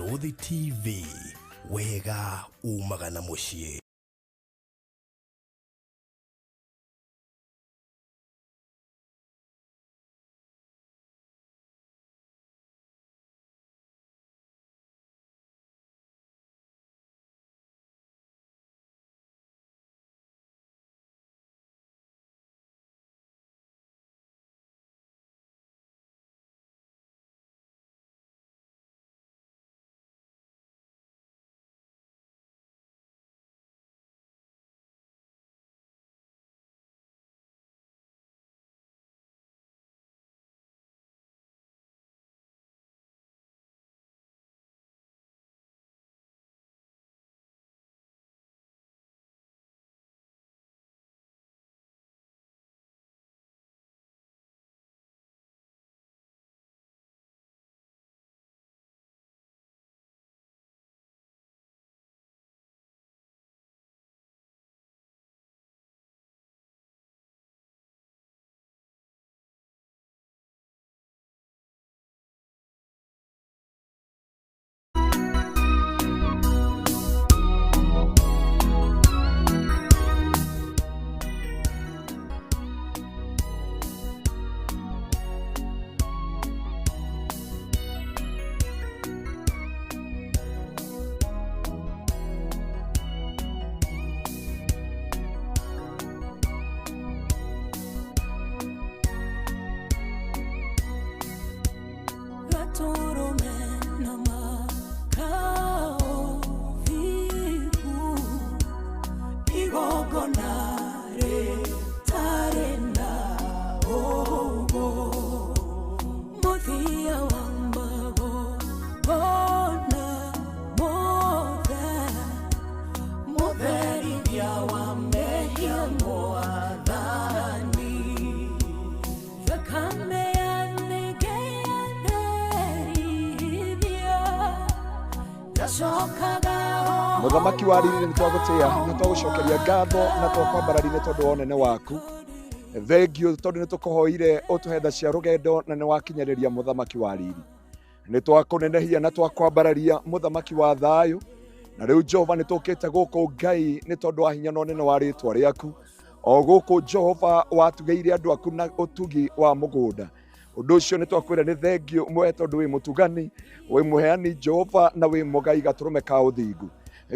Mĩrũthi TV, wega umaga na mũciĩ. Muthamaki wa riri nitwagutia nitwagucokeria ngatho na twakwambarari ni tondu onene waku. Thengio tondu nitukuhoire utuhetha cia rugendo na ni wakinyariria muthamaki wa riri. Nitwakunenehia na twakwambararia muthamaki wa thayu. Na riu Jehova nitukite guku Ngai ni tondu wa hinya na onene wa ritwa riaku. O guku Jehova watugeire andu aku na utugi wa mugunda. Undu ucio nitwakwira ni thengio mwe tondu wi mutugani, wi muheani Jehova na wi mugai gaturume ka uthingu.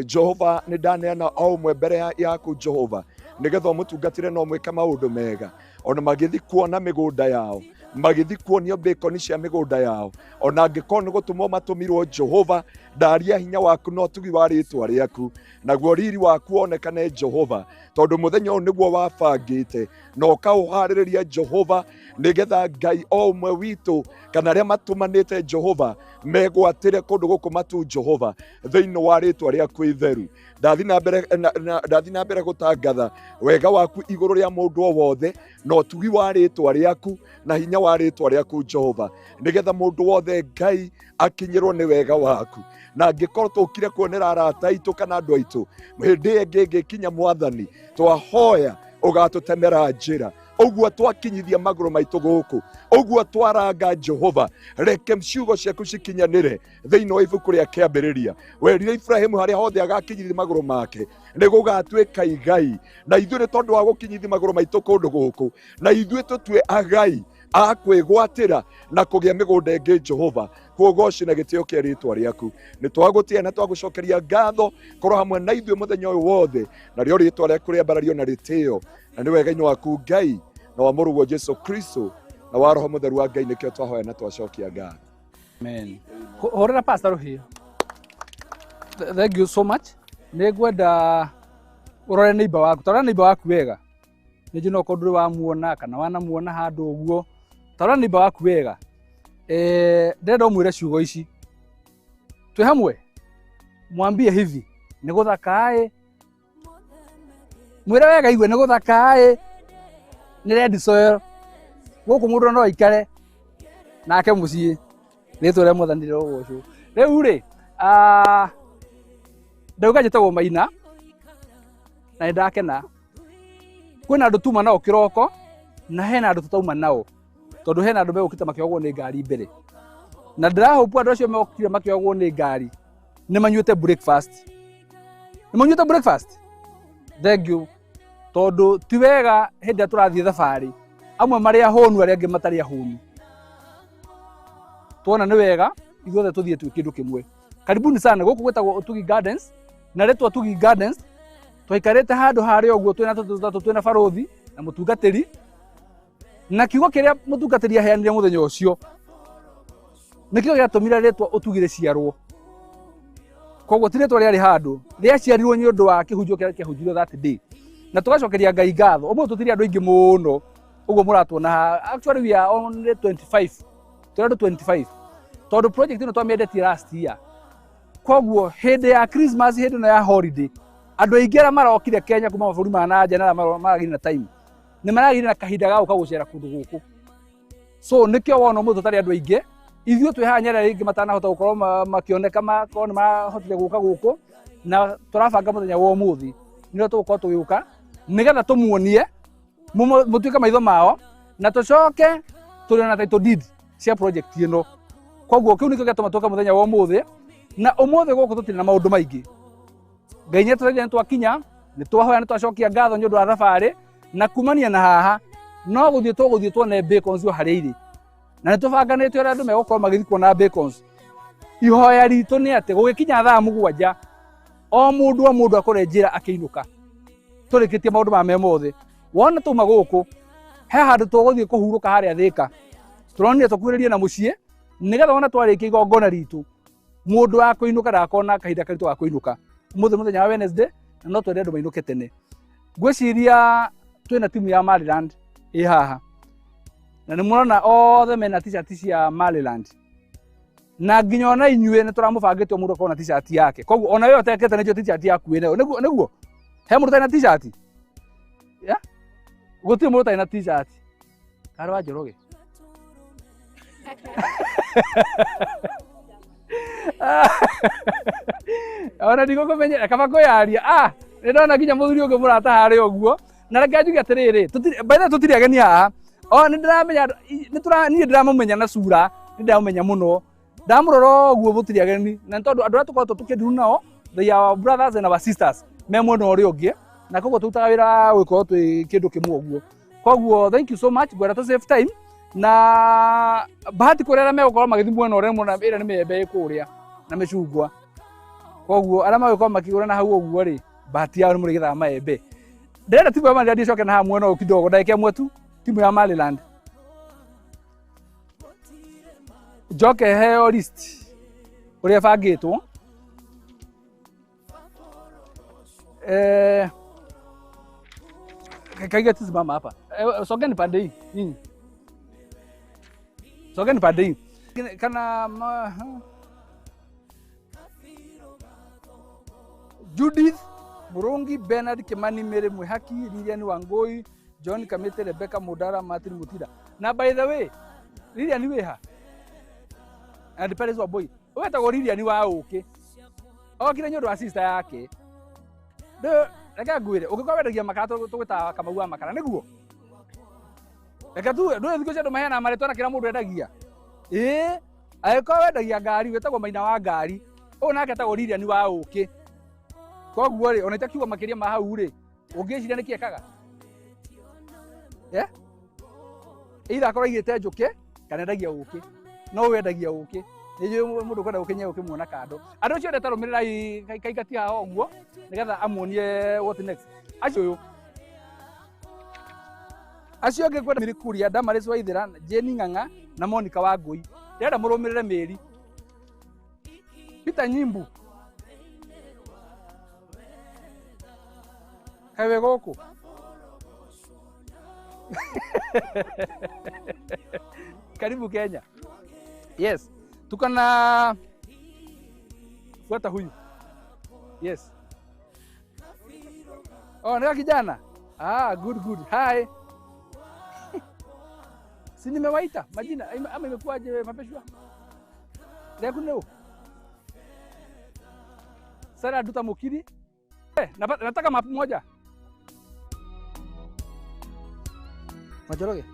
Jehova ni ndaneana o umwe mbere yaku Jehova nigetha mutungatire no mwika maundu mega ona magithi kuona migunda yao magithi kuonio bacon cia migunda yao ona angikoo ni gutumwo matumirwo Jehova ndaria hinya waku no tugi wa ritwa riaku naguo riri waku onekane Jehova tondu muthenya uyu niguo wabangite no kauhaririria Jehova nigetha Ngai o umwe witu kana ria matumanite Jehova megwatire kundu guku matu Jehova thiini wa ritwa riaku itheru ndathi na mbere gutangatha wega waku iguru ria mundu o wothe no tugi wa ritwa riaku na hinya wa ritwa riaku Jehova nigetha mundu wothe Ngai akinyirwo ni wega waku na angikorwo tukire kuonera arata aitu kana andu aitu hindi ngenge kinya mwathani twahoya ugatutemera njira uguo twakinyithia maguru maitu guku uguo twaranga Jehova reke mciugo ciaku cikinyanire thiini wa ibuku ria kiambiriria werire Ibrahimu haria hothe agakinyithia maguru make nigugatuika igai na ithuĩ nĩ tondu wa gukinyithia maguru maitu kundu guku na ithuĩ tutue agai akwigwatira na kugia migunda ingi Jehova kugoci na gitio kia ritwa riaku nitwagutia na twagucokeria ngatho korwo hamwe na ithuĩ muthenya uyu wothe na rio ritwa riaku riambarario na ritio na ni wega waku Ngai na wa murugo Jesu Kristo na wa roho mutheru wa Ngai nikio twahoya na twacokia ngatho. Amen. Horera pastor here. Thank you so much. Nigwenda urore neighbor waku tara neighbor waku wega niji no koduri wa muona kana wana muona handu uguo tara neighbor waku wega ndenda umwire ciugo ici twi hamwe mwambie hivi ni guthakae mwire wega igwe ni guthakae ni ready soil guku mundu no ikare nake mucii ritwa ria muthanire ugucu riu ri ndauga njitagwo Maina na ndakena kwina andu tuma nao kiroko na hena andu tutauma nao tondu hena andu megukita makiogwo ni ngari mbere na ndĩrahope andũ acio mokire makĩogwo nĩ ngari nĩ manyuĩte breakfast. Thank you. Tondũ ti wega hĩndĩ ĩrĩa tũrathiĩ thabarĩ amwe marĩ ahũnu arĩa angĩ matarĩ ahũnu. Tuona nĩ wega ithuothe tũthiĩ twĩ kĩndũ kĩmwe. Karibuni sana gũkũ gwĩtagwo Utugi Gardens, na rĩtwa Utugi Gardens twaikarĩte handũ harĩa ũguo twĩna barothi na mũtungatĩri, na kiugo kĩrĩa mũtungatĩri aheanire mũthenya ũcio nĩkĩo gĩatũmire rĩtwa Utugi rĩciarwo. Koguo ti rĩtwa rĩarĩ handũ, rĩaciarirwo nĩ ũndũ wa kĩhunjio kĩrĩa kĩahunjirio that day, na tũgacokeria Ngai ngatho. Ũmwe tũtirĩ andũ aingĩ mũno ũguo mũratuona haha. Actually we are only 25, tũrĩ andũ 25 tondũ project ĩno twamĩendetie last year. Koguo hĩndĩ ya Christmas, hĩndĩ ĩno ya holiday, andũ aingĩ arĩa marokire Kenya kuma mabũrũri ma nanja na maragire na time nĩ maragire na kahinda ga gũka gũcera kũndũ gũkũ. So nĩkĩo wona mũndũ tũtarĩ andũ aingĩ, ithuĩ twĩ haha Nyerere rĩngĩ matanahota gũkorwo makĩoneka makorwo nĩ mahotire gũka gũkũ, na tũrabanga mũthenya wa ũmũthĩ nĩrĩo tũgũkorwo tũgĩũka nĩgetha tũmuonie mũtuĩke maitho mao na tũcoke tũrĩ na title deed cia project ĩno. Koguo kĩu nĩkĩo gĩatũma tũka mũthenya wa ũmũthĩ, na ũmũthĩ gũkũ tũtirĩ na maũndũ maingĩ. Ngai nĩ tũteithia, nĩ twakinya, nĩ twahoya, nĩ twacokia ngatho nĩ ũndũ wa thabarĩ, na kumania na haha no gũthiĩ tuone bacons o harĩa irĩ, na nĩ tũbanganĩte ũrĩa andũ megũkorwo magĩthiĩ kuona bacons. Ihoya ritũ nĩ atĩ gũgĩkinya thaa 7 o mũndũ akore njĩra akĩinũka. Tũrĩkĩtie maũndũ ma mothe, wona tuma gũkũ he handũ tũgũthiĩ kũhurũka harĩa Thĩka, tũronire tũkuhĩrĩrie na mũciĩ nĩgetha wona twarĩkia igongona ritũ mũndũ wa kũinũka ndakona kahinda karitũ ga kũinũka. Mũthĩ mũthenya wa Wednesday na no twende andũ mainũke tene. Ngwĩciria twĩna timu ya Maliland ĩ haha, na nĩ mũrona othe mena t-shirt cia Maliland, na nginya ona inyuĩ nĩ tũramũbangĩte o mũndũ akorwo na t-shirt yake. Koguo ona wewe ũtekĩte nĩcio t-shirt yaku ĩno nĩguo he mũndũ ũtarĩ na t-shirt gũtirĩ mũndũ ũtarĩ na t-shirt. Karĩ wa Njoroge ona ndigũkũmenyera kaba kwĩyaria. Nĩ ndona nginya mũthuri ũngĩ mũrata harĩa ũguo, na reke njuge atĩrĩrĩ, tũtirĩ ageni haha. Nĩ ndĩramenya niĩ ndiramũmenya na cura, nĩ ndiramũmenya mũno, ndamũrora ũguo mũtirĩ ageni, na tondũ andũ arĩa tũkoretwo tũkĩndiru nao, they are brothers and our sisters, me mwena ũrĩa ũngĩ, na koguo tũrutaga wĩra wa gũkorwo twĩ kĩndũ kĩmwe ũguo. Koguo thank you so much, ngwenda tũ save time, na bahati kũrĩa arĩa megũkorwo magĩthiĩ mwena ũrĩa mũna ĩrĩa nĩ mĩembe kũrĩa na mĩcungwa. Koguo arĩa magĩkorwo makĩgũra na hau ũguo rĩ, bahati yao nĩ mũrĩgethaga maembe. Ndĩrenda timu ya Maliland ĩcoke na haha mwena ũyũ kidogo, ndagĩka ĩmwe tu, timu ya Maliland njoke heo list ũrĩa bangĩtwo. Kaiga tisimama hapa. Sogeni pande hii. Sogeni pande hii. Kana Judith Murungi, Bernard Kimani, Mary Mwihaki, Lilian Wangoi, John Kamete, Rebecca Mudara, Martin Mutida. Na by the way, Lilian weha. And the parents were boy. Wetagwo Lilian wa ũkĩ. Okire nyondo wa sister yake. Reka ngwĩre, ũngĩkorwo wendagia makara tũgwĩtaga Kamau wa makara nĩguo. Reka tu ndũĩ thikũ cia andũ maheana marĩtwa na kĩra mũndũ endagia. Angĩkorwo wendagia ngari wĩtagwo Maina wa ngari, ũyũ nake etagwo Lilian wa ũkĩ. Koguo rĩ, ona itakiuga makĩria ma hau rĩ, ũngĩciria nĩkĩ ekaga? Either akorwo aigĩte njũkĩ kana endagia ũkĩ. No wendagia ũkĩ. Nĩjũĩ mũndũ kwenda ũkĩ nyewe ũkĩmuona kando. Andũ acio othe tarũmĩrĩrai kaikati haha ũguo nĩgetha amuonie what next. Acio angĩ kwenda Mĩrĩkuria, Damaris Waithĩra, Jane Ng'ang'a na Monica Wangui. Ndĩrenda mũrũmĩrĩre Mĩri. Peter Nyimbu. Kawe gũkũ. Karibu Kenya. Yes. Tuko na fuata huyu. Yes. Oh, ni kijana. Good. Hi. Si nimewaita majina ama imekuwaje mapeshwa? Leo kunao. Sara duta mukiri. Nataka mapu moja. Majoroge.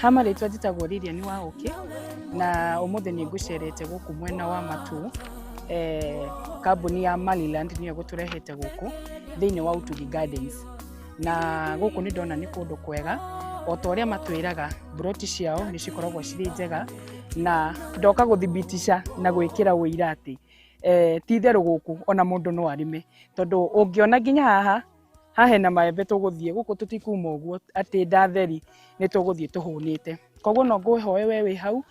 Hama rĩtwa njĩtagwo Lilian wa Ũkĩ na ũmũthĩ nĩ ngũcerete gũkũ mwena wa Matu. Kambuni ya Maliland nĩyo gũtũrehete gũkũ thĩinĩ wa Utugi Gardens, na gũkũ nĩ ndona nĩ kũndũ kwega o ta ũrĩa matwĩraga broti ciao nĩ cikoragwo cirĩ njega, na ndoka gũthibitisha na gwĩkĩra ũira atĩ ti therũ gũkũ ona mũndũ no arĩme, tondũ ũngĩona nginya haha hena maembe tũgũthiĩ gũkũ tũtikuma ũguo atĩ ndatheri nĩ tũgũthiĩ tũhũnĩte. Koguo no ngũhoe we wĩ hau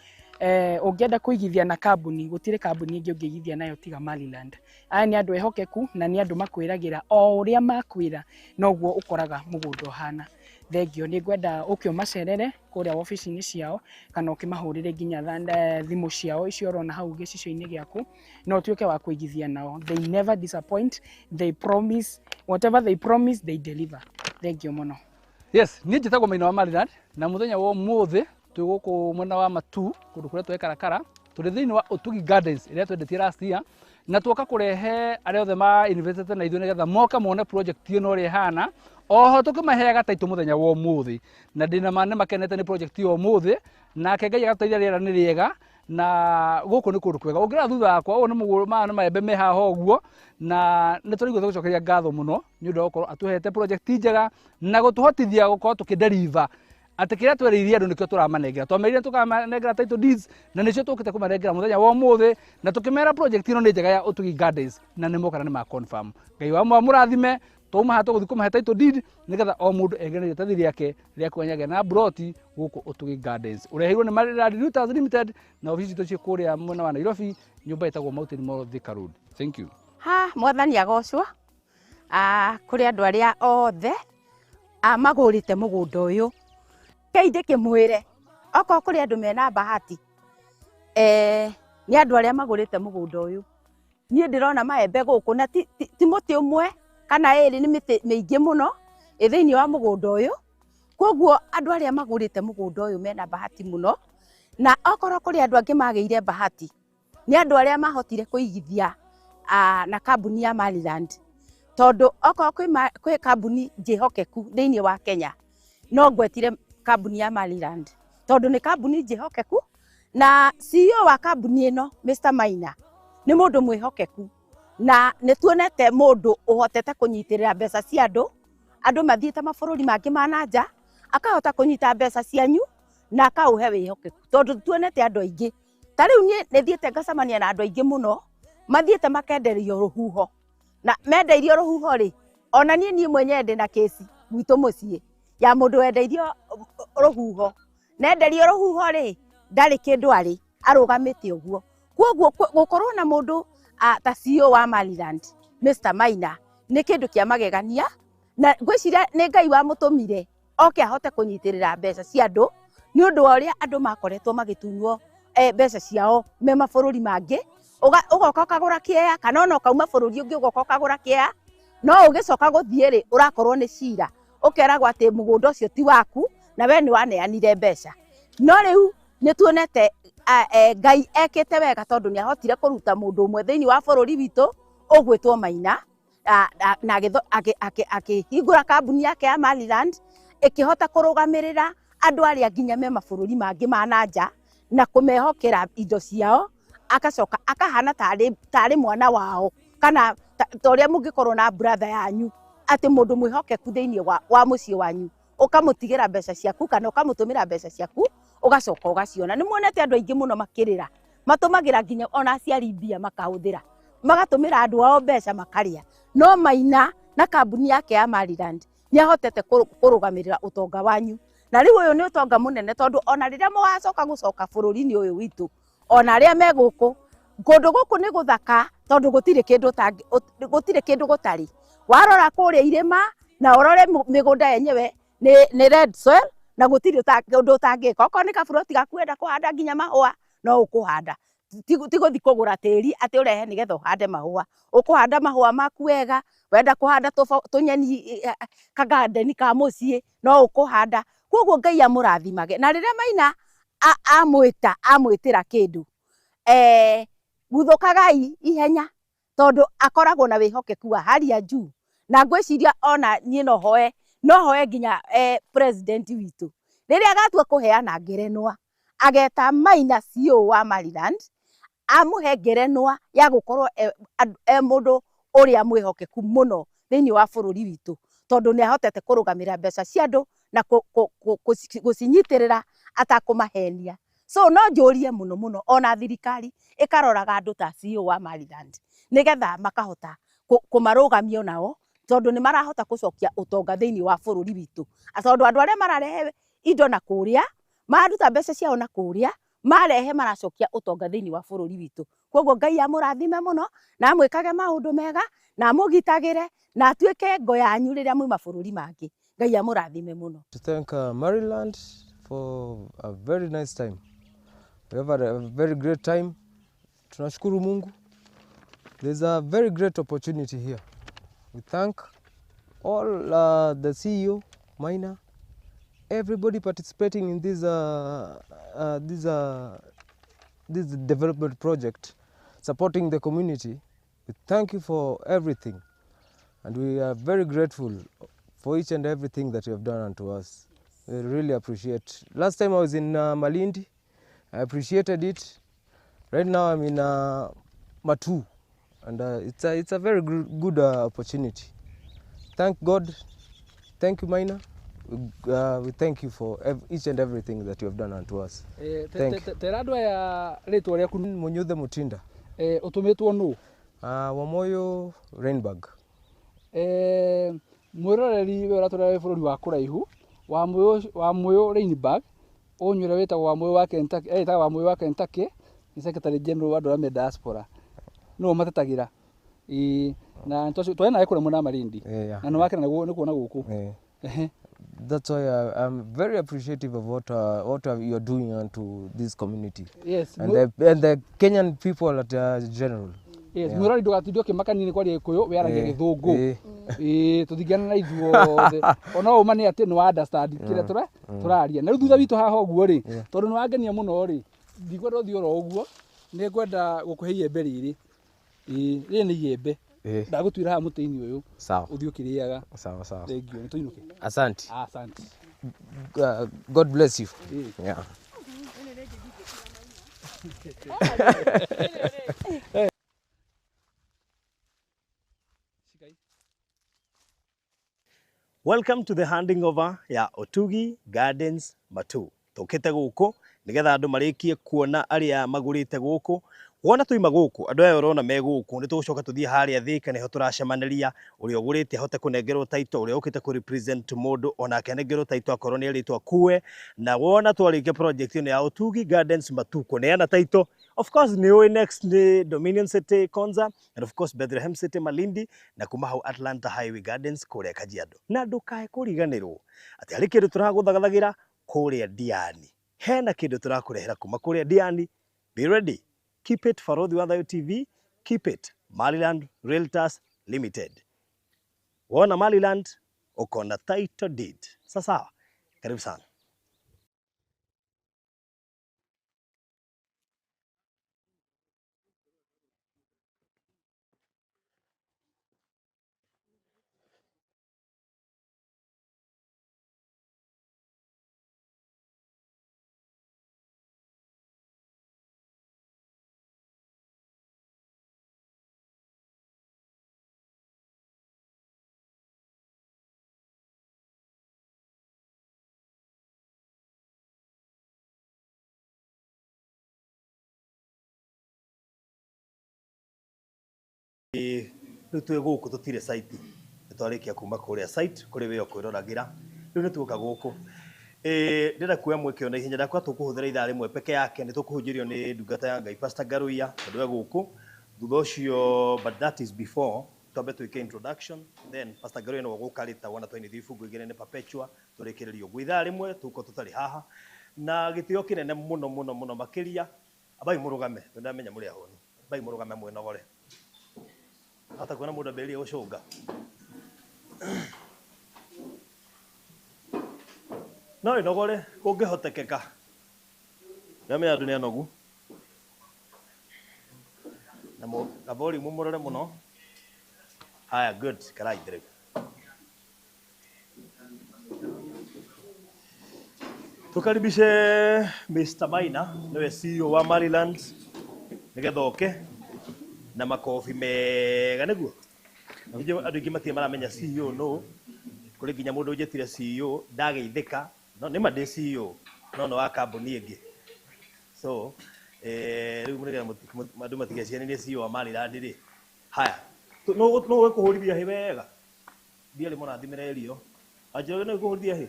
ũngĩenda kũigithia na kambuni, gũtirĩ kambuni ĩngĩ ũngĩigithia nayo tiga Maliland. Aya nĩ andũ ehokeku na nĩ andũ makwĩragĩra o ũrĩa makwĩra noguo ũkoraga mũgũnda ũhana. Thengio, nĩ ngwenda ũkĩ ũmacerere kũrĩa ofici-inĩ ciao kana ũkĩmahũrĩre nginya thimũ ciao icio ũrona hau gĩcicio-inĩ gĩaku no ũtuĩke wa kũigithia nao. They never disappoint, they promise, whatever they promise they deliver. Thengio mũno. Yes, niĩ njĩtagwo Maina wa Maliland na mũthenya wa ũmũthĩ twĩ gũkũ mwena wa Matu kũndũ kũrĩa twekarakara tũrĩ thĩinĩ wa Utugi Gardens ĩrĩa twendetie last year, na tuoka kũrehe arĩa othe ma invested na ithuĩ nĩgetha moka mone project ĩno ũrĩa ĩhana, oho tũkĩmaheaga taitũ mũthenya wa ũmũthĩ, na ndĩna ma nĩ makenete nĩ project ĩyo ũmũthĩ, nake Ngai agatuteithia rĩera nĩ rĩega na gũkũ nĩ kũndũ kwega. Ũngĩra thutha wakwa ũũ nĩ mũgũrũ nĩ maembe me haha ũguo, na nĩ tũraigua tũgĩcokeria ngatho mũno nĩ ũndũ wa gũkorwo atũhete project njega na gũtũhotithia gũkorwo tũkĩdeliver atĩ kĩrĩa twereirie andũ nĩkĩo tũramanengera. Twamerire tũkamanengera title deeds na nĩcio tũkĩte kũmanengera mũthenya wa ũmũthĩ, na tũkĩmera project ĩno nĩ njega ya Utugi Gardens na nĩ moka na nĩ ma confirm. Ngai wa mũrathime tũma hato gũthiĩ kũmahe title deed nĩgetha o mũndũ engerere iratathi rĩake rĩa kwenyaga na broti gũkũ Utugi Gardens. Ũreheirwo nĩ Maliland Realtors Limited na ofici tũciĩ kũrĩa mwena wa Nairobi, nyũmba ĩtagwo Mountain Mall Thika Road. Thank you. Mwathani agocwo kũrĩ andũ arĩa othe magũrĩte mũgũnda ũyũ. Keinde kĩmwĩre okorwo kũrĩ andũ mena bahati nĩ andũ arĩa magũrĩte mũgũnda ũyũ. Niĩ ndĩrona maembe gũkũ na ti mũtĩ ũmwe kana ĩrĩ, nĩ mĩtĩ mĩingĩ mũno thĩinĩ wa mũgũnda ũyũ. Koguo andũ arĩa magũrĩte mũgũnda ũyũ mena bahati mũno, na okorwo kũrĩ andũ angĩ magĩire bahati nĩ andũ arĩa mahotire kũigithia na kambuni ya Maliland, tondũ okorwo kwĩ kambuni njĩhokeku thĩinĩ wa Kenya no ngwetire kambuni ya Maliland, tondũ nĩ kambuni njĩhokeku na CEO wa kambuni ĩno Mr. Maina nĩ mũndũ mwĩhokeku, na nĩ tuonete mũndũ ũhotete kũnyitĩrĩra mbeca cia andũ mathiĩte mabũrũri mangĩ ma nanja akahota kũnyita mbeca cianyu na akaũhe wĩhokeku, tondũ tuonete andũ aingĩ. Ta rĩu niĩ nĩ thiĩte ngacemania na andũ aingĩ mũno mathiĩte makenderio rũhuho, na mendeirio rũhuho rĩ, ona niĩ mwenyewe ndĩna kesi gwitũ mũciĩ ya mũndũ wendeirio rũhuho, nenderio rũhuho rĩ ndarĩ kĩndũ arĩ arũgamĩte ũguo. Koguo gũkorwo na mũndũ ta CEO wa Maliland Mr. Maina nĩ kĩndũ kĩa magegania, na ngwĩciria nĩ Ngai wamũtũmire oke ahote kũnyitĩrĩra mbeca cia andũ nĩ ũndũ wa ũrĩa andũ makoretwo magĩtunywo mbeca ciao me mabũrũri mangĩ, ũgoka ũkagũra kĩea kana ona ũkauma bũrũri ũngĩ ũgoka ũkagũra kĩea, no ũgĩcoka gũthiĩ rĩ ũrakorwo nĩ cira, ũkeragwo atĩ mũgũnda ũcio ti waku na we nĩ waneanire mbeca. No rĩu nĩ tuonete Ngai ekete wega tondu ni ahotire kuruta mundu umwe thiini wa bururi witu ugwitwo Maina na akihingura kambuni yake ya Maliland ikihota kurugamirira andu aria nginya me mabururi mangi ma nanja na kumehokera indo ciao akacoka akahana tari mwana wao kana toria mungikorwo na brother yanyu ati mundu mwihokeku thiini wa mucii wanyu ukamutigira mbeca ciaku kana ukamutumira mbeca ciaku ugacoka ugaciona. Ni muonete andu aingi muno makirira matumagira nginya ona aciari mbia makahuthira magatumira andu ao mbeca makaria, no Maina na kambuni yake ya Maliland ni ahotete kurugamirira utonga wanyu na riu uyu ni utonga munene tondu ona riria mugacoka gucoka bururi-ini uyu witu ona aria me guku kundu guku ni guthaka tondu gutire kindu gutari. Warora kuria irima na urore migunda yenyewe ni red soil na gutire undu utangika. Okorwo ni kaburoti gaku wenda kuhanda nginya mahua no ukuhanda, tiguthi kugura tiri ati urehe nigetha uhande mahua. Ukuhanda mahua maku wega, wenda kuhanda tunyeni kagandeni ka mucii no ukuhanda. Koguo Ngai amurathimage na riria Maina amwitira kindu guthukagai ihenya tondu akoragwo na wihokeku wa hali ya juu na ngwiciria ona nie no hoe nginya president witu riria agatua kuheana ngerenwa ageta Maina CEO wa Maliland amuhe ngerenwa ya gukorwo mundu uria mwihokeku muno thiini wa bururi witu tondu ni ahotete kurugamira mbeca cia andu na gucinyitirira atakumahenia. So no njurie muno ona thirikari ikaroraga andu ta CEO wa Maliland nigetha makahota kumarugamia nao tondu ni marahota gucokia utonga thiini wa bururi witu tondu andu aria mararehe indo na kuria maruta mbeca ciao na kuria marehe maracokia utonga thiini wa bururi witu. Koguo Ngai amurathime muno na amwikage maundu mega na amugitagire na atuike ngo yanyu riria muma bururi mangi. Ngai amurathime muno. To thank Maryland for a very nice time. We have a very great time. Tunashukuru Mungu. There's a very great opportunity here. We thank all the CEO, Maina, everybody participating in this development project, supporting the community. We thank you for everything, and we are very grateful for each and everything that you have done unto us. We really appreciate. Last time I was in Malindi, I appreciated it. Right now I'm in Matu, and it's a very good opportunity. Thank God. Thank you, Maina. We thank you for each and everything that you have done unto us. Thank you. Terado ya ritwa riaku Munyuthe Mutinda. Utumitwo nu Wamoyo Rainburg. Mwiroreri we uraturera bururi wa kuraihu wa Moyo Rainburg unyure witagwo wa Moyo wa Kentucky wa Moyo wa Kentucky ni secretary general wa Dorame diaspora no matetagira na twa nae kure muna Malindi na no wake ni kuona guku. That's why I'm very appreciative of what you are doing unto this community. Yes, and the Kenyan people at general. Yes, mwirori ndugatindio kimakanini kwa Gikuyu weragia Githungu tuthigana na ithuothe ona uma ni ati no understand kire turaria na thutha witu haha oguo ri tondu ni wangenia muno ri ndigwenda uthio ro oguo ni ngwenda gukuhe iembe riri ri ni iembe ndagutwira ha mutini uyu sawa uthio kiriaga sawa thank you nituinuke asante asante God bless you yeah Welcome to the handing over ya Utugi Gardens Matu. Tukite guku nigetha andu marikie kuona aria magurite guku. Wona tuima guku andu aya urona me guku ni tugucoka tuthie haria Thika niho turacemaniria uri ogurite hote kunengerwo taito uri ukite ku represent mundu ona kenengerwo taito akorwo ni ritwa kuwe na wona twarikia project ni ya Utugi Gardens Matu kuneana taito. Of course ni next ni Dominion City Konza and of course Bethlehem City Malindi na kuma hau Atlanta Highway Gardens kuria Kajiado. Na ndukae kuriganirwo ati ari kindu turaguthagagira kuria Diani. Hena kindu turakurehera kuma kuria Diani. Be ready. Keep it Farodhi wa Thayo TV. Keep it Maliland Realtors Limited. Wona Maliland uko na title deed. Sasa karibu sana. rĩu twĩ gũkũ tũtirĩ site nĩtwarĩkia kuma kũrĩa site kũrĩ wĩyo kwĩroragira rĩu nĩtuoka gũkũ ndĩrenda kuoya mweke ona ihenya ndakwa tũkũhũthĩra ithaa rĩmwe peke yake nĩtũkũhunjĩrio nĩ ndungata ya Ngai Pastor Garuia tondũ we gũkũ thutha ũcio but that is before twambe twĩke introduction then Pastor Garuia no gũka rĩta wona twainithia ibungo igĩrĩ nĩ perpetua tũrĩkĩrĩrio gwĩ ithaa rĩmwe tũko tũtarĩ haha na gĩtĩo kĩnene mũno makĩria abai mũrũgame ndamenya mũrĩ ahoni abai mũrũgame mwĩnogore hata kuona mũndũ ambĩrĩrie gũcũnga no inogore kũngĩhotekeka ndamenya andũ nĩ anogu na gabori mumurore mũno haya good karai ndĩrĩ tukaribishe Mr. Maina niwe CEO wa Maliland nigetha oke na makofi mega nĩguo andũ aingĩ matirĩ maramenya CEO no kũrĩ nginya mũndũ ũnjĩtire CEO ndageithĩka no nĩ ma ndĩ CEO no wa kambuni ĩngĩ so rĩu mũnĩgetha andũ matigeciani nĩ CEO wa Maliland rĩ haya no gũkũhũrithia hĩ wega ndiarĩ mũrathimĩra irio anjĩra no gũkũhũrithia hĩ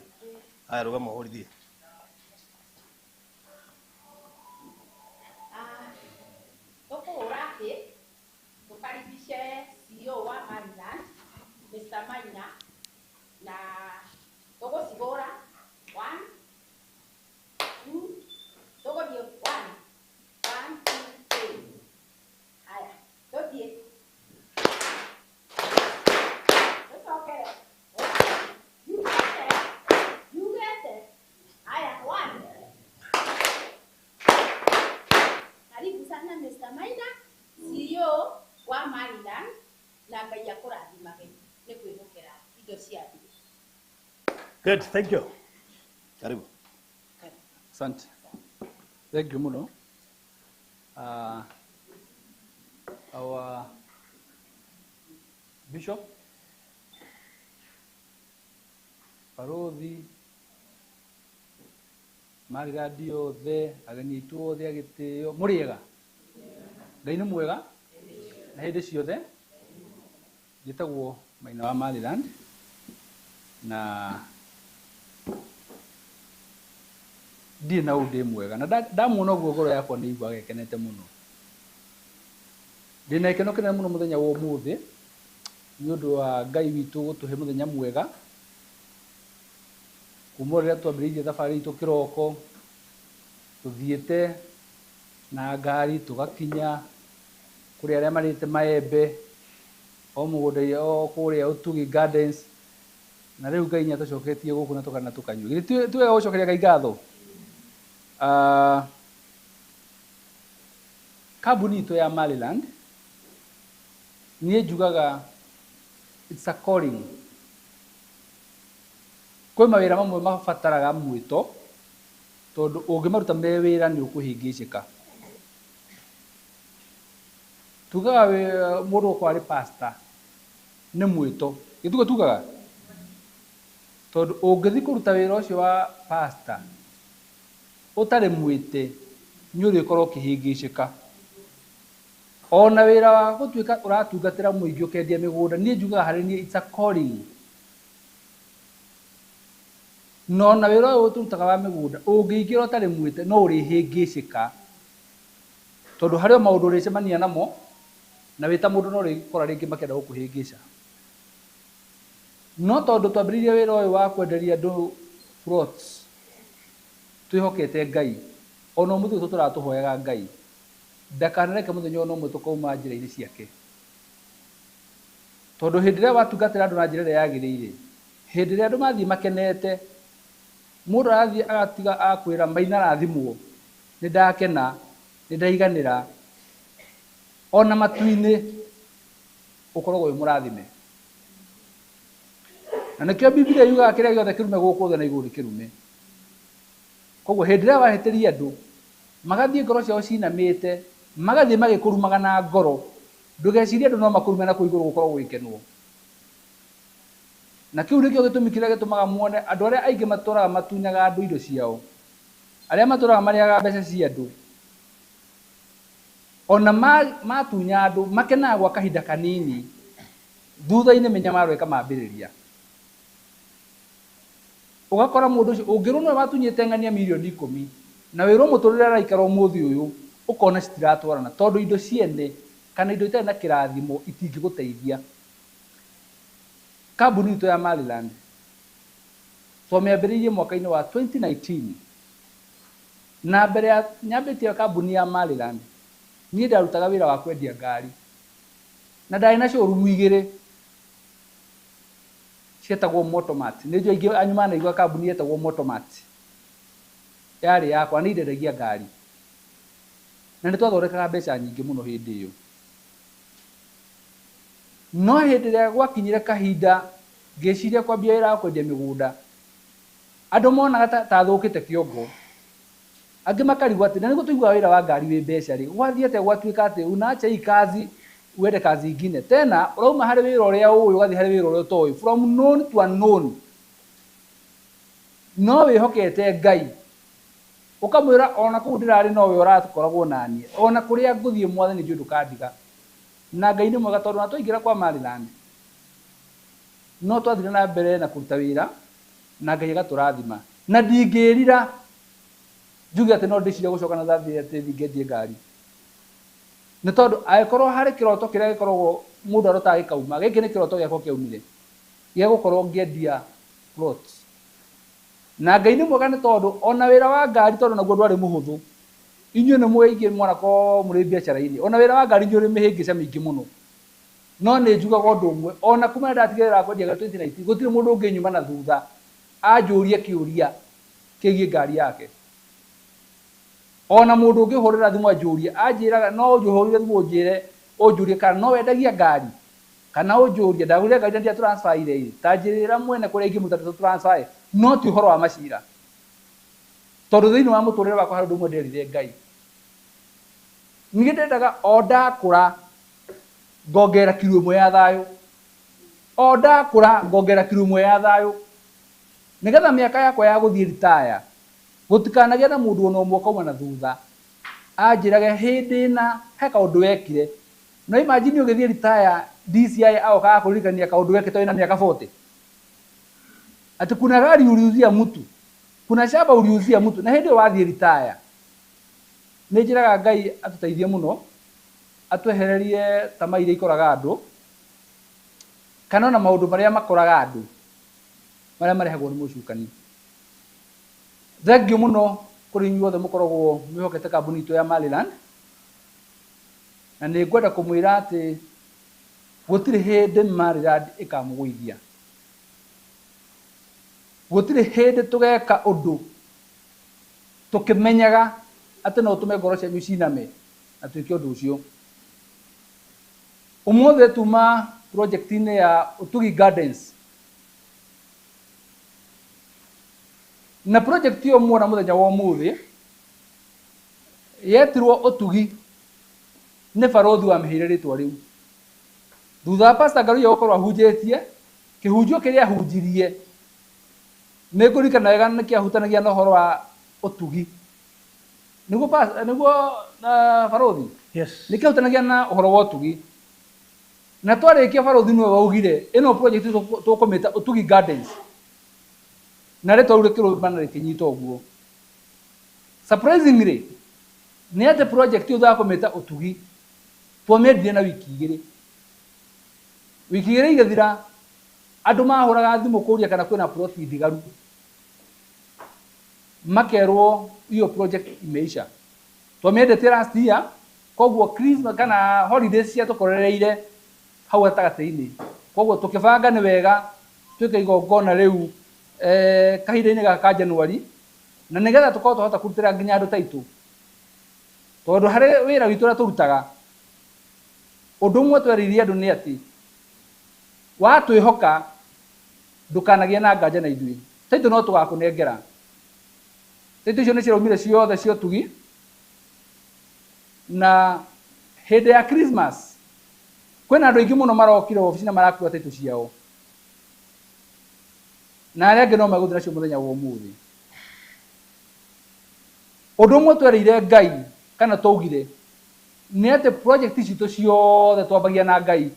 haya rũgama ũhũrithie CEO wa Maliland, Mr. Maina, na togo sigora 1 2 togo dio 1 2 3 haya todie okay you get it haya 1 karibu sana Mr. Maina, CEO wa Maliland na Ngai akũrathimage nĩ kwĩhokera indo ciaku. Good, thank you. Karibu. Asante. Thank you muno. Our Bishop, Parothi, Marigadi othe, ageni itu othe agĩtĩo, mũrĩega? Ngai nĩ mwega? Na hĩndĩ ciothe njĩtagwo Maina wa Maliland na ndirĩ na ũndĩ mwega na ndamuona ũguo ngoro yakwa nĩ iguaga ĩkenete mũno ndĩna gĩkeno kĩnene mũno mũthenya wa ũmũthĩ nĩ ũndũ wa Ngai witũ gũtũhe mũthenya mwega kuma rĩrĩa twambĩrĩirie thabarĩ itũ kĩroko tũthiĩte na ngari tũgakinya kũrĩ arĩa marĩte maembe o mũgũnda o kũrĩa Utugi Gardens na rĩu Ngai nĩatũcoketie gũkũ na tũkana tũkanyua githĩ ti wega gũcokeria Ngai ngatho kambuni itũ ya Maliland niĩ njugaga it's a calling kwĩ mawĩra mamwe mabataraga mwĩto tondũ ũngĩmaruta me wĩra nĩ ũkũhĩngĩcĩka tugaga mũndũ ũkorwo arĩ pastor nĩ mwĩto gĩtugo tugaga tondũ ũngĩthiĩ kũruta wĩra ũcio wa pastor ũtarĩ mwĩte nĩ ũrĩkorwo ũkĩhĩngĩcĩka ona wĩra wa gũtuĩka ũratungatĩra mũingĩ ũkendia mĩgũnda niĩ njugaga harĩ niĩ it's a calling no na wĩra ũyũ tũrutaga wa mĩgũnda ũngĩingĩra ũtarĩ mwĩte no ũrĩhĩngĩcĩka tondũ harĩ o maũndũ ũrĩcemania namo na wĩta mũndũ no rĩgĩkora rĩngĩ makĩenda gũkũhĩngĩca no tondũ twambĩrĩirie wĩra ũyũ wa kwenderia andũ plots twĩhokete Ngai ona ũmũthĩ ũtũ tũratũhoyaga Ngai ndakanareke mũthenya ona ũmwe tũkauma njĩra-inĩ ciake tondũ hĩndĩ ĩrĩa watungatĩra andũ na njĩra ĩrĩa yagĩrĩire hĩndĩ ĩrĩa andũ mathiĩ makenete mũndũ arathiĩ agatiga akwĩra Maina arathimwo nĩ ndakena nĩ ndaiganĩra ona matu-inĩ ũkoragwo wĩ mũrathime na nĩkĩo Biblia yugaga kĩrĩa gĩothe kĩrume gũkũ thĩ na igũrũ nĩ kĩrume koguo hĩndĩ ĩrĩa wahĩtĩria andũ magathiĩ ngoro ciao cinamĩte magathiĩ magĩkũrumaga na ngoro ndũgecirie andũ no makũrume na kũu igũrũ gũkorwo gwĩkenwo na kĩu nĩkĩo gĩtũmi kĩrĩa gĩtũmaga muone andũ arĩa aingĩ matũraga matunyaga andũ indo ciao arĩa matũraga marĩaga mbeca cia andũ ona matunya andu makenaga gwa kahinda kanini thutha-inĩ mĩnyamaro ĩkamambĩrĩria. Ũgakora mũndũ ũcio ũngĩrwo nĩwe watunyĩte ng'ania mirioni 10 na wĩrwo mũtũrĩre araikara ũmũthĩ ũyũ, ũkona citiratwarana tondũ indo ciene kana indo itarĩ na kĩrathimo itingĩgũteithia. Kambuni itũ ya Maliland twamĩambĩrĩirie mwaka-inĩ wa 2019, na mbere ya nyambĩtie kambuni ya Maliland niĩ ndarutaga wĩra wa kwendia ngari, na ndarĩ na showroom 2 cietagwo Motomat. Nĩ njũĩ aingĩ anyu manaigua kambuni yetagwo Motomat yarĩ yakwa, nĩ ndendagia ngari na nĩ twathondekaga mbeca nyingĩ mũno hĩndĩ ĩyo. No hĩndĩ ĩrĩa gwakinyire kahinda ngĩciria kwambia wĩra wa kwendia mĩgũnda, andũ monaga ta thũkĩte kĩongo, angĩ makarigwo atĩ na nĩguo tũiguaga wĩra wa ngari wĩ mbeca rĩ, gwathiĩ atĩa gwatuĩka atĩ unaacha hii kazi uende kazi ingine tena, ũrauma harĩ wĩra ũrĩa ũĩ ũgathiĩ harĩ wĩra ũrĩa ũtoĩ, from known to unknown. No wĩhokete Ngai ũkamwĩra ona kũu ndĩrarĩ nowe ũrakoragwo naniĩ, ona kũrĩa ngũthiĩ Mwathani njũĩ ndũkandiga. Na Ngai nĩ mwega tondũ na twaingĩra kwa Maliland no twathire na mbere na kũruta wĩra na Ngai agatũrathima, na ndingĩrira njuge atĩ no ndĩciria gũcoka na thathi atĩ thingendie ngari, nĩ tondũ angĩkorwo harĩ kĩroto kĩrĩa gĩkoragwo mũndũ arotaga gĩkauma, gĩkĩ nĩ kĩroto gĩakwa kĩaumire gĩa gũkorwo ngĩendia plots. Na Ngai nĩ mwega nĩ tondũ ona wĩra wa ngari tondũ naguo ndwarĩ mũhũthũ, inyuĩ nĩ mũgeithie mwanako mũrĩ biacara-inĩ, ona wĩra wa ngari nĩũrĩ mĩhĩngĩca mĩingĩ mũno. No nĩ njugaga ũndũ ũmwe, ona kuma ndatigire wĩra wa kwendia ngari 2019 gũtirĩ mũndũ ũngĩnyuma na thutha anjũrie kĩũria kĩgiĩ ngari yake. Ona mũndũ ũngĩhũrĩra thimũ anjũrie, anjĩraga no ũnjũhũrĩre thimũ ũnjĩre ũnjũrie kana no wendagia ngari, kana ũnjũrie ndagũrire ngari na ndia transfer ire, ta njĩrĩra mwene kũrĩa ingĩ mũtatũ transfer, no ti ũhoro wa macira. Tondũ thĩinĩ wa mũtũrĩre wakwa harĩ ũndũ ũmwe nderire Ngai, niĩ ndendaga o ndakũra ngongerera kiro 1 ya thayũ, o ndakũra ngongerera kiro 1 ya thayũ, nĩgetha mĩaka yakwa ya gũthiĩ retire gũtikanagĩa na mũndũ ona ũmwe kauma na thutha anjĩrage hĩndĩ na he kaũndũ wekire. No imagine ũgĩthiĩ retire DCI agoka kũririkania kaũndũ wekĩte wĩna mĩaka 40, ati kuna gari uliuzia mtu, kuna shamba uliuzia mtu, na hĩndĩ wathiĩ retire. Nĩ njĩraga Ngai atũteithie mũno, atwehererie tama iria ikoraga andũ kana ona maũndũ marĩa makoraga andũ marĩa marehagwo nĩ mũcukani. Thengiũ mũno kũrĩ inyuĩ othe mũkoragwo mwĩhokete kambuni itũ ya Maliland, na nĩ ngwenda kũmwĩra atĩ gũtirĩ hĩndĩ Maliland ĩkamũgũithia, gũtirĩ hĩndĩ tũgeka ũndũ tũkĩmenyaga atĩ no tũme ngoro cianyu ciname na twĩke ũndũ ũcio. Ũmũthĩ tuma project-inĩ ya Utugi Gardens, na project ĩyo muona mũthenya wa ũmũthĩ yetirwo Utugi nĩ barothi wa mĩhĩrĩga rĩtwa rĩu. Thutha wa Pastor Ngaruiya gũkorwo ahunjĩtie kĩhunjio kĩrĩa ahunjirie, nĩ ngũririkana wega nĩ kĩahutanagia na ũhoro wa Utugi, nĩguo barothi, Yes. nĩ kĩahutanagia na ũhoro wa Utugi. Na twarĩkia barothi nĩwe waugire ĩno project tũkũmĩta Utugi Gardens, na rĩtwa rĩu rĩkĩrũmana rĩkĩnyita ũguo. Surprisingly nĩ atĩ project ĩyo tũkũmĩta Utugi twamĩendirie na wiki 2. Wiki 2 igĩthira, andũ mahũraga thimũ kũria kana kwĩna plot ndigaru, makerwo hiyo project imeisha. Twamĩendete last year, koguo Christmas kana holidays cia tũkorereire hau gatagatĩ-inĩ, koguo tũkĩbanga nĩ wega twĩke igongona rĩu kahinda-inĩ gaka ka January, na nĩgetha tũkorwo tũhota kũrutĩra nginya andũ taitũ, tondũ harĩ wĩra witũ ũrĩa tũrutaga ũndũ ũmwe twerĩire andũ nĩ atĩ watwĩhoka ndũkanagĩa na nganja na ithuĩ, taitũ no tũgakũnengera. Taitũ icio nĩ ciraumire ciothe cia Utugi, na hĩndĩ ya Christmas kwĩna andũ aingĩ mũno marokire ofici na marakua taitũ ciao, na arĩa angĩ no megũthiĩ nacio mũthenya wa ũmũthĩ. Ũndũ ũmwe twereire Ngai kana twaugire nĩ atĩ project citũ ciothe twambagia na Ngai.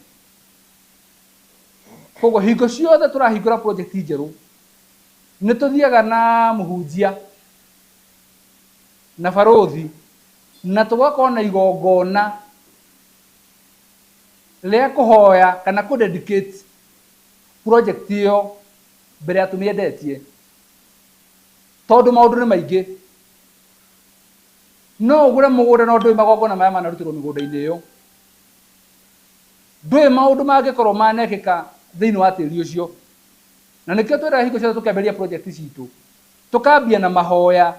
Koguo hingo ciothe tũrahingũra project njerũ nĩ tũthiaga na mũhunjia na barothi na tũgakorwo na igongona rĩa kũhoya kana kũ-dedicate project ĩyo mbere ya tũmĩendetie, tondũ maũndũ nĩ maingĩ. No ũgũre mũgũnda no ndũĩ magongona maya manarutirwo mĩgũnda-inĩ ĩyo, ndũĩ maũndũ mangĩkorwo manekĩka thĩinĩ wa tĩri ũcio. Na nĩkĩo twĩraga hingo ciothe tũkĩambĩrĩria project citũ tũkambia na mahoya,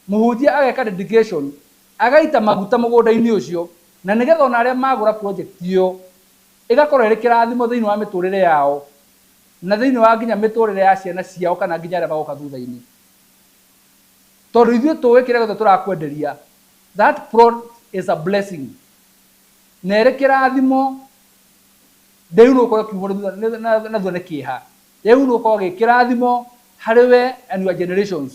mũhunjia ageka dedication, agaita maguta mũgũnda-inĩ ũcio, na nĩgetha ona arĩa magũra project ĩyo ĩgakorwo ĩrĩ kĩrathimo thĩinĩ wa mĩtũrĩre yao na thĩinĩ wa nginya mĩtũrĩre ya ciana ciao kana nginya arĩa magoka thutha-inĩ. Tondũ ithuĩ tũĩ kĩrĩa gĩothe tũrakwenderia, that plot is a blessing, na ĩrĩ kĩrathimo. Ndĩu ũkorwo kiugo na thua nĩ kĩeha, rĩu ũkorwo gĩ kĩrathimo harĩ we and your generations.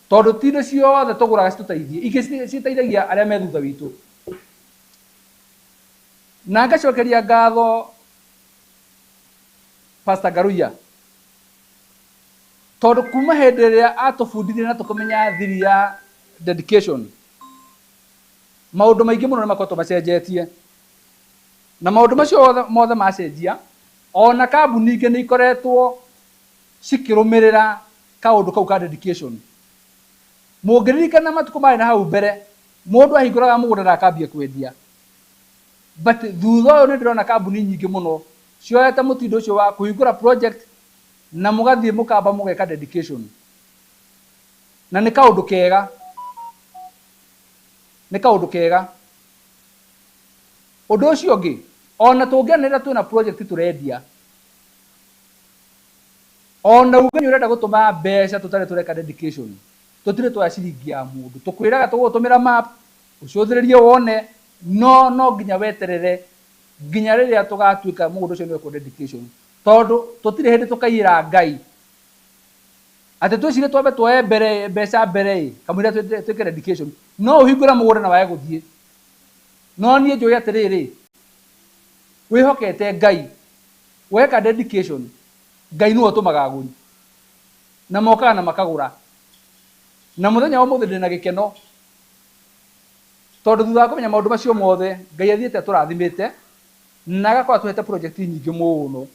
Tondũ ti indo ciothe tũgũraga citũteithie, ingĩ citeithagia arĩa me thutha witũ. Na ngacokeria ngatho Pastor Garuya, tondũ kuma hĩndĩ ĩrĩa atũbundithia na tũkĩmenya thiri ya dedication, maũndũ maingĩ mũno nĩ makoretwo macenjetie, na maũndũ macio mothe macenjia, ona kambuni ingĩ nĩ ikoretwo cikĩrũmĩrĩra kaũndũ kau ka dedication. Mũngĩririkana matukũ marĩ na hau mbere, mũndũ ahingũraga mũgũnda na akambia kwendia, but thutha ũyũ nĩ ndĩrona kambuni nyingĩ mũno cioete mũtindo ũcio wa kũhingũra project na mũgathiĩ mũkamba mũgeka dedication, na nĩ kaũndũ kega, nĩ kaũndũ kega. Ũndũ ũcio ũngĩ, ona tũngĩanĩrĩra twĩna project tũrendia, ona uge nĩ ũrenda gũtũma mbeca tũtarĩ tũreka dedication, tũtirĩ twa ciringi ya mũndũ. Tũkwĩraga tũgũtũmĩra map ũcũthĩrĩrie wone, no nginya weterere nginya rĩrĩa tũgatuĩka mũgũnda ũcio nĩ wekwo dedication, tondũ tũtirĩ hĩndĩ tũkaiyĩra Ngai atĩ twĩcire twambe tuoye mbeca mbere kamũira twĩke dedication. No ũhingũre mũgũnda na wae gũthiĩ. No niĩ njũĩ atĩrĩrĩ, wĩhokete Ngai, weka dedication, Ngai nĩwe ũtũmaga agũri na mokaga na makagũra. Na mũthenya wa ũmũthĩ ndĩna gĩkeno, tondũ thutha wa kũmenya maũndũ macio mothe, Ngai athiĩte atũrathimĩte na agakorwo atũhete project nyingĩ mũno.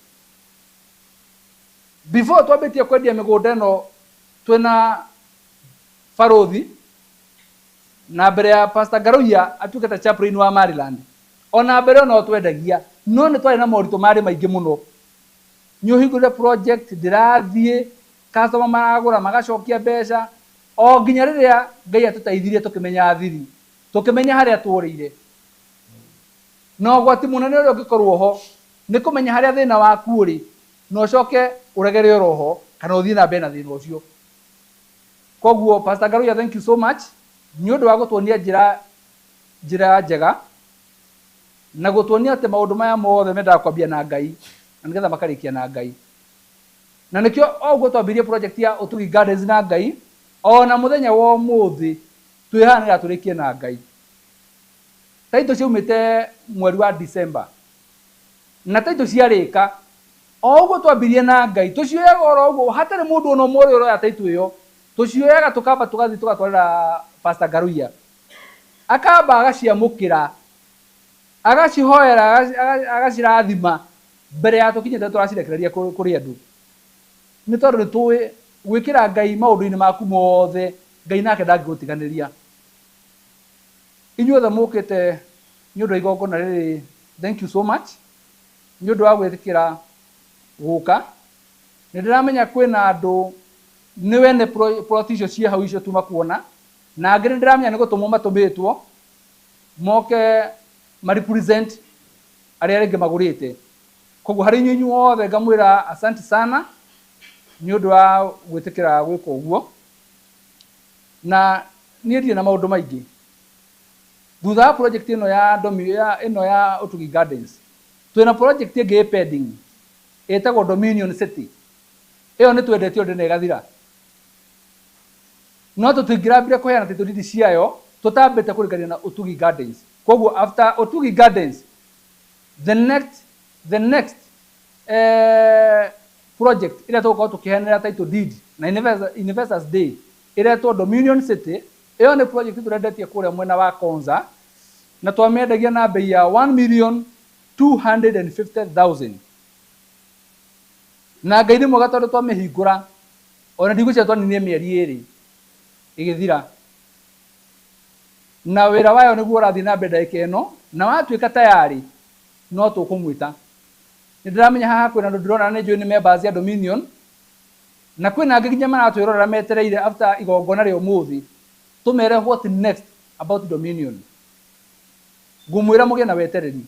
Before twambĩtie kwendia mĩgũnda ĩno twĩna barothi na mbere ya Pastor Garuya atuĩkĩte chaplain wa Maliland, ona mbere no twendagia, no nĩ twarĩ na moritũ marĩ maingĩ mũno. Nĩ ũhingũrire project, ndĩrathiĩ, customer maragũra magacokia mbeca, o nginya rĩrĩa Ngai atũteithirie tũkĩmenya thiri, tũkĩmenya harĩa tũrĩire. Na ũgwati mũnene ũrĩa ũngĩkorwo ho nĩ kũmenya harĩa thĩna waku ũrĩ, na ũcoke ũregere oro ho kana ũthiĩ na mbere na thĩna ũcio. Koguo Pastor Garuya, thank you so much nĩ ũndũ wa gũtuonia njĩra njega na gũtuonia atĩ maũndũ maya mothe mendaga kwambia na Ngai na nĩgetha makarĩkia na Ngai. Na nĩkĩo o ũguo twambirie project ya Utugi Gardens na Ngai, ona mũthenya wa ũmũthĩ twĩhanĩra tũrĩkie na Ngai. Taito ciaumĩte mweri wa December na taito ciarĩka, o ũguo twambirie na Ngai tũcioyaga oro ũguo, hatarĩ mũndũ ona ũmwe ũroya taito ĩyo, tũcioyaga tũkamba tũgathiĩ tũgatwarĩra Pastor Garuya, akamba agaciamũkĩra, agacihoera, agacirathima mbere ya tũkinyĩte tũracirekereria kũrĩ andũ. Nĩ tondũ nĩ tũĩ gwĩkĩra Ngai maũndũ-inĩ maku mothe, Ngai nake ndangĩgũtiganĩria. Inyuothe mũkĩte nĩ ũndũ wa igongona rĩrĩ, thank you so much nĩ ũndũ wa gwĩtĩkĩra gũka. Nĩ ndĩramenya kwĩna andũ nĩ wene plot icio cia hau icio tuma kuona, na angĩ nĩ ndĩramenya nĩ gũtũmwo matũmĩtwo moke marepresent arĩa rĩngĩ magũrĩte. Koguo harĩ inyuĩ inyuothe ngamwĩra asante sana nĩ ũndũ wa gwĩtĩkĩra gwĩka ũguo. Na niĩ ndirĩ na maũndũ maingĩ. Thutha wa project ĩno ya Utugi Gardens, twĩna project ĩngĩ pending ĩtagwo Dominion City. Ĩyo nĩ twendetio ndĩ na ĩgathira, no tũtingĩrambire kũheana titũ nditi ciayo tutambite kurigania na Utugi Gardens. Koguo after Utugi Gardens, the next project ila tuko tukihenera title deed na investors day ila to Dominion City, iyo ni project turendetie kuria mwena wa Konza na twamendagia na bei ya 1,250,000 na ngaini mwaga tondu twamihingura ona ndigũcia twaninie mĩeri ĩrĩ igithira na wĩra wayo nĩguo ũrathiĩ na mbere ndagĩka ĩno na watuĩka tayari no tũkũmwĩta. Nĩndĩramenya haha kwĩna andũ ndĩrona nĩ njũĩ nĩ members ya Dominion na kwĩna angĩ nginya maratwĩrorera metereire after igongona rĩa ũmũthĩ tũmere what next about Dominion. Ngũmwĩra mũgĩe na wetereri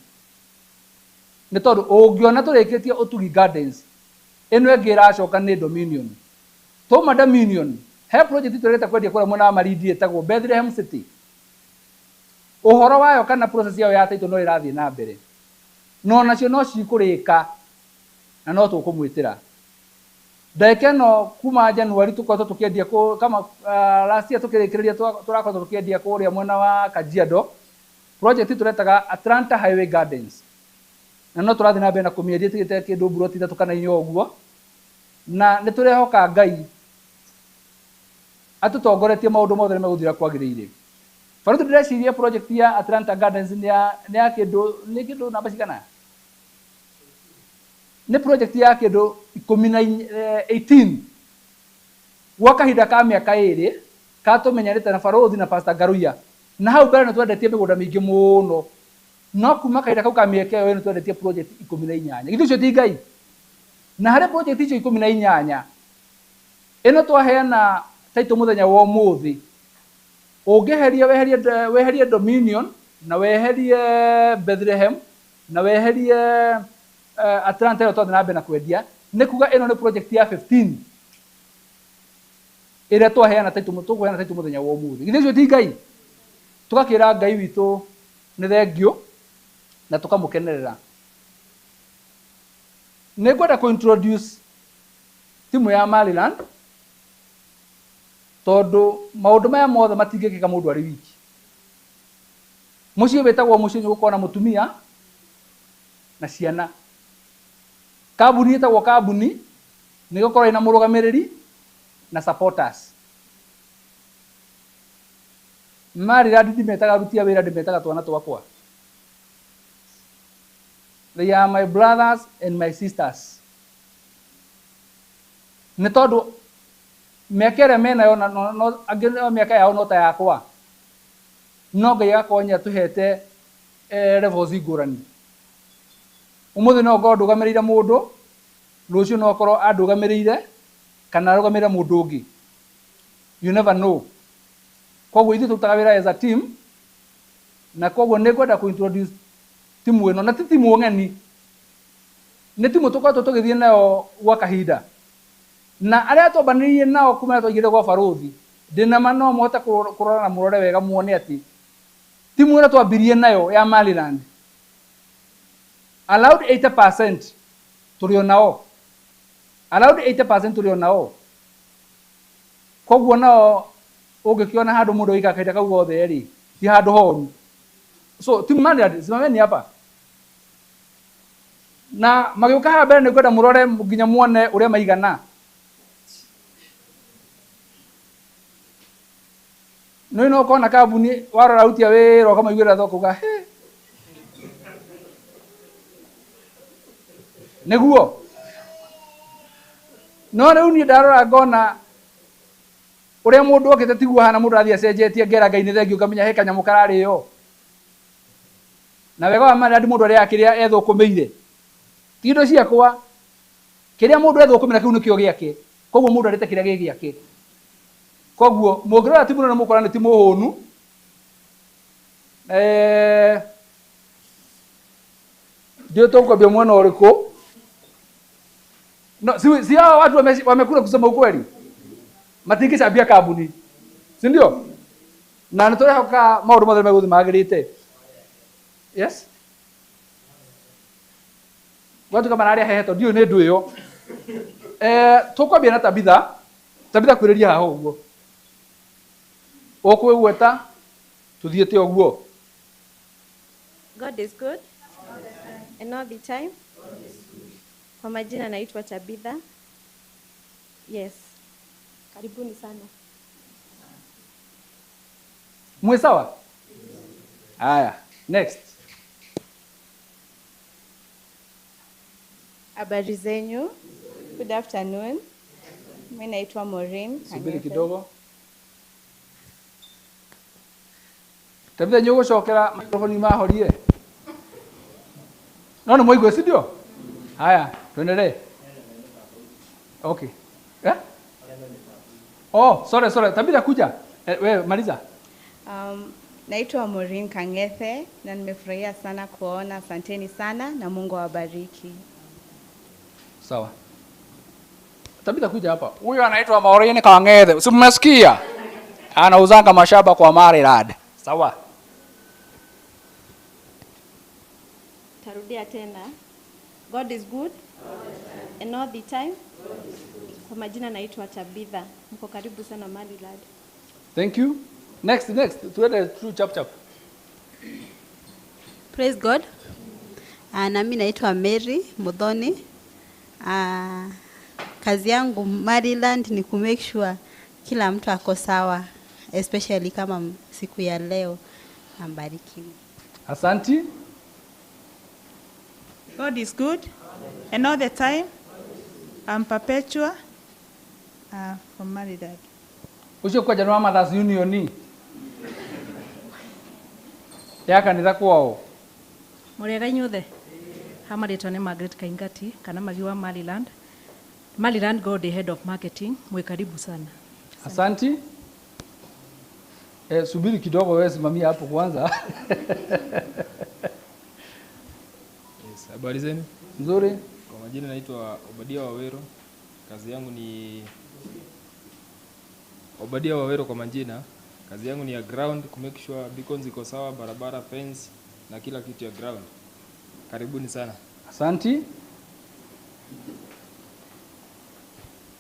nĩ tondũ ũngĩona tũrĩkĩtie Utugi Gardens ĩno ĩngĩ ĩracoka nĩ Dominion. Toma Dominion he project tũrĩte kwendia kũrĩa mwena wa Malindi ĩtagwo Bethlehem City. Ũhoro wayo kana process yayo ya title no ĩrathiĩ na mbere no nacio no cikũrĩka na no tũkũmwĩtĩra. Ndagĩka ĩno kuma January tũkoretwo tũkĩendia kama last year tũkĩrĩkĩrĩria tũrakoretwo tũkĩendia kũrĩa mwena wa Kajiado project tũretaga Atlanta Highway Gardens na no tũrathiĩ na mbere na kũmĩendia tigĩte kĩndũ buroti ithatũ kana inya ũguo na nĩ tũrehoka Ngai atutongoretie maũndũ mothe nĩ megũthira kwagĩrĩire. Farũtũ ndĩreciria project ya Atlanta Gardens nĩ ya kĩndũ namba cigana nĩ project ya kĩndũ 18 gwa kahinda ka mĩaka ĩrĩ katũmenyanĩte na barũthi na Pastor Garuya na hau mbere nĩ twendetie mĩgũnda mĩingĩ mũno no kuma kahinda kau ka mĩaka ĩyo nĩ twendetie project 18 githĩ ũcio ti Ngai na harĩ project icio 18 ĩno twaheana title mũthenya wa ũmũthĩ ũngĩheria weherie Dominion na weherie Bethlehem na weherie Atlanta ĩyo twathiĩ na mbere na kwendia nĩ kuga ĩno nĩ project ya 15 ĩrĩa twaheana title mũthenya wa ũmũthĩ githĩ ũcio ti Ngai. Tũgakĩra Ngai witũ nĩ thengio na tũkamũkenerera. Nĩ ngwenda kũ-introduce timu ya Maliland tondũ maũndũ maya mothe matingĩkĩka mũndũ arĩ wiki. Mũciĩ wĩtagwo mũciĩ nĩgũkorwo na mũtumia na ciana. Kambuni ĩtagwo kambuni nĩgũkorwo ĩna mũrũgamĩrĩri na supporters. Maliland ndimetaga aruti a wĩra, ndimetaga twana twakwa. They are my brothers and my sisters. Nĩ tondũ mĩaka ĩrĩa menayo angĩ mĩaka yao no ta yakwa no Ngai agakorwo nĩatũhete levels ngũrani. Ũmũthĩ no ngorwo ndũgamĩrĩire mũndũ rũciũ no akorwo andũgamĩrĩire kana arũgamĩrĩre mũndũ ũngĩ, you never know. Koguo ithuĩ tũrutaga wĩra as a team na koguo nĩ ngwenda kũ-introduce timu ĩno na ti timu ng'eni, nĩ timu tũkoretwo tũgĩthiĩ nayo gwa kahinda na arĩa twambanĩrĩirie nao kuma twaingĩrire gwa barũthi ndĩnama no mũhote kũrora na mũrore wega muone atĩ timu ĩrĩa twambirie nayo ya Maliland allowed 80% tũrĩ onao, allowed 80% tũrĩ onao. Koguo nao ũngĩkĩona handũ mũndũ wĩka kahinda kau gothe rĩ ti handũ horu. So timu Maliland simameni hapa na magĩũka haha mbere nĩ ngwenda mũrore nginya muone ũrĩa maigana. No ĩno ũkona kambuni warora aruti a wĩra ũkamaiguĩra tha ũkauga he nĩguo. No rĩu niĩ ndarora ngona ũrĩa mũndũ okĩte tiguo hana mũndũ athiĩ acenjetie ngera Ngai nĩ thengio ngamenya he kanyamũ kararĩo. Na wega wa Maliland mũndũ arĩa kĩrĩa ethũkũmĩire ti indo ciakwa, kĩrĩa mũndũ ethũkũmĩra kĩu nĩkĩo gĩake, koguo mũndũ arĩte kĩrĩa gĩ gĩake. Koguo mũngĩrora timu ĩno mũkora nĩ timu hũnu ndio tũkwambia mwena ũrĩkũ. No si hao watu wamekula kusema ukweli, matingĩcambia kambuni si ndio? Na nĩtũrehoka maũndũ mothe megũthiĩ magĩrĩte. Yes, watu kama narĩa hehetwo ndiũ nĩ ndũ ĩyo. Tũkwambia na Tabitha kwĩrĩria haha ũguo ũkwĩgweta tuthiete oguo. God is good and all the time. Kwa majina naitwa Tabitha. Yes. Karibuni sana. Mwe sawa? Haya, next. Habari zenyu. Good afternoon. Mimi naitwa Maureen. Subiri kidogo. Tabitha nyogo shokera microphone mahorie. Naona mwaigwe si ndio? Haya, tuendelee. Okay. Oh, sorry. Tabitha kuja. Wewe maliza. Naitwa Maureen Kangethe na nimefurahia sana kuona. Asanteni sana na Mungu awabariki. Sawa. Tabitha kuja hapa. Huyu anaitwa Maureen Kangethe. Si mmesikia? Anauzanga mashamba kwa Maliland. Sawa. Tarudia tena. God is good and all the time. Kwa majina naitwa Tabitha. Mko karibu sana Maliland. Thank you. Next. Tuende through chap. Praise God. Na mimi naitwa Mary Muthoni. Kazi yangu Maliland ni ku make sure kila mtu ako sawa, especially kama siku ya leo. Ambarikiwe. Asanti. God is good and all the time. I'm Perpetua from Maliland. Ucio kwa January Mothers Union ya kanitha kwao. Murega inyuothe hamaritwo ni Margaret Kaingati kana magi wa Maliland God the head of marketing. Mwe karibu sana. Asanti. Subiri kidogo wewe simamia hapo kwanza. Yes, habari zenu? Nzuri. Kwa majina naitwa Obadia Wawero. Kazi yangu ni Obadia Wawero kwa majina. Kazi yangu ni ya ground, ku make sure beacons iko sawa, barabara, fence na kila kitu ya ground. Karibuni sana. Asanti.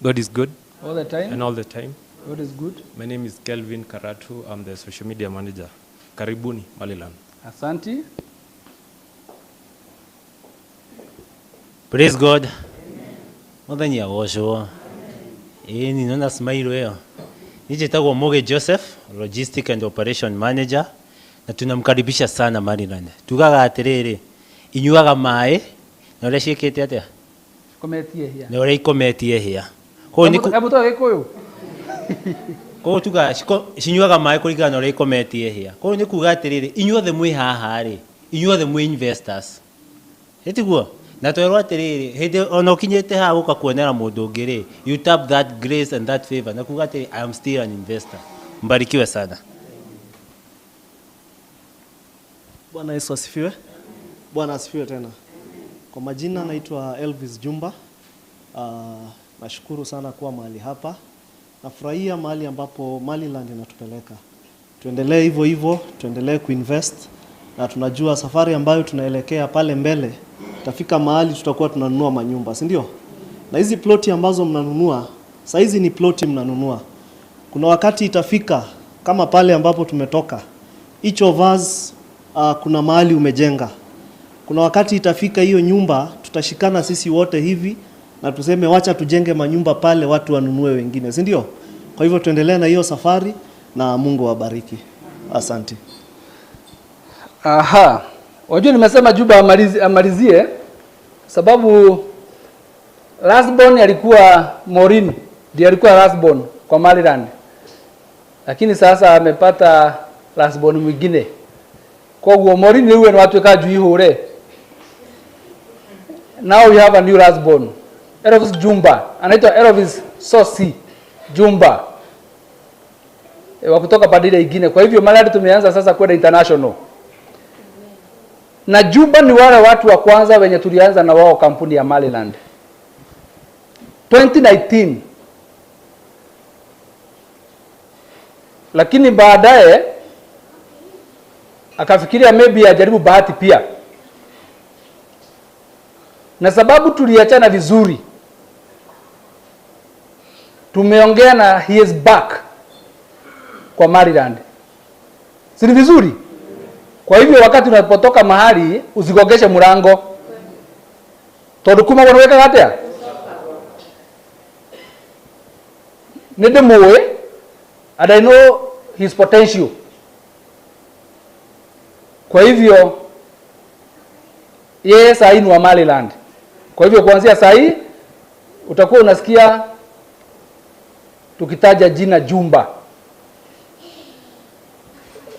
God is good. All the time. And all the time. God is good. My name is Kelvin Karatu. I'm the social media manager. Karibuni Maliland. Asanti. Praise God. Muthenya gocwo. Ni nona smile yo. Nijitagwo Moge Joseph, Logistic and Operation Manager, na tunamkaribisha sana Maliland. Tugaga atiriri, inyuaga mai, na ule ciikite atia? Kometie hia. Na ule ikometie hia. Hebu toa gikuyu. Ko tuga cinyuaga mai kuringana na ule ikometie hia. Ko ni kuga atiriri, inyuothe mwi haha ri, inyuothe mwi investors. Etiguo? Na twerwo atiriri, hindi ona ukinyite ha guka kuonera mundu ungi ri, you tap that grace and that favor. Na kuga atiri, I am still an investor. Mbarikiwe sana. Bwana Yesu asifiwe. Bwana asifiwe tena. Kwa majina naitwa Elvis Jumba. Nashukuru sana kuwa mahali hapa. Nafurahia mahali ambapo Maliland inatupeleka. Tuendelee hivyo hivyo, tuendelee kuinvest, na tunajua safari ambayo tunaelekea pale mbele tafika mahali tutakuwa tunanunua manyumba, si ndio? Na hizi ploti ambazo mnanunua, saizi ni ploti mnanunua. Kuna wakati itafika kama pale ambapo tumetoka. Each of us kuna mahali umejenga. Kuna wakati itafika hiyo nyumba tutashikana sisi wote hivi na tuseme wacha tujenge manyumba pale watu wanunue wengine, si ndio? Kwa hivyo tuendelee na hiyo safari na Mungu awabariki. Asante. Aha. Wajua nimesema Juba amalizie sababu lastborn alikuwa Maureen, ndiye alikuwa lastborn kwa Maliland. Lakini sasa amepata lastborn mwingine. Kwa hiyo Maureen ni wewe watu kaju ihore. Now we have a new lastborn. Elvis Jumba. Anaitwa Elvis Sosi Jumba. Wa kutoka padile ingine. Kwa hivyo Maliland tumeanza sasa kwenda international. Na Juba ni wale watu wa kwanza wenye tulianza na wao kampuni ya Maliland 2019, lakini baadaye akafikiria maybe ajaribu bahati pia, na sababu tuliachana vizuri, tumeongea na he is back kwa Maliland. Si ni vizuri? Kwa hivyo wakati unapotoka mahali usigogeshe mlango. Tondu kuma wanaweka gatia? Nende muwe, and I know his potential. Kwa hivyo yeye sahi ni wa Maliland. Kwa hivyo kuanzia sahi utakuwa unasikia tukitaja jina Jumba.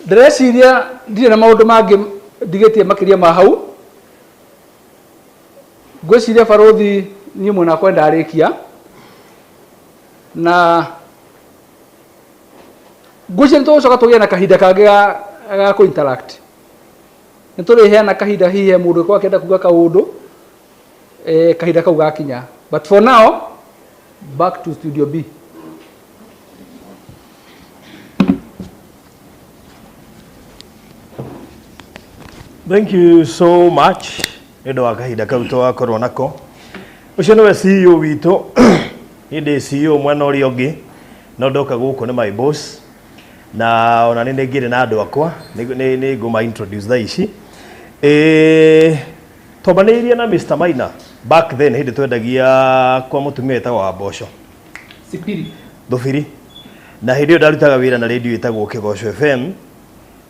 Ndĩreciria ndirĩ na maũndũ mangĩ ndigetie makĩria ma hau. Ngwĩciria barothi niĩ mwena kwenda arĩkia na ngwĩciria nĩtũgũcoka tũgĩe na kahinda kangĩ ga kũ-interact. Nĩtũrĩheana kahinda hihi mũndũ kwa akĩenda kuga kaũndũ kahinda kau gakinya. But for now, back to Studio B. Thank you so much. Nĩndũ wa kahinda kau twakorwo nako. Ũcio nĩwe CEO witũ. Hĩndĩ CEO mwena ũrĩa ũngĩ. No ndoka gũkũ nĩ my boss. Na ona nĩ ngĩrĩ na andũ akwa. Nĩ ngũma introduce thaa ici. Twabanĩirie na Mr. Maina. Back then hĩndĩ twendagia kwa mũtumia etagwo wa mboco. Sipiri. Thubiri. Na hĩndĩ ĩyo ndarutaga wĩra na radio ĩtagwo Kĩgoco FM.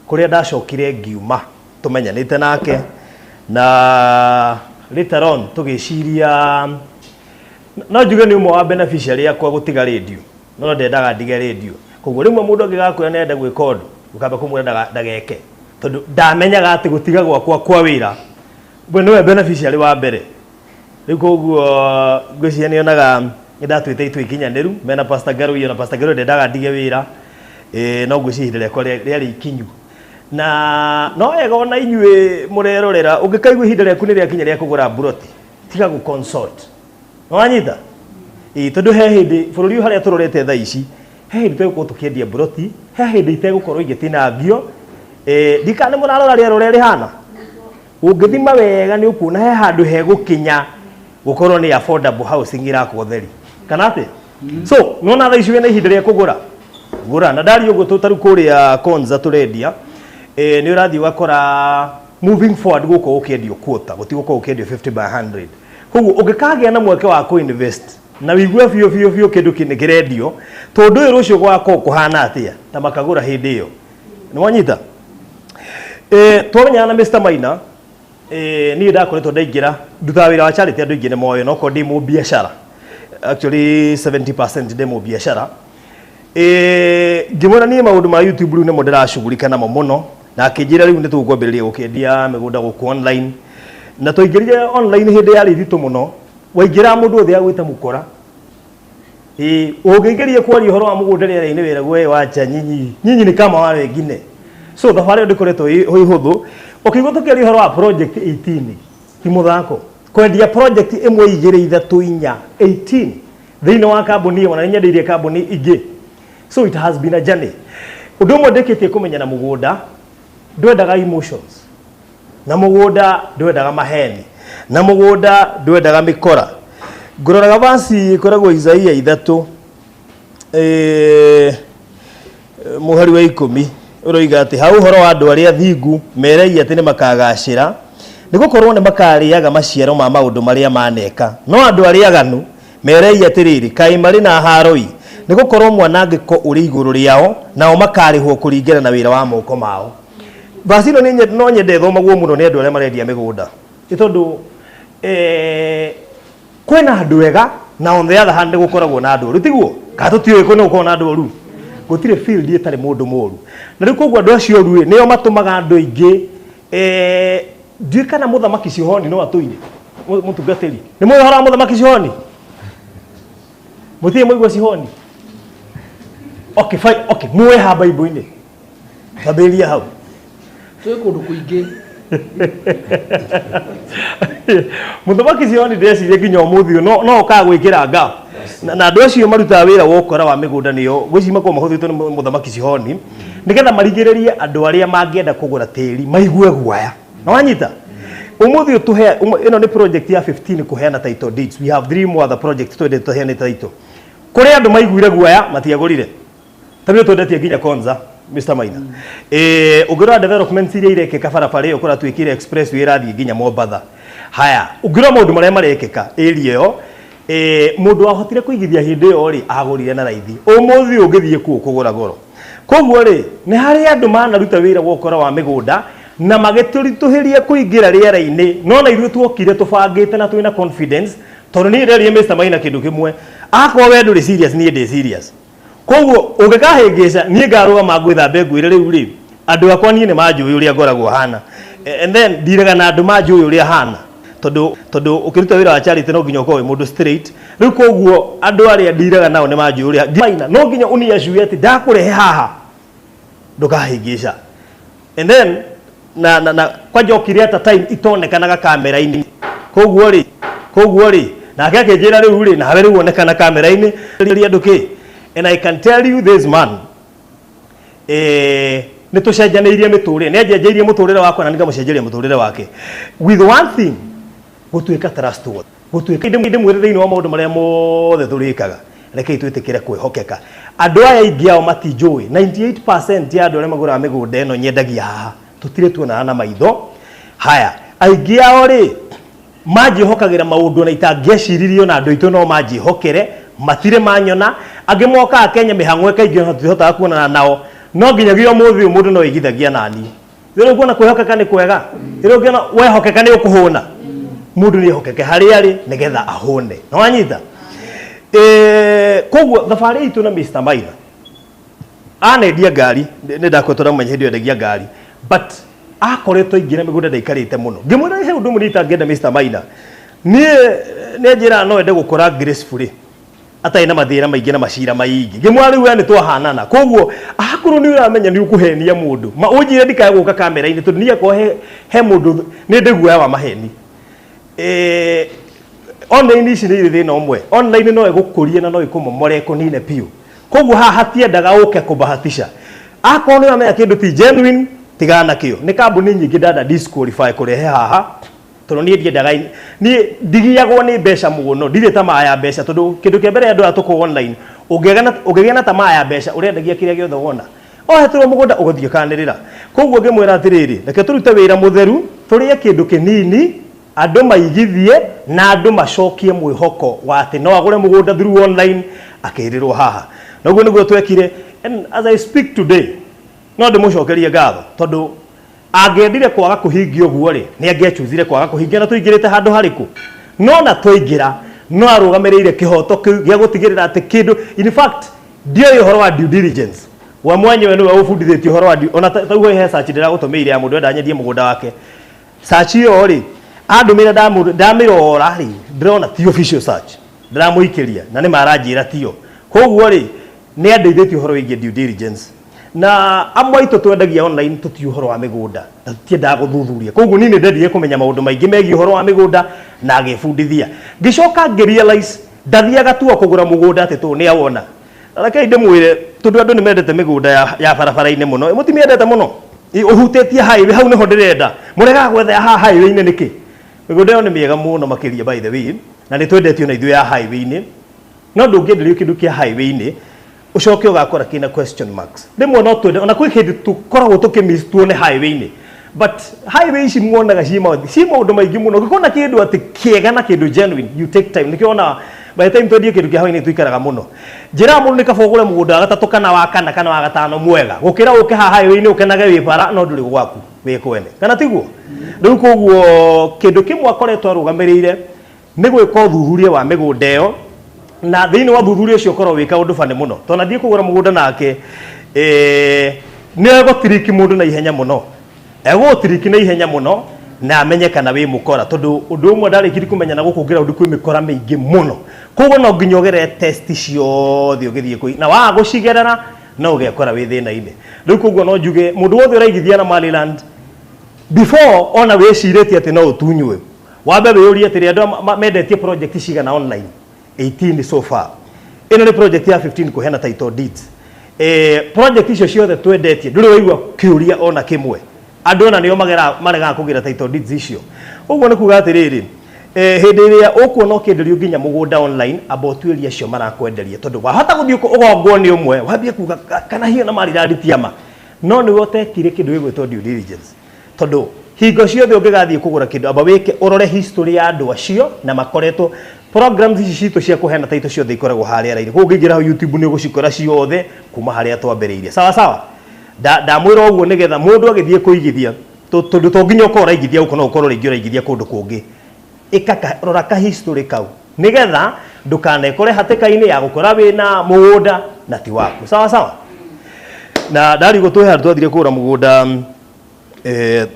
Kũrĩa ndacokire ngiuma. Tumenyanite nake na later on tugiciria no njuge ni umwe wa beneficiary yakwa gutiga radio no ndendaga ndige radio koguo rimwe mundu angigakwira nenda gwika undu ukamba kumwenda ndageke tondu ndamenyaga ati gutiga gwakwa kwa wira bwe niwe beneficiary wa mbere riu koguo ngwiciria nionaga ndatwite itu ikinyaniru mena pastor Garu iyo na pastor Garu ndendaga ndige wira no ngwiciria rekwa riari ikinyu na no ega ona inyue murerorera ungikaigua ihinda rĩaku nĩ rĩakinya rĩa kũgũra buroti tiga gũ consult no anyita tondu he hĩndĩ bũrũri ũyũ harĩa tũrorete thaa ici he hĩndĩ tũgũkorwo tũkĩendia buroti he hĩndĩ itegũkorwo igĩtinangio ndikane mũrarora rĩera ũrĩa rĩhana ũngĩthima wega nĩ ũkuona he handũ hegũkinya gũkorwo nĩ affordable housing irakwo theri kana atĩ so nona thaa ici wĩna ihinda rĩa kũgũra gũra na ndari ũguo tũtaru kũrĩa Konza tũrendia ni urathi ugakora moving forward guko ukiendio quota gutiguko ukiendio 50 by 100 koguo ungikagia na mweke wa ku invest na wigue fio kindu kirendio tondu uyu rucio gwako kuhana atia ta makagura hindi iyo ni wanyita twamenya na Mr. Maina ni ndakoretwo ndaingira nduta wira wa charity andu ingine moyo no ko ndimo biashara actually 70% demo biashara ngimona ni maundu ma YouTube riu nimo ndirashugurika namo muno na akijira riu nitukwambiriria gukendia migunda guku online na tuingirire online hindi ya rithitu muno waingira mundu othe agwita mukora ungiingirie kwari uhoro wa mugunda riera-ini wira gwe wacha nyinyi ni kama wale wengine so thabarĩ ndikoretwo ihuthu ukigwa tukiaria uhoro wa project 18 ti muthako kwendia project imwe igire ithatu inya 18 thiini wa kambuni ona nyendeirie kambuni ingi so it has been a journey undu mwe ndeketie kumenya na mugunda ndwendaga emotions na mugunda ndwendaga maheni na mugunda ndwendaga mikora nguroraga basi koragwo Isaia 3 muhari wa 10 uroiga ati hau horo wa andu aria thingu mereia ati ni makagacira nigukorwo ni makariaga maciaro ma maundu maria maneka no andu aria aganu mereia atiriri kai mari na haroi nigukorwo mwanangiko uri iguru riao nao makarihwo kuringana na wira wa moko mao basi no nyende thomagwo muno ni andu aria marendia migunda itondu kwena andu ega na on the other hand gukoragwo na andu rutiguo katutiwe kwena gukorwo na andu ru gutire field itari mundu moru na riu koguo andu acio ru nio matumaga andu ingi ndikana muthamaki Cihoni no atuire mutungatiri ni moyo hara muthamaki Cihoni mutie moigwa Cihoni okay fine okay muwe ha Bible-ini taberia hau twe kundu kuingi muthamaki Cihoni ndeciria nginya umuthi no ka gwikira nga na andu acio marutaga wira wa ukora wa migunda nio gwicima kwa mahuthitwo ni muthamaki Cihoni nigetha marigiririe andu aria mangienda kugura tiri maigue guaya na wanyita umuthi utuhe ino ni project ya 15 kuheana title deeds we have 3 more other projects twende tuheane title kuri andu maiguire guaya matiagurire tabio twendetie nginya Konza Mr. Maina ungirwa development iria irekeka barabara iyo kura twikire express irathii nginya Mombatha haya ungirwa maundu maria marekeka area iyo mundu ahotire kuigithia hindi iyo ri agurire na raithi umuthi ungithie kuo kugura goro koguo ri ni hari andu manaruta wira gukora wa migunda na magiturituhirie kuingira riera-ini no na ithuĩ tuokire tubangite na twina confidence tondu ni nderie Mr. Maina kindu kimwe akwa we nduri serious ni ndi serious koguo ungikahingica nie ngarugama ngwithambe ngwire riu ri andu akwa nie ni manjui uria ngoragwo hana and then ndiraga na andu manjui uria hana tondu ukiruta wira wa charity no nginya ukorwo mundu straight riu koguo andu aria ndiraga nao ni manjui uria Maina no nginya uniacue ati ndakurehe haha ndukahingica and then na kwa njokire ata time itonekanaga kamera-ini koguo ri nake akinjira riu ri nawe riu onekana kamera-ini ri andu ki and I can tell you this man ni tucenjaneirie miturire ni anjenjeirie muturire wakwa na ningamucenjeria muturire wake with one thing gutuika trustworthy gutuika ndi mwire thiini wa maundu maria mothe turikaga rekei twitikire kwihokeka andu aya ingi ao matinjui 98% ya andu aria magura migunda eno nyendagia haha tutire tuona na maitho haya aingi ao ri manjihokagira maundu na itangĩeciririo na andu itu no manjihokere matire manyona angi moka Kenya mihango ikaingĩ no tutihotaga kuonana nao no nginyagia umuthi mundu no igithagia nani rĩu kuona kwĩhokeka ni kwega rĩu ngiona wehokeka ni ukuhuna mundu ni ehokeke haria ari nigetha ahune no wanyita koguo thabari itu na Mr. Maina anendia ngari ni ndakotora mwenye hindi endagia ngari but akoretwo ingire migunda ndaikarite muno ngimwira he undu munita ngenda Mr. Maina ni njira no ende gukora gracefully atai na mathira maingi na macira maingi ngimwari we ni twahanana koguo akuru ni uramenya ni ukuhenia mundu ma unjire ndikae guka kamera-ini tondu niye ko he mundu ni ndiguoya wa maheni online ici ni thina umwe online no igukurie na no ikumomore kunine piu koguo haha hatiendaga uke kubahatisha akoro ni uramenya kindu ti genuine tigana kio ni kambuni nyingi ndada disqualify kurehe haha tondu ni ndiendaga ni ndigiagwo ni mbeca muno ndire tamaa ya mbeca tondu kindu kia mbere andu atuko online ugegena na tamaa ya mbeca urendagia kiria giothe wona ohetirwo mugunda uguthie kanirira koguo ngimwira atiriri reke turute wira mutheru turie kindu kinini andu maigithie na andu macokie mwihoko wa ati no agure mugunda through online akirirwo haha noguo niguo twekire and as I speak today no ndimucokerie ngatho tondu angiendire kwaga kuhingio guo ri ni angechuzire kwaga kuhingia na tuingirite handu hariku no na tuingira no arugamireire kihoto kiu gia gutigirira ati kindu in fact dio ihoro wa due diligence wa mwenyewe ni ufundithitio ihoro wa ona taugo he search ndira gutumeire ya mundu enda nyendie mugunda wake search iyo ri andumire ndamirora ri ndirona ti official search ndiramuikiria na ni maranjira tio koguo ri ni andeithitio ihoro wige due diligence na amwe itu twendagia online tuti uhoro wa migunda na tutienda guthuthuria koguo ni ndendire kumenya maundu maingi megi uhoro wa migunda na agifundithia ngicoka ngirealize ndathiaga tu kugura mugunda ati tu ni awona reke ndimwire tondu andu ni mendete migunda ya barabara-ini muno mutimiendete muno uhutetie highway hau niho ndirenda murega gwetha ha highway-ini niki migunda yo ni miega muno makiria by the way na ni twendetio na ithuĩ ya highway-ini no ndungienderio kindu kia highway-ini ucoke ugakora kina question marks rimwe no twende ona kwi kindu tukoragwo tukimiss tuone highway-ini but highway ici muonaga ci maundu maingi muno ngikona kindu ati kiega na kindu genuine you take time nikiona by the time twendie kindu kia highway-ini tuikaraga muno njira mundu ni kaba ugure mugunda gatatu kana wa kana kana wa gatano mwega gukira uke ha highway-ini ukenage wi bara no nduri gwaku wi kwene kana tiguo riu koguo kindu kimwe akoretwo arugamireire ni gwika uthuthuria wa migunda iyo na thiini wa thuthuria ucio korwo wika undu bane muno tona thie kugura mugunda nake ni egotiriki mundu na ihenya muno egotiriki na ihenya muno na amenye kana wi mukora tondu undu umwe ndarikiri kumenya na gukungira undu kwi mikora mingi muno koguo no nginya ugere test ciothe ugithie kwi na wa gucigerera no ugekora wi thina-ini riu koguo no njuge mundu wothe uraigithia na Maliland before ona wiciritie ati no utunywe wambe wiyurie atiri andu mendetie project cigana online 18 so far ino ni project ya 15 kuhena title deeds project icio ciothe twendetie nduri waigua kiuria ona kimwe andu ona nio marega kugira title deeds icio uguo ni kuga atiriri hindi iria ukuona ukienderio nginya mugunda online abotwiria acio marakwenderia tondu wahota guthii ugongwo ni umwe wambie kuga kana hiyo na Maliland tiama no nĩ wotekire kĩndũ gĩgwĩtwo due diligence tondũ hingo ciothe ũngĩgathiĩ kũgũra kĩndũ amba wĩke ũrore history ya andũ acio na makoretwo programs ici citũ cia kũheana taito ciothe ikoragwo harĩa raini koguo ũngĩingĩra hau YouTube nĩ ũgũcikora ciothe kuma harĩa twambĩrĩirie sawa sawa ndamwĩra ũguo nĩgetha mũndũ agĩthiĩ kũigithia tondũ to nginya ũkorwo ũraigithia gũkũ no ũkorwo rĩngĩ ũraigithia kũndũ kũngĩ rora ka history kau nĩgetha ndũkanekore hatĩka-inĩ ya gũkora wĩna mũgũnda na ti waku sawa sawa na ndarigwo twĩha twathire kũgũra mũgũnda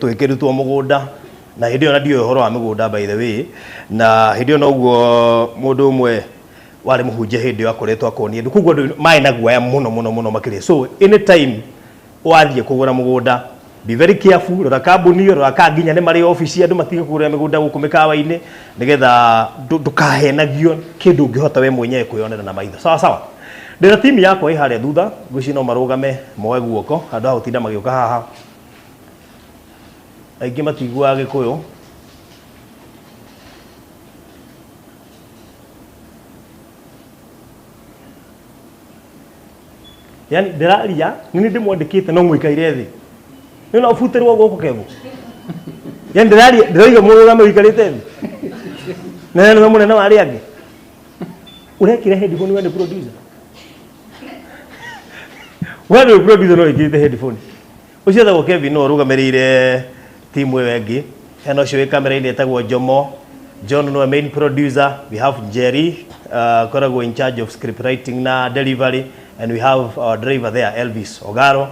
twĩkĩrĩtwo mũgũnda na hĩndĩ ĩyo na ndiũĩ ũhoro wa mĩgũnda by the way na hĩndĩ ĩyo noguo mũndũ ũmwe warĩ mũhunjia hĩndĩ ĩyo akoretwo akonia andũ koguo andũ maĩ na guoya mũno makĩria so anytime wathiĩ kũgũra mũgũnda be very careful rora kambuni rora ka nginya nĩ marĩ ofici andũ matige kũgũra mĩgũnda gũkũ mĩkawa-inĩ nĩgetha ndũkahenagio kĩndũ ũngĩhota we mwenyewe kwĩyonera na maitho sawa sawa ndĩna timu yakwa ĩ harĩa thutha ngwĩciria no marũgame moe guoko andũ a gũtinda magĩũka haha aingĩ matiguaga Gĩkũyũ yani ndĩraria nĩ ndĩmwandĩkĩte no mũikaire thĩ nĩ no ũbutĩrwo gũkũ Kevo yani ndĩraiga mũrũgame ũikarĩte thĩ na nĩ mũnene wa arĩa angĩ ũrekire headphone we nĩ producer we nĩ producer no wĩkĩrĩte headphone ũcio etagwo Kevin no ũrũgamĩrĩire timu ĩyo ĩngĩ hena ũcio wĩ kamera-inĩ etagwo Jomo John no main producer we have Jerry koragwo in charge of script writing na delivery and we have our driver there Elvis Ogaro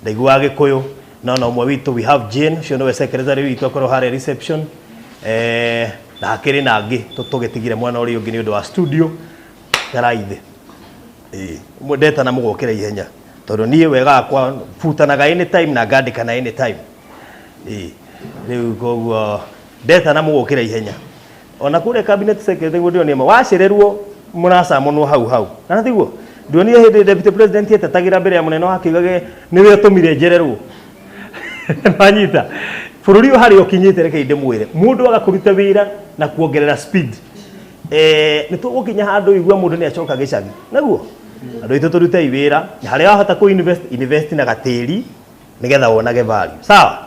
ndaiguaga Gĩkũyũ no ũmwe witũ we have Jane ũcio nĩwe secretary witũ akorwo harĩa reception na hakĩrĩ na angĩ tũgĩtigire mwana ũrĩa ũngĩ nĩ ũndũ wa studio garaithĩ ndetana mũgokĩra ihenya tondũ niĩ wega akwa futanaga anytime na ngandĩkana anytime rĩu koguo ndetana mũgokĩra ihenya ona kũrĩa cabinet secretary ndio nĩma wacererwo mũracamonwo hau na tiguo ndionire hĩndĩ deputy president etetagĩra mbere ya mũnene wa kiugage nĩwe ũtũmire njererwo manyita bũrũri ũyũ harĩa ũkinyĩte reke ndĩmwĩre mũndũ agakũruta wĩra na kuongerera speed nĩ tũgũkinya handũ igua mũndũ nĩ acoka gĩcagi naguo andũ aitũ tũrutei wĩra harĩa wahota ku invest na gatĩri nĩgetha wonage value sawa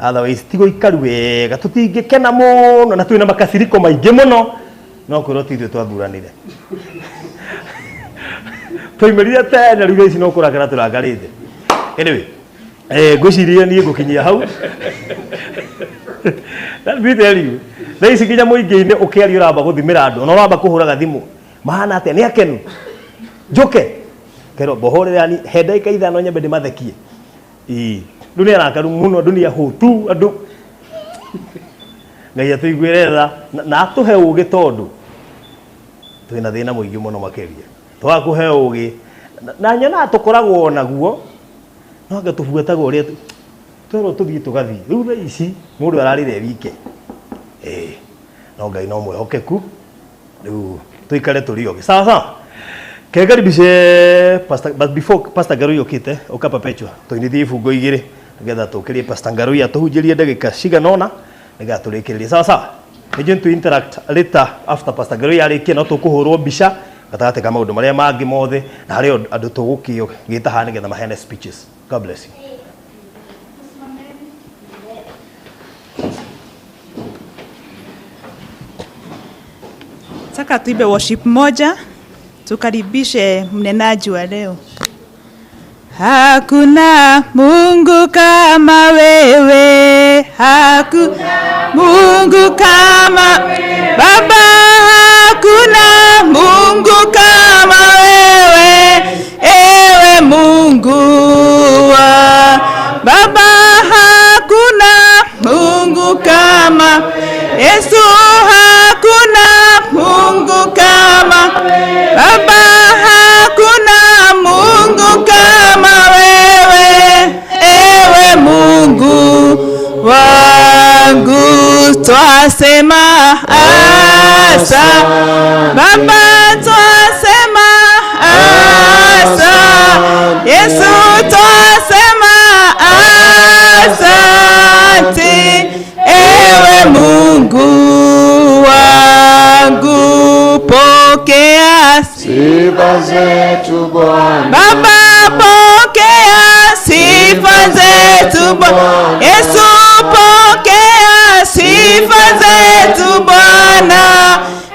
otherwise tigo ikaru wega tũtingĩkena mũno na twĩna makasiriko maingĩ mũno no kwĩrwo ti ithuĩ twathuranire twoimĩrire tene rĩu ici no kũrakara tũrangarĩte anyway ngwĩciria niĩ ngũkinyia hau thaa ici nginya mũingĩ-inĩ ũkĩaria ũramba gũthimĩra andũ ona ũramba kũhũraga thimũ mahana atĩa nĩ akenu njoke kero bohorera ni headache ithano nyambe ndĩmathekie dunia arakaru mũno dunia hũtu andũ ngai atũiguĩre tha na atũhe ũgĩ tondũ twĩna thĩna mũingĩ mũno makĩria twakũhe ũgĩ na nyona tũkoragwo naguo no anga tũbuataga ũrĩa twerwo tũthiĩ tũgathiĩ rĩu thaa ici mũndũ ararĩre wike no ngai no mwĩhokeku rĩu tũikare tũrĩ ogĩ sawa sawa kekaribishe pastor but before pastor Garui okite okapapetua toinithie ifungo igire ngetha tũkĩrie pastor Garui atuhunjĩrie ndagĩka ciganona nĩgetha tũrĩkĩrĩrie sawa sawa nĩnjũ to interact later after pastor Garui arĩkia no tũkũhũrwo mbica gatagatĩ ka maũndũ marĩa mangĩ mothe na harĩ andũ tũgũkio gĩtaha nĩgetha mahene speeches. God bless you. Taka tuibe worship moja tukaribishe mnenaji wa leo. Hakuna Mungu kama wewe, hakuna Mungu kama Baba, hakuna Mungu kama wewe, ewe Mungu wa Baba, hakuna Mungu kama Yesu, hakuna Mungu kama Baba, hakuna Mungu kama wewe, ewe Mungu wangu. Twasema asa Baba, twasema asa Yesu, twasema asante, ewe Mungu wangu. Pokea sifa zetu Bwana Baba, pokea sifa Yesu pokea sifa zetu Bwana,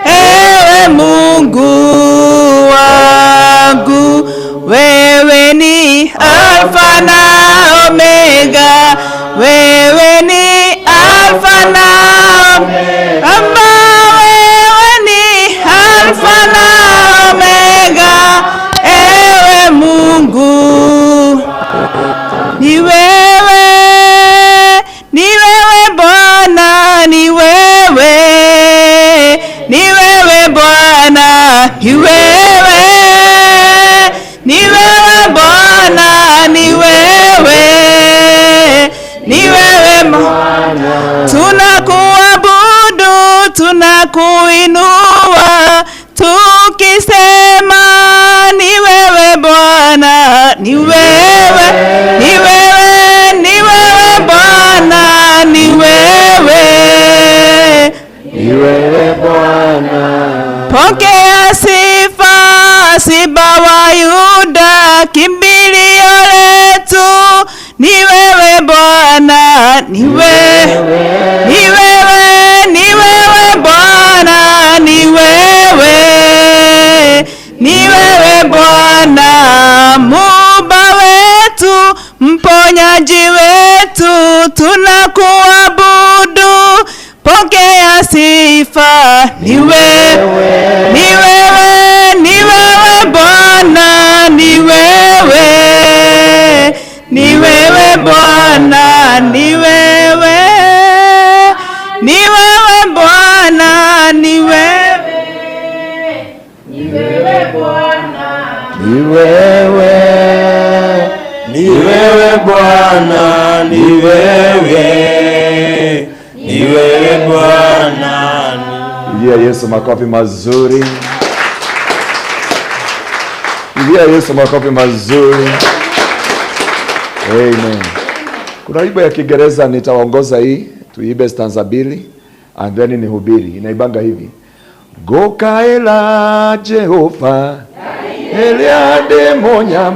ewe Mungu wangu, wewe ni Alfa na Omega, wewe ni Alfa na Omega, wewe ni Alfa na Omega, ewe Mungu. Ni wewe Bwana, ni wewe Bwana, ni wewe Bwana, ni wewe Bwana. Tunakuabudu, tunakuinua, tukisema ni wewe Bwana, ni wewe Bwana, ni wewe Bwana. Pokea sifa, Simba wa Yuda, kimbilio letu, ni wewe Bwana, ni wewe Bwana, ni wewe Bwana, Muumba wetu, mponyaji wetu, tunakuabudu, pokea sifa, ni wewe Bwana, ni wewe Bwana, ni wewe Bwana, ni wewe Bwana, ni wewe Bwana, ni wewe Bwana. Pigia Yesu makofi mazuri. Pigia Yesu makofi mazuri. Amen. Kuna wimbo ya Kiingereza nitawaongoza hii, tuibe stanza 2 and then nihubiri. Inaibanga hivi. Gokaela Jehova elia demonya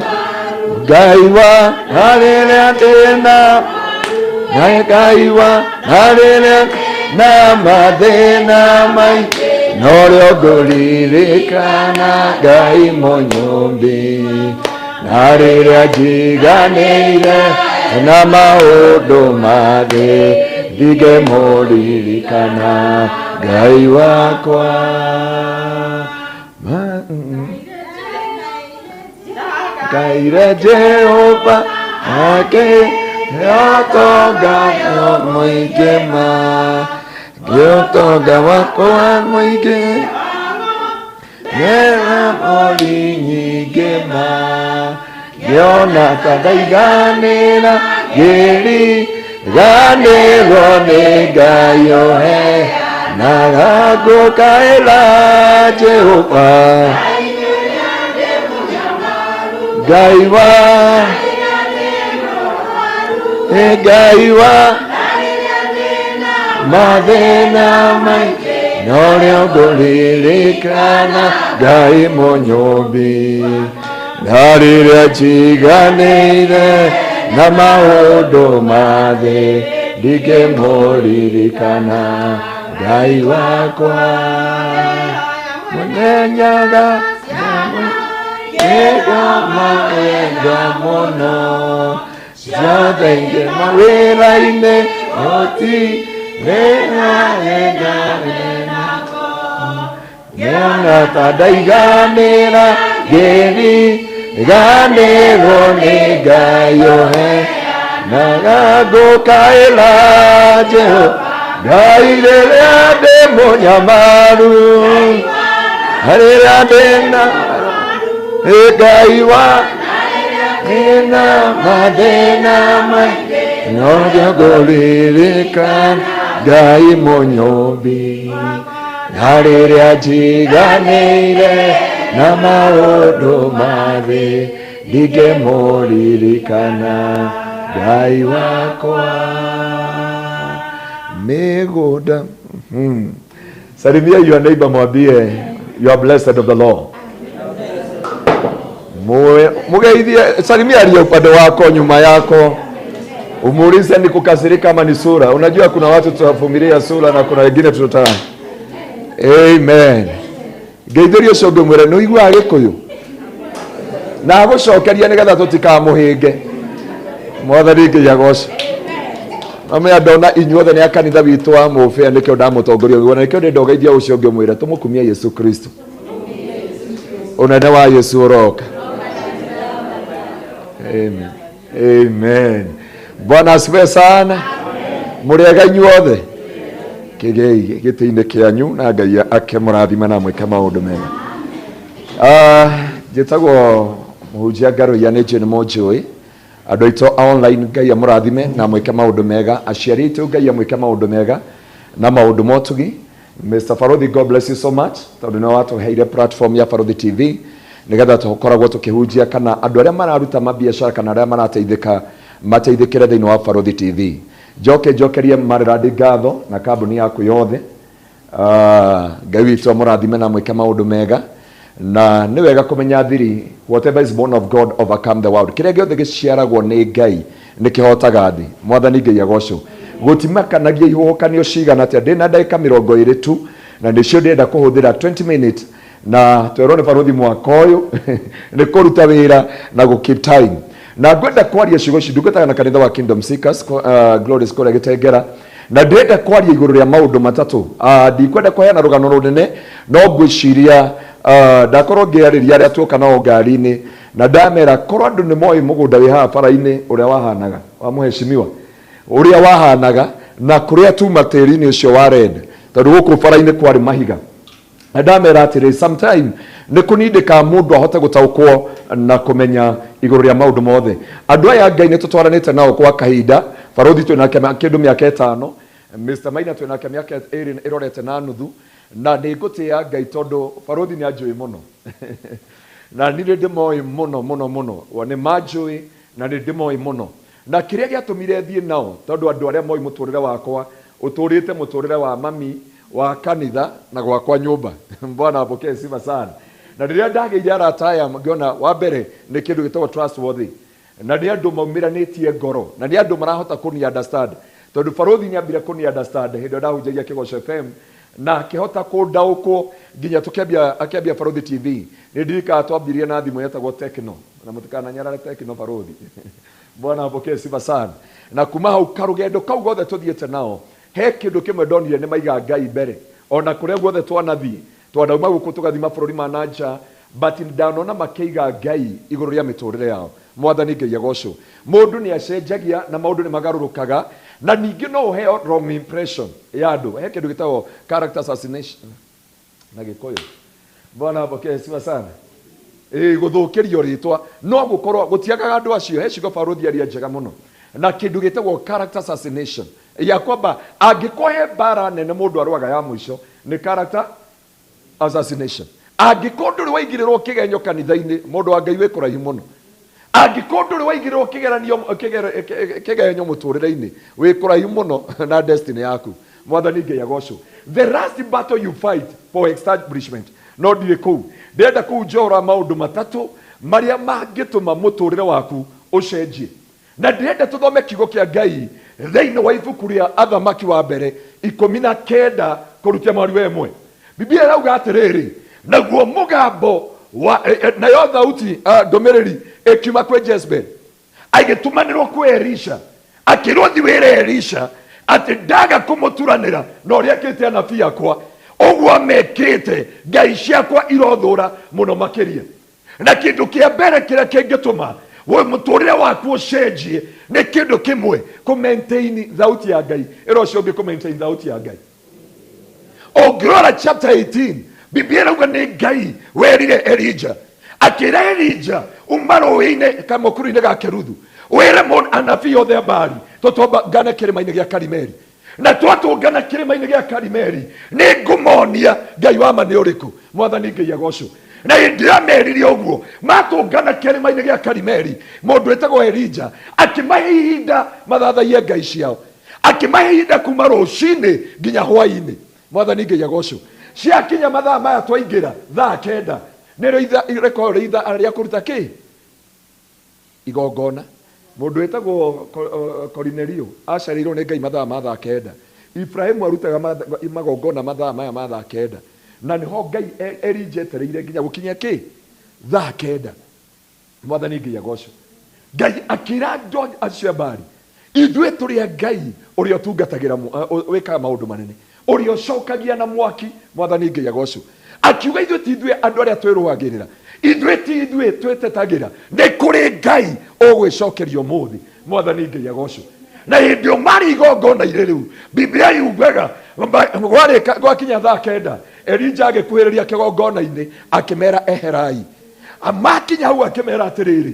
gaiwa haleluya tena na gaiwa haleluya na madena mai norio golirikana gai monyombi narira jiganeire na maundu mage dige moririkana gai wakwa Gaire Jehova ake yotoga moigema yotoga wakwa moige yera olinyigema yona kadaiganera geri ganero negayo he nagago kaela Jehova Gaiwa Gaiwa Madena mai Norio golirikana Gai monyobi Narira chiganeire Na maodo made Dige moririkana Gai wakwa Mwenenyaga Ega mono Jadenge mawela ine Oti Ega Yana tadaiganera Geri Ganero negayo he Nagago kaela Jeho Gairelea demonya maru Harela dena Egaiwa Ena madena mai Noja golirikan Gai monyobi Narire ajiganeire Nama odo mare Dige moririkana Gai wakwa Megoda Salimia your neighbor mwambie you are blessed of the Lord. Mugeithie salimia aliye upande wako nyuma yako. Umuulize ni kukasirika ama ni sura. Unajua kuna watu tutavumilia sura na kuna wengine tutataka. Amen. Geithirio coge mwere no igwa gikuyu. Na gucokeria nigetha tutikamuhinge. Mwathani Ngai agoce. Ame andona inyuothe ni akanitha witu wa Mufia nikio ndamutongoria wona nikio ndogeithia ucio ungi mwire tumukumia Yesu Kristo. Unene wa Yesu uroka. Amen. Amen. Bwana asifiwe sana. Muriega inyuothe. Kigei gitiine kianyu na Ngai akemurathima na mwike maundu mega. Njitagwo muhunjia ngaro ya ni Jane Monjui. Andũ aitũ online Ngai amũrathime na mwĩke maũndũ mega, aciari aitũ Ngai amwĩke maũndũ mega na maũndũ ma ũtugi. Mr. Farothi, God bless you so much tondũ nĩ watũheire platform ya Farothi TV nigetha tũkoragwo tũkĩhunjia kana andũ arĩa mararuta mabiacara kana arĩa marateithĩka mateithĩkĩre thĩinĩ wa Farothi TV. Njokerie Maliland ngatho na kambuni yaku yothe. Ngai witũ amũrathime na mwĩke maũndũ mega. Na nĩ wega kũmenya thiri, whatever is born of God overcome the world. Kĩrĩa gĩothe gĩciaragwo nĩ Ngai nĩ kĩhotaga thĩ. Mwathani Ngai agocwo. Gũtimakanagia ihuhũkanio cigana atĩa ndĩ na ndagĩka 20 tu na nĩcio ndĩrenda kũhũthĩra 20 minutes na twerwo nĩ Farothi mwaka ũyũ nĩ kũruta wĩra na gũ-keep time. Na ngwenda kwaria ciugo ici ndungataga na kanitha wa Kingdom Seekers Glorious kũrĩa Gĩtengera. Na ndĩrenda kwaria igũrũ rĩa maũndũ matatũ. Ndikwenda kũheana rũgano rũnene no ngwĩciria ndakorwo ngĩarĩria arĩa tuoka nao ngari-inĩ na ndamera korwo andũ nĩ moĩ mũgũnda wĩ haha bara-inĩ ũrĩa wahanaga wa mũheshimiwa ũrĩa wahanaga na kũrĩa tuma tĩri-inĩ ũcio wa red tondũ gũkũ bara-inĩ kwarĩ mahiga. Na ndamera atĩrĩ sometime nĩ kũnindĩka mũndũ ahote gũtaũkwo na kũmenya igũrũ rĩa maũndũ mothe. Andũ aya Ngai nĩ tũtwaranĩte nao kwa kahinda. Farothi twĩnake kĩndũ mĩaka 5, Mr. Maina twĩnake mĩaka 2 ĩrorete na nuthu. Na nĩ ngũtĩa Ngai tondũ Farothi nĩ anjũĩ mũno na nĩ ndĩmoĩ mũno nĩ manjũĩ na nĩ ndĩmoĩ mũno na kĩrĩa gĩatũmire thiĩ nao tondũ andũ arĩa moĩ mũtũrĩre wakwa ũtũrĩte mũtũrĩre wa mami wa kanitha na gwakwa nyũmba. Bwana apokee sifa sana. Na rĩrĩa ndagĩire arata aya ngĩona wa mbere nĩ kĩndũ gĩtagwo trustworthy na nĩ andũ maumiranĩtie ngoro na nĩ andũ marahota kũni understand tondũ Farothi nĩ ambire kũni understand hĩndĩ ĩrĩa ndahunjagia Kĩgoco FM na kĩhota kũndaũkwo nginya akĩambia Farothi TV. Nĩ ndirikanaga twambirie na thimũ yetagwo Tekno na mũtikananyarare Tekno Farothi. Bwana apokee sifa sana. Na kuma hau karũgendo kau gothe tũthiĩte nao he kĩndũ kĩmwe ndonire nĩ maiga Ngai mbere ona kũrĩa guothe twanathiĩ twanauma gũkũ tũgathiĩ mabũrũri ma nanja but ndanona makĩiga Ngai igũrũ rĩa mĩtũrĩre yao. Mwathani Ngai agocwo. Mũndũ nĩ acenjagia na maũndũ nĩ magarũrũkaga na ningĩ no ũheo wrong impression ya andũ. He kĩndũ gĩtagwo character assassination na Gĩkũyũ. Bwana apokee sifa sana. Gũthũkĩrio rĩtwa no gũkorwo gũtiagaga andũ acio. He ciugo Farothi aria njega mũno na kĩndũ gĩtagwo character assassination ya kwamba angĩkohe mbara nene mũndũ arwaga ya mũico nĩ character assassination. Angĩkorwo ndũrĩ waigĩrĩrwo kĩgenyo kanitha-inĩ mũndũ wa Ngai wĩ kũraihu mũno. Angĩkorwo ndũrĩ waigĩrĩrwo kĩgenyo mũtũrĩre-inĩ wĩ kũraihu mũno na destiny yaku. Mwathani Ngai agocwo. The last battle you fight for establishment no ndirĩ kũu. Ndĩrenda kũnjora maũndũ matatũ marĩa mangĩtũma mũtũrĩre waku ũcenjie. Na ndĩrenda tũthome kiugo kĩa Ngai thĩinĩ wa ibuku rĩa Athamaki wa mbere 19 kũrutia mweri wa 1. Biblia irauga atĩrĩrĩ naguo mũgambo nayo thauti ndũmĩrĩri ĩkiuma kwĩ Jezebel agĩtũmanĩrwo kwĩ Elisha akĩrwo thi wĩre Elisha atĩ ndaga kũmũturanĩra na ũrĩa ekĩte anabii akwa ũguo mekĩte ngai ciakwa irothũra mũno makĩria. Na kĩndũ kĩa mbere kĩrĩa kĩngĩtũma mũtũrĩre waku ũcenjie nĩ kĩndũ kĩmwe kũ-maintain thauti ya Ngai. Ĩro ũcio ũngĩ kũ-maintain thauti ya Ngai. Ũngĩrora chapter 18 Biblia irauga nĩ Ngai werire Elijah akĩra Elijah uma rũĩ-inĩ kamũkuru-inĩ ga Keruthu wĩre anabii othe a Baali tũtũngane kĩrĩma-inĩ gĩa Karimeli na twatũngana kĩrĩma-inĩ gĩa Karimeli nĩ ngũmonia Ngai wa ma nĩ ũrĩkũ. Mwathani Ngai agocwo. Na ndĩrameririe ũguo matũngana kĩrĩma-inĩ gĩa Karimeli mũndũ wĩtagwo Elijah akĩmahe ihinda mathathaie ngai ciao akĩmahe ihinda kuma rũcinĩ nginya hwaĩ-inĩ. Mwathani Ngai agocwo. Ciakinya mathaa maya twaingĩra thaa 9 nĩrĩo rĩkoragwo rĩ ithaa rĩa kũruta kĩ igongona. mundu etagwo Cornelio acarirwo nĩ Ngai mathaa kenda. Ibrahimu arutaga magongona mathaa kenda, na niho Ngai Elijah etereire nginya gukinya ki thaa kenda. Mwathani Ngai agocwo. Ngai akira andũ acio bari, ithuĩ tũrĩ Ngai ũrĩa ũtungatagira wikaga maũndũ manene, ũrĩa ũcokagia na mwaki. Mwathani Ngai agocwo. Akiuga ithuĩ ti ithuĩ andũ arĩa twĩrũagĩrĩra, ithuĩ ti ithuĩ twĩtetagĩra, nĩ kũrĩ Ngai ũgwĩcokeria ũmũthĩ. Mwathani Ngai agocwo. Na hĩndĩ marĩ igongona-inĩ rĩu, Biblia yugaga gwakinya thaa kenda, Elijah agĩkuhĩrĩria kĩgongona-inĩ akĩmera eherai. Amakinya hau akĩmera atĩrĩrĩ,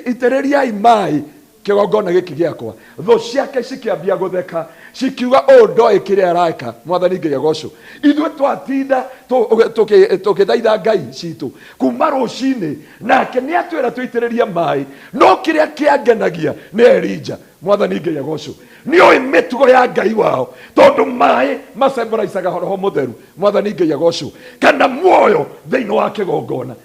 itĩrĩriai maĩ kĩgongona gĩkĩ gĩakwa. Thũ ciake cikĩambia gũtheka, cikiuga ndoĩ kĩrĩa areka. Mwathani Ngai agocwo. Ithuĩ twatinda tũgĩthaitha Ngai citũ kuma rũcinĩ, nake nĩ atwĩra tũitĩrĩrie maĩ, no kĩrĩa kĩangenagia nĩ Elijah. Mwathani Ngai agocwo. Nĩoĩ mĩtugo ya Ngai wao, tondũ maĩ macemboraicaga Roho Mũtheru. Mwathani Ngai agocwo. Kana muoyo thĩinĩ wa kĩgongona.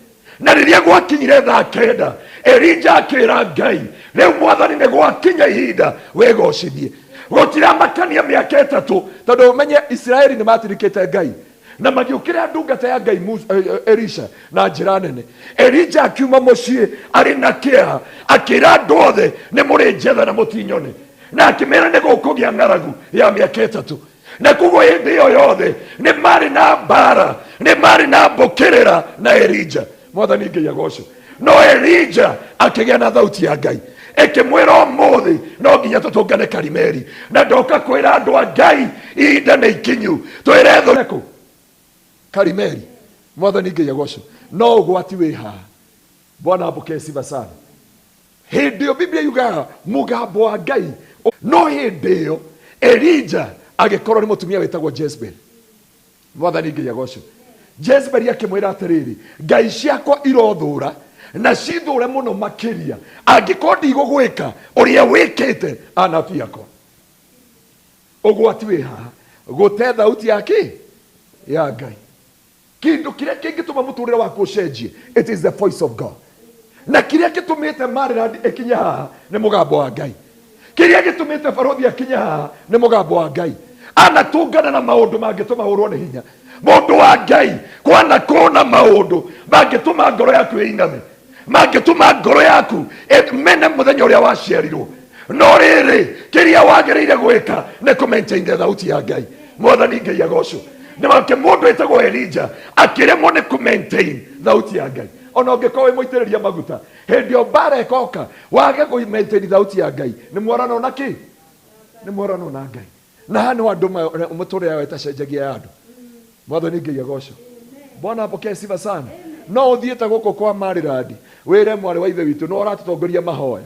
Na rĩrĩa gwakinyire thaa kenda, Elijah akĩra Ngai, rĩu Mwathani nĩ gwakinya ihinda wegocithie. Gũtiramakania mĩaka ĩtatũ, tondũ menye Isiraeli nĩ matirikĩte Ngai, na magĩũkĩra ndungata ya Ngai Elisha na njĩra nene. Elijah akiuma mũciĩ arĩ na kĩeha, akĩra andũ othe nĩ mũrĩ njetha na mũtinyone, na akĩmera nĩ gũkũgĩa ng'aragu ya mĩaka ĩtatũ. Na kuguo hĩndĩ ĩyo yothe nĩ marĩ na mbara, nĩ marĩ na mbũkĩrĩra na Elijah. Mwathani Ngai agocwo. No Elijah akĩgĩa na thauti ya Ngai, ĩkĩmwĩra ũmũthĩ no nginya tũtũngane Karimeli, na ndoka kwĩra andũ a Ngai ihinda nĩ ikinyu twĩre thũ Karimeli. Mwathani Ngai agocwo. No ũgwati wĩ haha. Bwana apokee sifa sana. Hĩndĩ ĩyo Biblia yugaga mũgambo wa Ngai. No hĩndĩ ĩyo Elijah agĩkorwo nĩ mũtumia wĩtagwo Jezebel. Mwathani Ngai agocwo. Jezebel akĩmwĩra atĩrĩrĩ, ngai ciakwa irothũra na cithũre mũno makĩria angĩkorwo ndigũgwĩka ũrĩa wĩkĩte anabii akwa. Ũgwati wĩ haha, gũte thauti yake ya Ngai. Kĩndũ kĩrĩa kĩngĩtũma mũtũrĩre waku ũcenjie, it is the voice of God. Na kĩrĩa gĩtũmĩte Maliland ĩkinye haha nĩ mũgambo wa Ngai. Kĩrĩa gĩtũmĩte Barothi akinye haha nĩ mũgambo wa Ngai. Anatũngana na maũndũ mangĩtũma ũrwo nĩ hinya. Mũndũ wa Ngai kwana kona maũndũ mangĩtũma ngoro yaku ĩiname, mangĩtũma ngoro yaku mene mũthenya ũrĩa waciarirwo. No rĩrĩ kĩrĩa wagĩrĩire gwĩka nĩ kũ-maintain thauti ya Ngai. Mwathani Ngai agocwo. Nĩwake mũndũ wĩtagwo Elijah akĩremwo nĩ kũ-maintain thauti ya Ngai. Ona ũngĩkorwo wĩmũitĩrĩria maguta, hĩndĩ ĩyo mbara ĩkoka wage kũ-maintain thauti ya Ngai, nĩ mwarano na kĩ? Nĩ mwarano na Ngai. Na hano andũ mũtũrĩre yao ĩtacenjagia andũ. Mwathani Ngai agocwo. Bwana apokee sifa sana. No ũthiĩte gũkũ kwa Maliland wĩre mwarĩ wa ithe witũ no ũratũtongoria mahoya.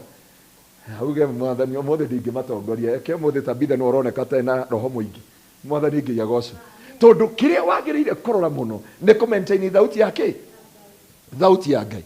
Auge Mwathani ũmũthĩ ndingĩmatongoria, eke ũmũthĩ Tabitha nĩ ũroneka ta na roho mũingĩ. Mwathani Ngai agocwo. Tondũ kĩrĩa wagĩrĩire kũrora mũno nĩ kũ-maintain thauti yake, thauti ya Ngai.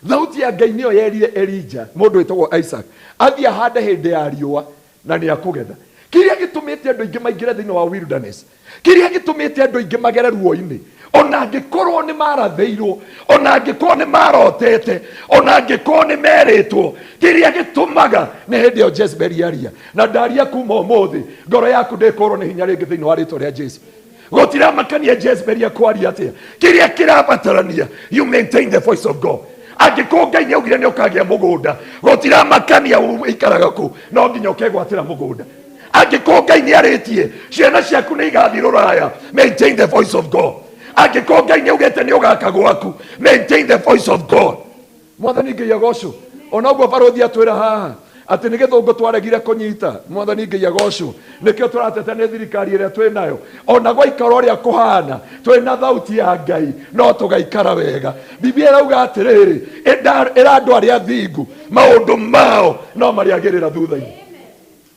Thauti ya Ngai nĩyo yerire Elijah mũndũ wĩtagwo Isaac athiĩ ahande hĩndĩ ya riũa na nĩ akũgetha. Kĩrĩa gĩtũmĩte andũ aingĩ maingĩre thĩinĩ wa wilderness, kĩrĩa gĩtũmĩte andũ aingĩ magere ruo-inĩ, ona angĩkorwo nĩ marathĩirwo, ona angĩkorwo nĩ marotete, ona angĩkorwo nĩ merĩtwo, kĩrĩa gĩtũmaga nĩ hĩndĩ ĩyo Jezebel yaria. Na ndaria kuma ũmũthĩ ngoro yaku ndĩkũrwo nĩ hinya rĩngĩ thĩinĩ wa rĩtwa rĩa Jesu. Gũtiramakania Jezebel akwaria atĩa, kĩrĩa kĩrabatarania you maintain the voice of God. Angĩkorwo Ngai nĩ augire nĩ ũkagĩa mũgũnda, gũtiramakania ũikaraga kũ, no nginya ũkegwatĩra mũgũnda. Angĩkorwo Ngai nĩ arĩtie ciana ciaku nĩ igathiĩ rũraya, maintain the voice of God. Angĩkorwo Ngai nĩ augĩte nĩ ũgaka gwaku, maintain the voice of God. Mwathani Ngai agocwo. Ona ũguo Barothi atwĩra haha atĩ nĩ gĩthũngũ twaregire kũnyita. Mwathani Ngai agocwo. Nĩkĩo tũratete nĩ thirikari ĩrĩa twĩ nayo, ona gwaikara ũrĩa kũhana twĩna thauti ya Ngai no tũgaikara wega. Biblia ĩrauga atĩrĩrĩ, ĩra andũ arĩa athingu maũndũ mao no marĩagĩrĩra thutha-inĩ.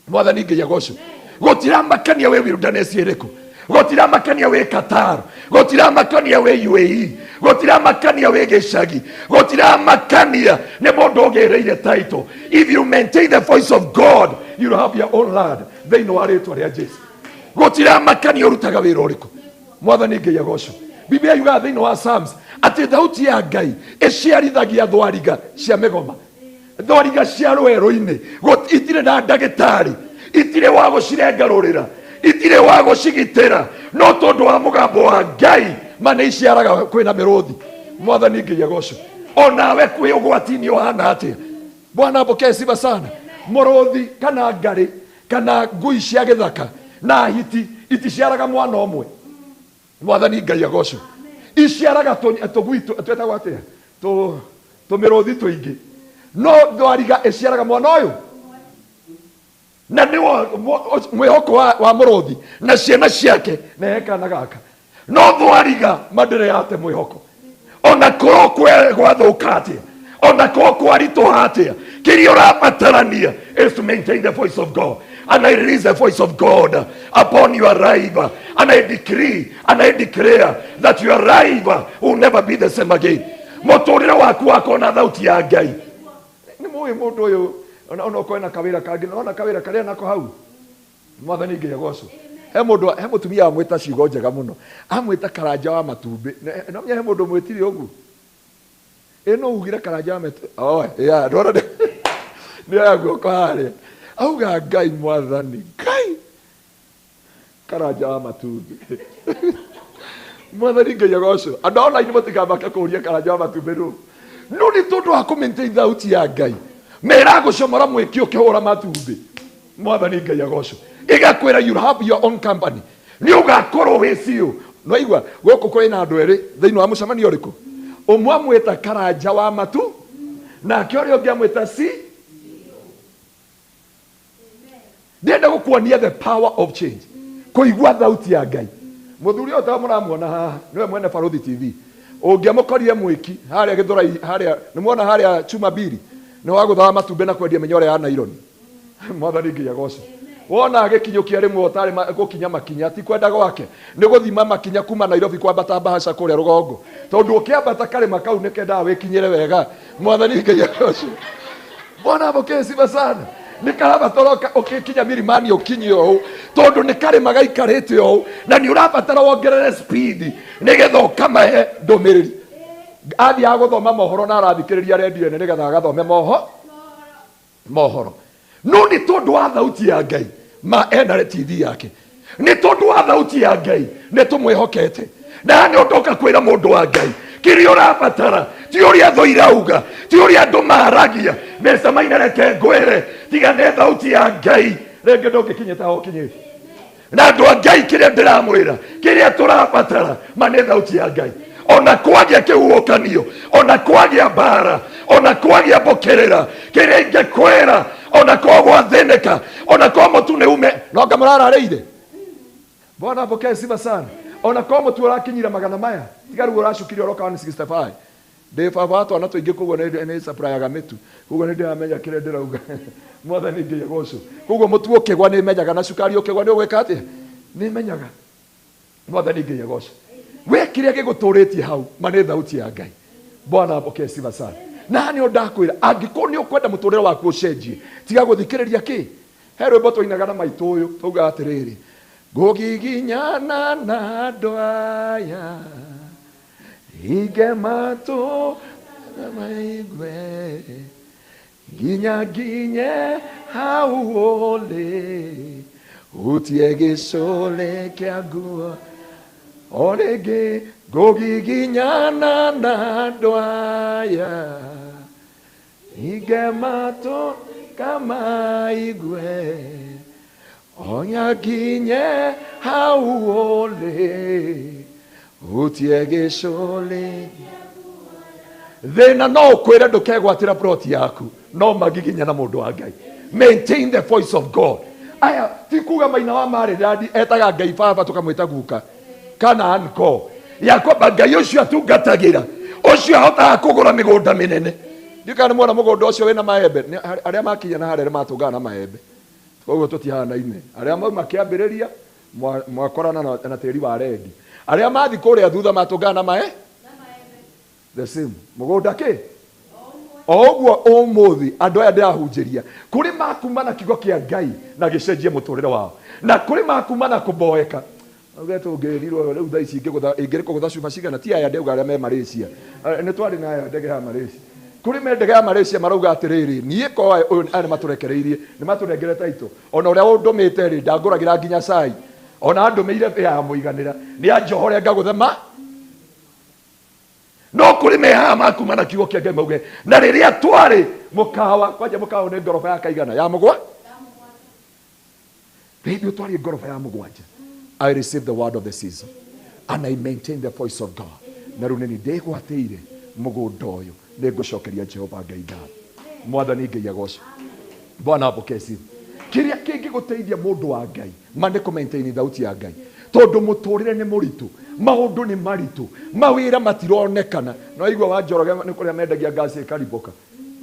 Mwathani Ngai agocwo. Gũtiramakania wĩ wilderness ĩrĩkũ, gũtiramakania wĩ Qatar, gũtiramakania wĩ UAE, gũtiramakania wĩ gĩcagi, gũtiramakania nĩ mũndũ ũgĩrĩire title. If you maintain the voice of God, you'll have your own land thĩinĩ wa rĩtwa rĩa Jesu. Gũtiramakania ũrutaga wĩra ũrĩkũ. Mwathani Ngai agocwo. Biblia yugaga thĩinĩ wa Psalms atĩ thauti ya Ngai ĩciarithagia thwariga cia mĩgoma. thwariga cia rwerũ-inĩ itirĩ na ndagĩtarĩ, itirĩ wa gũcirengarũrĩra, itirĩ wa gũcigitĩra, no tondũ wa mũgambo wa Ngai ma nĩ iciaraga kwĩna mĩrũthi. Mwathani Ngai agocwo. Onawe kwĩ ũgwati-inĩ ũhana atĩa? Bwana apokee sifa sana. Mũrũthi kana ngarĩ kana ngui cia gĩthaka na hiti iticiaraga mwana ũmwe. Mwathani Ngai agocwo. Iciaraga tũgui twetagwo atĩa? Tũmĩrũthi tũingĩ. No thwariga iciaraga mwana ũyũ. Na nĩ mwĩhoko wa mũrũthi na ciana ciake na ekana gaka. No thwariga mandĩrĩ yate mwĩhoko. Ona korwo gwathũka atĩa, ona korwo kwaritũha atĩa, kĩrĩa ũrabatarania is to maintain the voice of God. And I release the voice of God upon your life. And I decree and I declare that your life will never be the same again. Mũtũrĩre waku wako na thauti ya Ngai. Nĩ mũĩ mũndũ ũyũ ona ũkoe na kawĩra kangĩ, ona kawĩra karĩa nako hau. Mwathani Ngai agocwo. He mũtumia amwĩta ciugo njega mũno. Amwĩta Karanja wa Matumbĩ. No he mũndũ mwĩtire ũguo. Ĩno ugire Karanja wa Matumbĩ. Ya, ndwara nĩ aguoko harĩa. Auga Ngai Mwathani. Ngai. Karanja wa Matumbĩ. Mwathani Ngai agocwo. Andũ online mũtikambaka kũũria Karanja wa Matumbĩ rũ. No nĩ tondũ wa kũmaintain thauti ya Ngai. Mera gũcomora mwĩkio ũkĩhũra matumbĩ. Mwathani Ngai agocwo. Igakwĩra you have your own company. Nĩ ũgakorwo wĩ CEO. No igua gũkũ kũrĩ na andũ erĩ thĩinĩ wa mũcemanio ũrĩkũ? Ũmwe amwĩta Karanja wa Matu nake ũrĩa ũngĩ amwĩta CEO. Ndĩrenda gũkuonia the power of change. Kũigua thauti ya Ngai. Mũthuri ũyũ ta mũramuona haha nĩwe mwene Barũthi TV. Ũngĩamũkorire mwĩki harĩa Gĩthũrai harĩa nĩmuona harĩa Chuma Mbiri nĩ wa gũthaga matumbĩ na kwendia mĩnyore ya naironi. Mwathani Ngai agocwo. Wona gĩkinyũkia rĩmwe ũtarĩ gũkinya makinya ti kwenda gwake nĩ gũthima makinya kuma Nairobi kwambata Bahasha kũrĩa rũgongo tondũ ũkĩambata karĩma kau nĩ kendaga wĩkinyĩre wega. Mwathani Ngai agocwo. Bwana apokee sifa sana. Nĩ karabatara ũkikinya Milimani ũkinye ũũ tondũ nĩ karĩma gaikarĩte ũũ na nĩ ũrabatara wongerere speed nĩgetha ũkamahe ndũmĩrĩri. Athiaga gũthoma mohoro na arathikĩrĩria redio nĩ nĩgetha agathome mohoro. No nĩ tondũ wa thauti ya Ngai ma ena TV yake. Nĩ tondũ wa thauti ya Ngai nĩ tũmwĩhokete. Na nĩ ũndoka kwĩra mũndũ wa Ngai kĩrĩa ũrabatara ti ũrĩa thũ irauga ti ũrĩa andũ maragia mesa mainereke ngwĩre tiga nĩ thauti ya Ngai. Rĩngĩ ndũngĩkinyĩte aho ũkinyĩte. Na andũ a Ngai kĩrĩa ndĩramwĩra kĩrĩa tũrabatara ma nĩ thauti ya Ngai. Ona kwagĩa kĩhuhũkanio, ona kwagĩa mbara, ona kwagĩa mbokerera, kĩrĩa ingĩkwĩra ona kwa gwathĩnĩka, ona kwa mũtu nĩ ume no ngamũrararĩire. Bwana apokee sifa sana. Ona kwa mũtu ũrakinyira magana maya tiga rĩu ũracukire ũroka 165. Ndĩ baba atwana tũingĩ koguo nĩ supplyaga mĩtu koguo nĩ ndĩramenya kĩrĩa ndĩrauga. Mwathani Ngai agocwo. Koguo mũtu ũkĩgwa nĩ menyaga na cukari ũkĩgwa nĩ ũgwĩka atĩa? Nĩ menyaga. Mwathani Ngai agocwo. We kĩrĩa gĩgũtũrĩtie hau ma nĩ thauti ya Ngai. Bwana apokee sifa sana. Na nĩ ndakwĩra angĩkorwo nĩ ũkwenda mũtũrĩre waku ũcenjie tiga gũthikĩrĩria kĩ. He rwĩmbo tũinaga na maitũ ũyũ tauga atĩrĩrĩ ngũgiginyana na andũ aya ige matũ na maigue nginye hau ũrĩ utie gĩcũrĩ kĩa nguo o rĩngĩ ngũgiginyana na andũ aya ige matũ kamaigue onya nginye hau ũrĩ utie gĩcũrĩ. Thĩna no ũkwĩre ndũkegwatĩra plot yaku no magiginya na mũndũ wa Ngai. Maintain the voice of God. Aya ti kuga Maina wa Maliland etaga Ngai baba tũkamwĩta guka kana anko yakwamba Ngai ũcio atungatagĩra ũcio ahotaga kũgũra mĩgũnda mĩnene. Ndikana muona mũgũnda ũcio wĩna maembe arĩa makinya na harĩa matũngana na maembe koguo tũtihanaine. Arĩa mauma kĩambĩrĩria mwakorana na tĩri wa rendi. Arĩa mathi kũrĩa thutha matũngana na maembe the same mũgũnda kĩ o ũguo ũmũthĩ andũ aya ndĩrahunjĩria kũrĩ makuma na kiugo kĩa Ngai na gĩcenjie mũtũrĩre wao na kũrĩ makuma na kũmboeka. Uge tũngĩrirwo rĩu thaa ici ingĩrĩ kũgũtha cuma cigana ti aya ndeuga arĩa me Malaysia nĩ twarĩ na aya ndege ya Malaysia kuri me ndege ya Malaysia marauga atiriri nie ko ane maturekereirie ni maturengerete ito ona uria undomite ri ndanguragira nginya cai ona andumeire ya muiganira ni anjohore ngaguthema no kuri me ha makuma na kiugo kia Ngai mauge na riria twari mukawa kwanja mukawa ni ngorofa ya kaigana ya mugwa baby twari ngorofa ya mugwanja. I received the word of the season and I maintain the voice of God. Na riu ni ndigwateire mugunda uyu ni ngucokeria Jehova Ngai ngatho. Mwathani Ngai agocwo. Bwana apokesi. Kiria kingi guteithia mundu wa Ngai mane ku maintain thauti ya Ngai tondu muturire ni muritu maundu ni maritu mawira matironekana no igwa wanjoroge ni kuria mendagia ngasi ikariboka.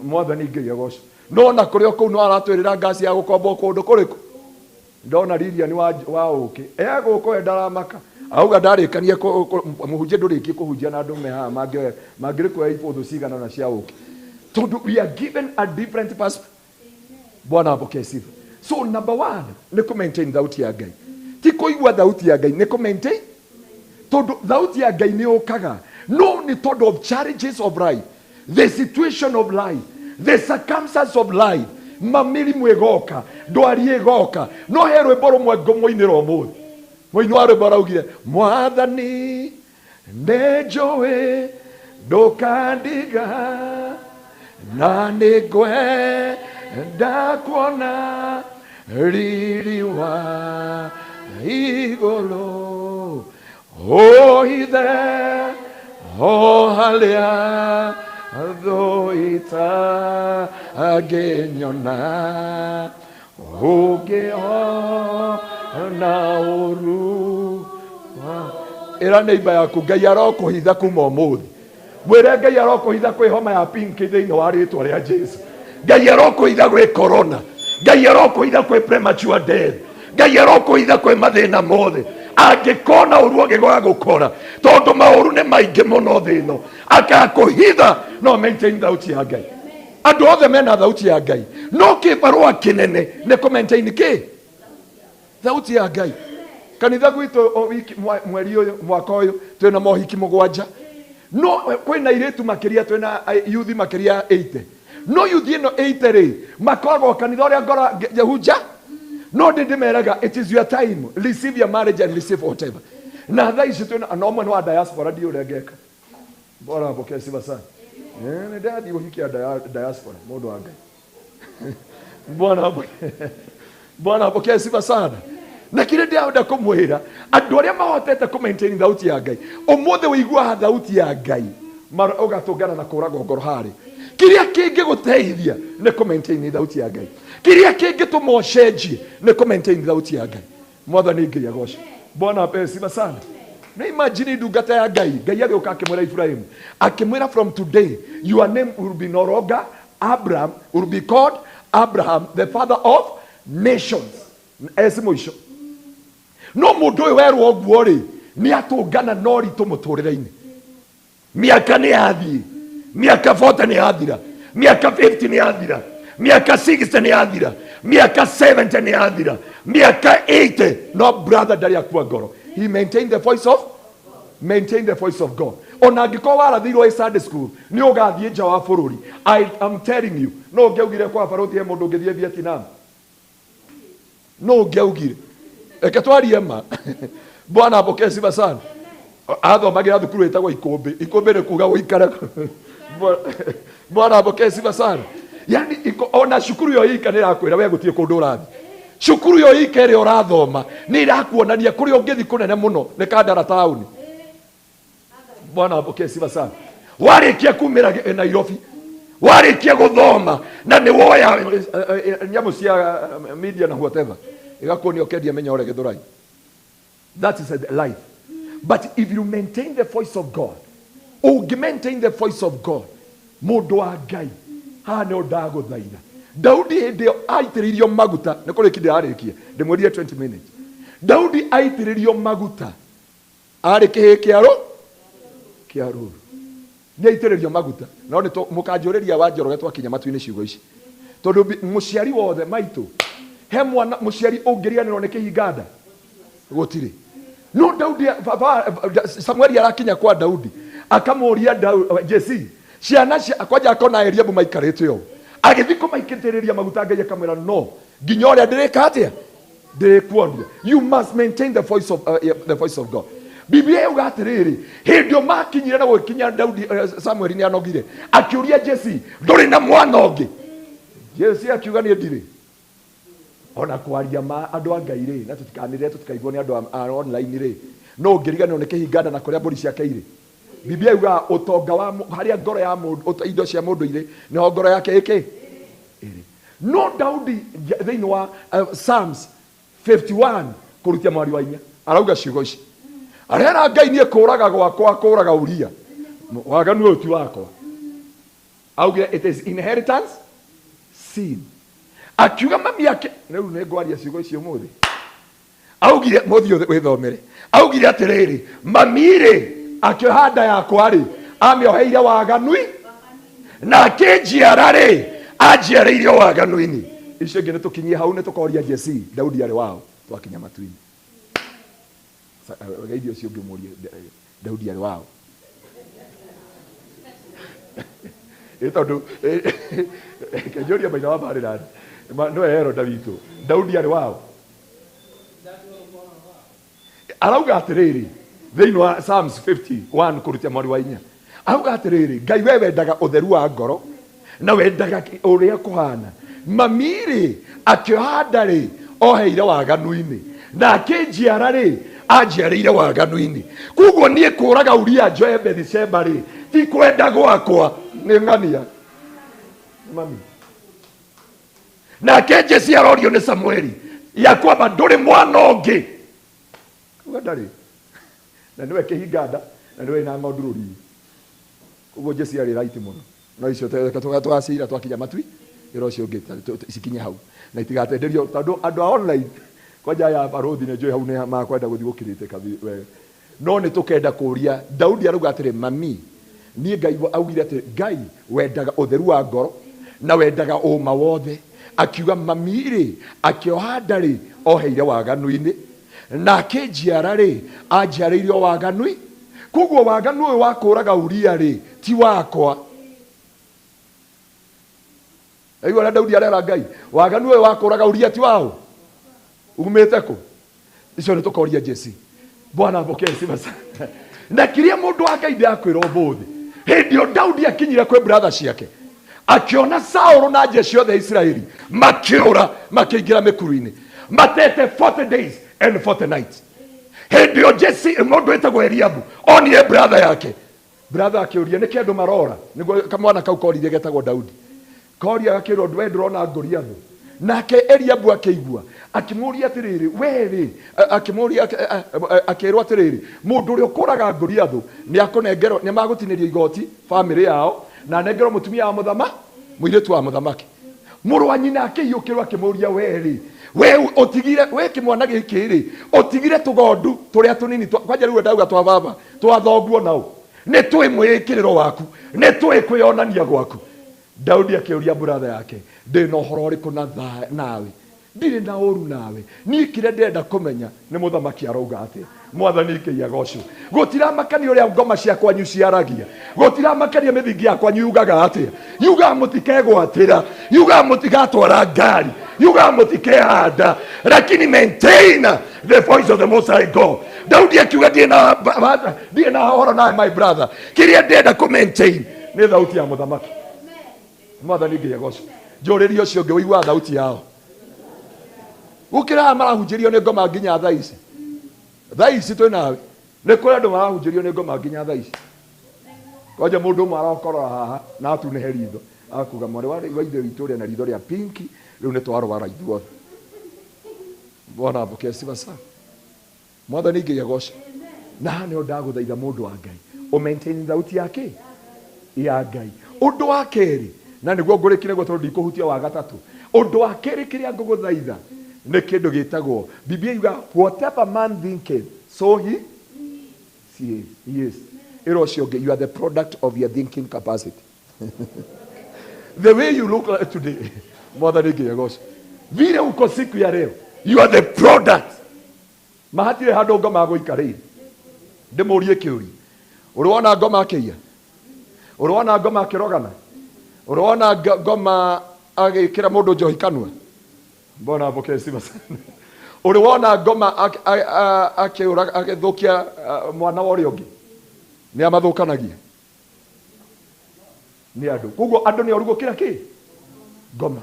Mwathani Ngai agocwo. No na kuria kuu no aratwirira ngasi ya gukomba kundu kuriku ndona riria ni wa uki guko ndaramaka auga ndarikanie muhunjia ndurikie kuhunjia na andu meha mangire kwa ipotho cigana na cia uki tondu we are given a different perspective. Bwana apokesifu. So number 1 ni ku maintain thauti ya Ngai ti kuigua thauti ya Ngai ni ku maintain tondu thauti ya Ngai ni ukaga no ni tondu of challenges of life, the situation of life, the circumstances of life, mamirimu egoka ndwari egoka no herwe boro mwango moinira umuthi moini wa rwimbo raugire Mwathani ndejoe ndukandiga na ningwenda kuona riri wa iguru o ithe o halia thoita agenyona ugeo na uru era neighbor yaku Ngai arokuhitha kuma umuthi mwire Ngai arokuhitha kwi homa ya pink thiini wa ritwa ria Jesu Ngai arokuhitha gwi corona Ngai arokuhitha kwi premature death Ngai arokuhitha kwi mathina mothe angikona uru agigoya gukora tondu mauru ni maingi muno thino akakuhitha no maintain thauti ya Ngai andu othe mena thauti ya Ngai no kibarua kinene ni ku maintain ki thauti ya Ngai. Kanitha gwitu wiki mweri uyu mwaka uyu twina mohiki mugwanja no kwina iritu makiria twina youth makiria 80 no youth ino 80 ri makoragwo kanitha uria ngora Jehuja no ndimeraga it is your time, receive your marriage and receive whatever na tha ici twina no mwe wa diaspora ndi uria ngeka bora apokesi basana ni dadi uhiki ya diaspora mundu wa Ngai Bwana apokesi basana na kile ndia kumwira andu aria mahotete ku maintain thauti ya Ngai umuthi wigua thauti ya Ngai ugatungana na kurago ngoro hari kiria kingi guteithia ni ku maintain thauti ya Ngai kiria kingi tumocenjie ni ku maintain thauti ya Ngai. Mwathani Ngai agocwo. Bwana apesi basana na imagine ndungata ya Ngai Ngai agioka akimwira Ibrahim akimwira from today your name will be no longer Abraham, will be called Abraham the father of nations. Mwisho no mundu uyu werwo oguo ri ni atungana no ritu muturire-ini miaka ni yathie miaka 40 ni yathira miaka 50 ni yathira miaka 60 ni yathira miaka 70 ni yathira miaka 80 no brother ndari akua ngoro he maintained the voice of God ona angiko warathirwo Sunday school ni ugathie nja wa bururi I am telling you no ngeugire kwa baruti he mundu ngithie Vietnam no ngeugire eke twarie ma Bwana apokesi basana athomagira thukuru itagwo ikumbi ni kuga guikara Bwana apokesi basana yani ona shukuru yo ika nirakwira we gutie kundu urathi shukuru yo ika ri urathoma ni irakuonania kuri ungithi kunene muno ni Kandara town. Bwana apokesi basana warikia kumira Nairobi warikia guthoma na ni woya nyamu cia media na whatever igakuonio kedia menya ore githurai. That is life. But if you maintain the voice of God, maintain the voice of God, mundu wa Ngai ha ne odago thaira Daudi hindi aitiririo maguta ne kuri kindi arikie ndimwerie 20 minutes Daudi aitiririo maguta ari kihi kiaru ni aitiririo maguta no ni mukanjuriria wa njoroge twakinya matu-ini ciugo ici tondu muciari wothe maitu he mwana muciari ungirianirwo ni kihinganda gutiri no Daudi Samueli arakinya kwa Daudi akamuria Jesse ciana kwaja akona Eliabu maikarite yo agithiko maikitiriria maguta Ngai akamwira no nginya uria ndirika atia ndikuonia. You must maintain the voice of God. Biblia yuga atiriri hindio makinyire na gwikinya Daudi Samuel ni anogire akiuria Jesse nduri na mwana ungi Jesse akiuga ni ndire ona kwaria ma andu a Ngai ri na tutikanire tutikaigwo ni andu online ri no ngirigana one kihingana na kuria mburi ciake iri. Biblia yuga utonga wa haria ngoro ya mundu indo cia mundu iri ni ngoro yake iki iri. No Daudi thiini wa Psalms 51 kurutia mwari wa inya arauga ciugo ici arera Ngai nie kuraga gwakwa kuraga Uria waganu uti wakwa auge it is inheritance sin akiuga mami yake riu ne ngwaria ciugo icio muthi augire muthio withomere augire atiriri mamire akihanda yakwa ri amioheire waganui na kinjiara ri anjiareire waganuini icio ngene tukinyie hau ne tukoria Jesse Daudi ari wao twakinya matuini gaidio cio ngimuria Daudi ari wao etondu kejoria maina wa barira no ero Davido Daudi ari wao arauga atiriri thiini wa Psalms 51 kurutia mwari wa inya arauga atiriri Ngai we wendaga utheru wa ngoro na wendaga uria kuhana mamiri akihanda ri oheire waganuini na akinjiara ri anjiarire waganuini kuguo nie kuraga Uria njoe Bethsheba ri ti kwenda gwakwa ni ng'ania mami na Jesse arorio ni Samueli ya kwamba nduri mwana ungi ndari na niwe kihinganda na niwe na ng'ondu ruri kuguo Jesse ari right muno no icio twacira twakinya matui iro cio ngi cikinya hau na itigatenderio tondu andu online kwaja ya barothi ne joy hau ne makwenda guthi gukirite kabi we no ni tukenda kuria Daudi aruga atire mami nie Ngai augire atire Ngai wendaga utheru wa ngoro na wendaga uma wothe akiuga mami ri akiohanda ri oheire waganuini na akinjiara ri anjiarĩirio waganui kuguo waganu wa kuraga Uria ri ti wakwa. Aigua Daudi arera Ngai waganu wa kuraga Uria ti wao umete ku icio ni tukoria Jesse Bwana apokee sifa sana na kiria mundu wa Ngai ndakwira ubuthi hindio Daudi akinyire kwe brother ciake akiona Saul na jeshi othe Israeli makiura makiingira mikuruini matete 40 days and 40 nights. Hindio Jesse mundu etagwo Eliabu onie brother yake akiuria niki andu marora niguo kamwana kau korire getagwo Daudi koria akirwo ndwendrona Goliath nake Eliabu akigua akimuria atiriri wewe akimuria akirwo atiriri mundu uri ukuraga Goliath ni akonengero ni magutiniria igoti family yao na nengero mutumia wa muthama muiretu wa muthamaki muru wa nyina akiyukirwo akimuria wewe otigire we kimwana gikiri otigire tugondu turia tunini kwaja riu ndauga twa baba twa thoguo nao ni twi mwikiriro waku ni twi kwionania gwaku. Daudi akiuria brother yake ndina uhoro uriku nawe ndire na uru nawe ni kire ndenda kumenya ni muthamaki arauga ati mwathani Ngai agocwo gutira makani uria ngoma cia kwanyu ciaragia gutira makani mithingi ya kwanyu yugaga ati yuga mutikegwatira yuga mutigatwara ngari yuga mutikehanda lakini maintain the voice of the Most High God. Daudi akiuga ndie na horo na my brother kiria ndenda ku maintain ni thauti ya muthamaki mwathani Ngai agocwo njuririo cio ngi wigua thauti yao ukira marahunjirio ni ngoma nginya thaa ici twi nawe ni kuri andu marahunjirio ni ngoma nginya thaa ici kwaja mundu umwe arakorora haha na atunehe ritho akuga mwari wa ithe witu ria na ritho ria pinki riu ni twarwara ithuothe. Bwana apokee sifa sana mwathani Ngai agocwo na ni ndaguthaitha mundu wa Ngai o maintain thauti yake ya Ngai. Undu wa keri na niguo ngurikire gwo tondu ndikuhutia wa gatatu undu wa keri kiria nguguthaitha ni kindu gitagwo Biblia yuga whatever man thinketh so he is. You are the product of your thinking capacity. The way you look like today mwathani Ngai agocwo vile uko siku ya leo you are the product. Mahatire handu ngoma guikarire ndimurie kiuri uri wona ngoma akia Urona ngoma akirogana. Urona ngoma agikira mundu njohi kanua. Mbona apoke siba sana. Urona ngoma agithukia mwana wa uriongi. Ni amathukanagia. Ni andu. Koguo andu ni oru gukira ki? Ngoma.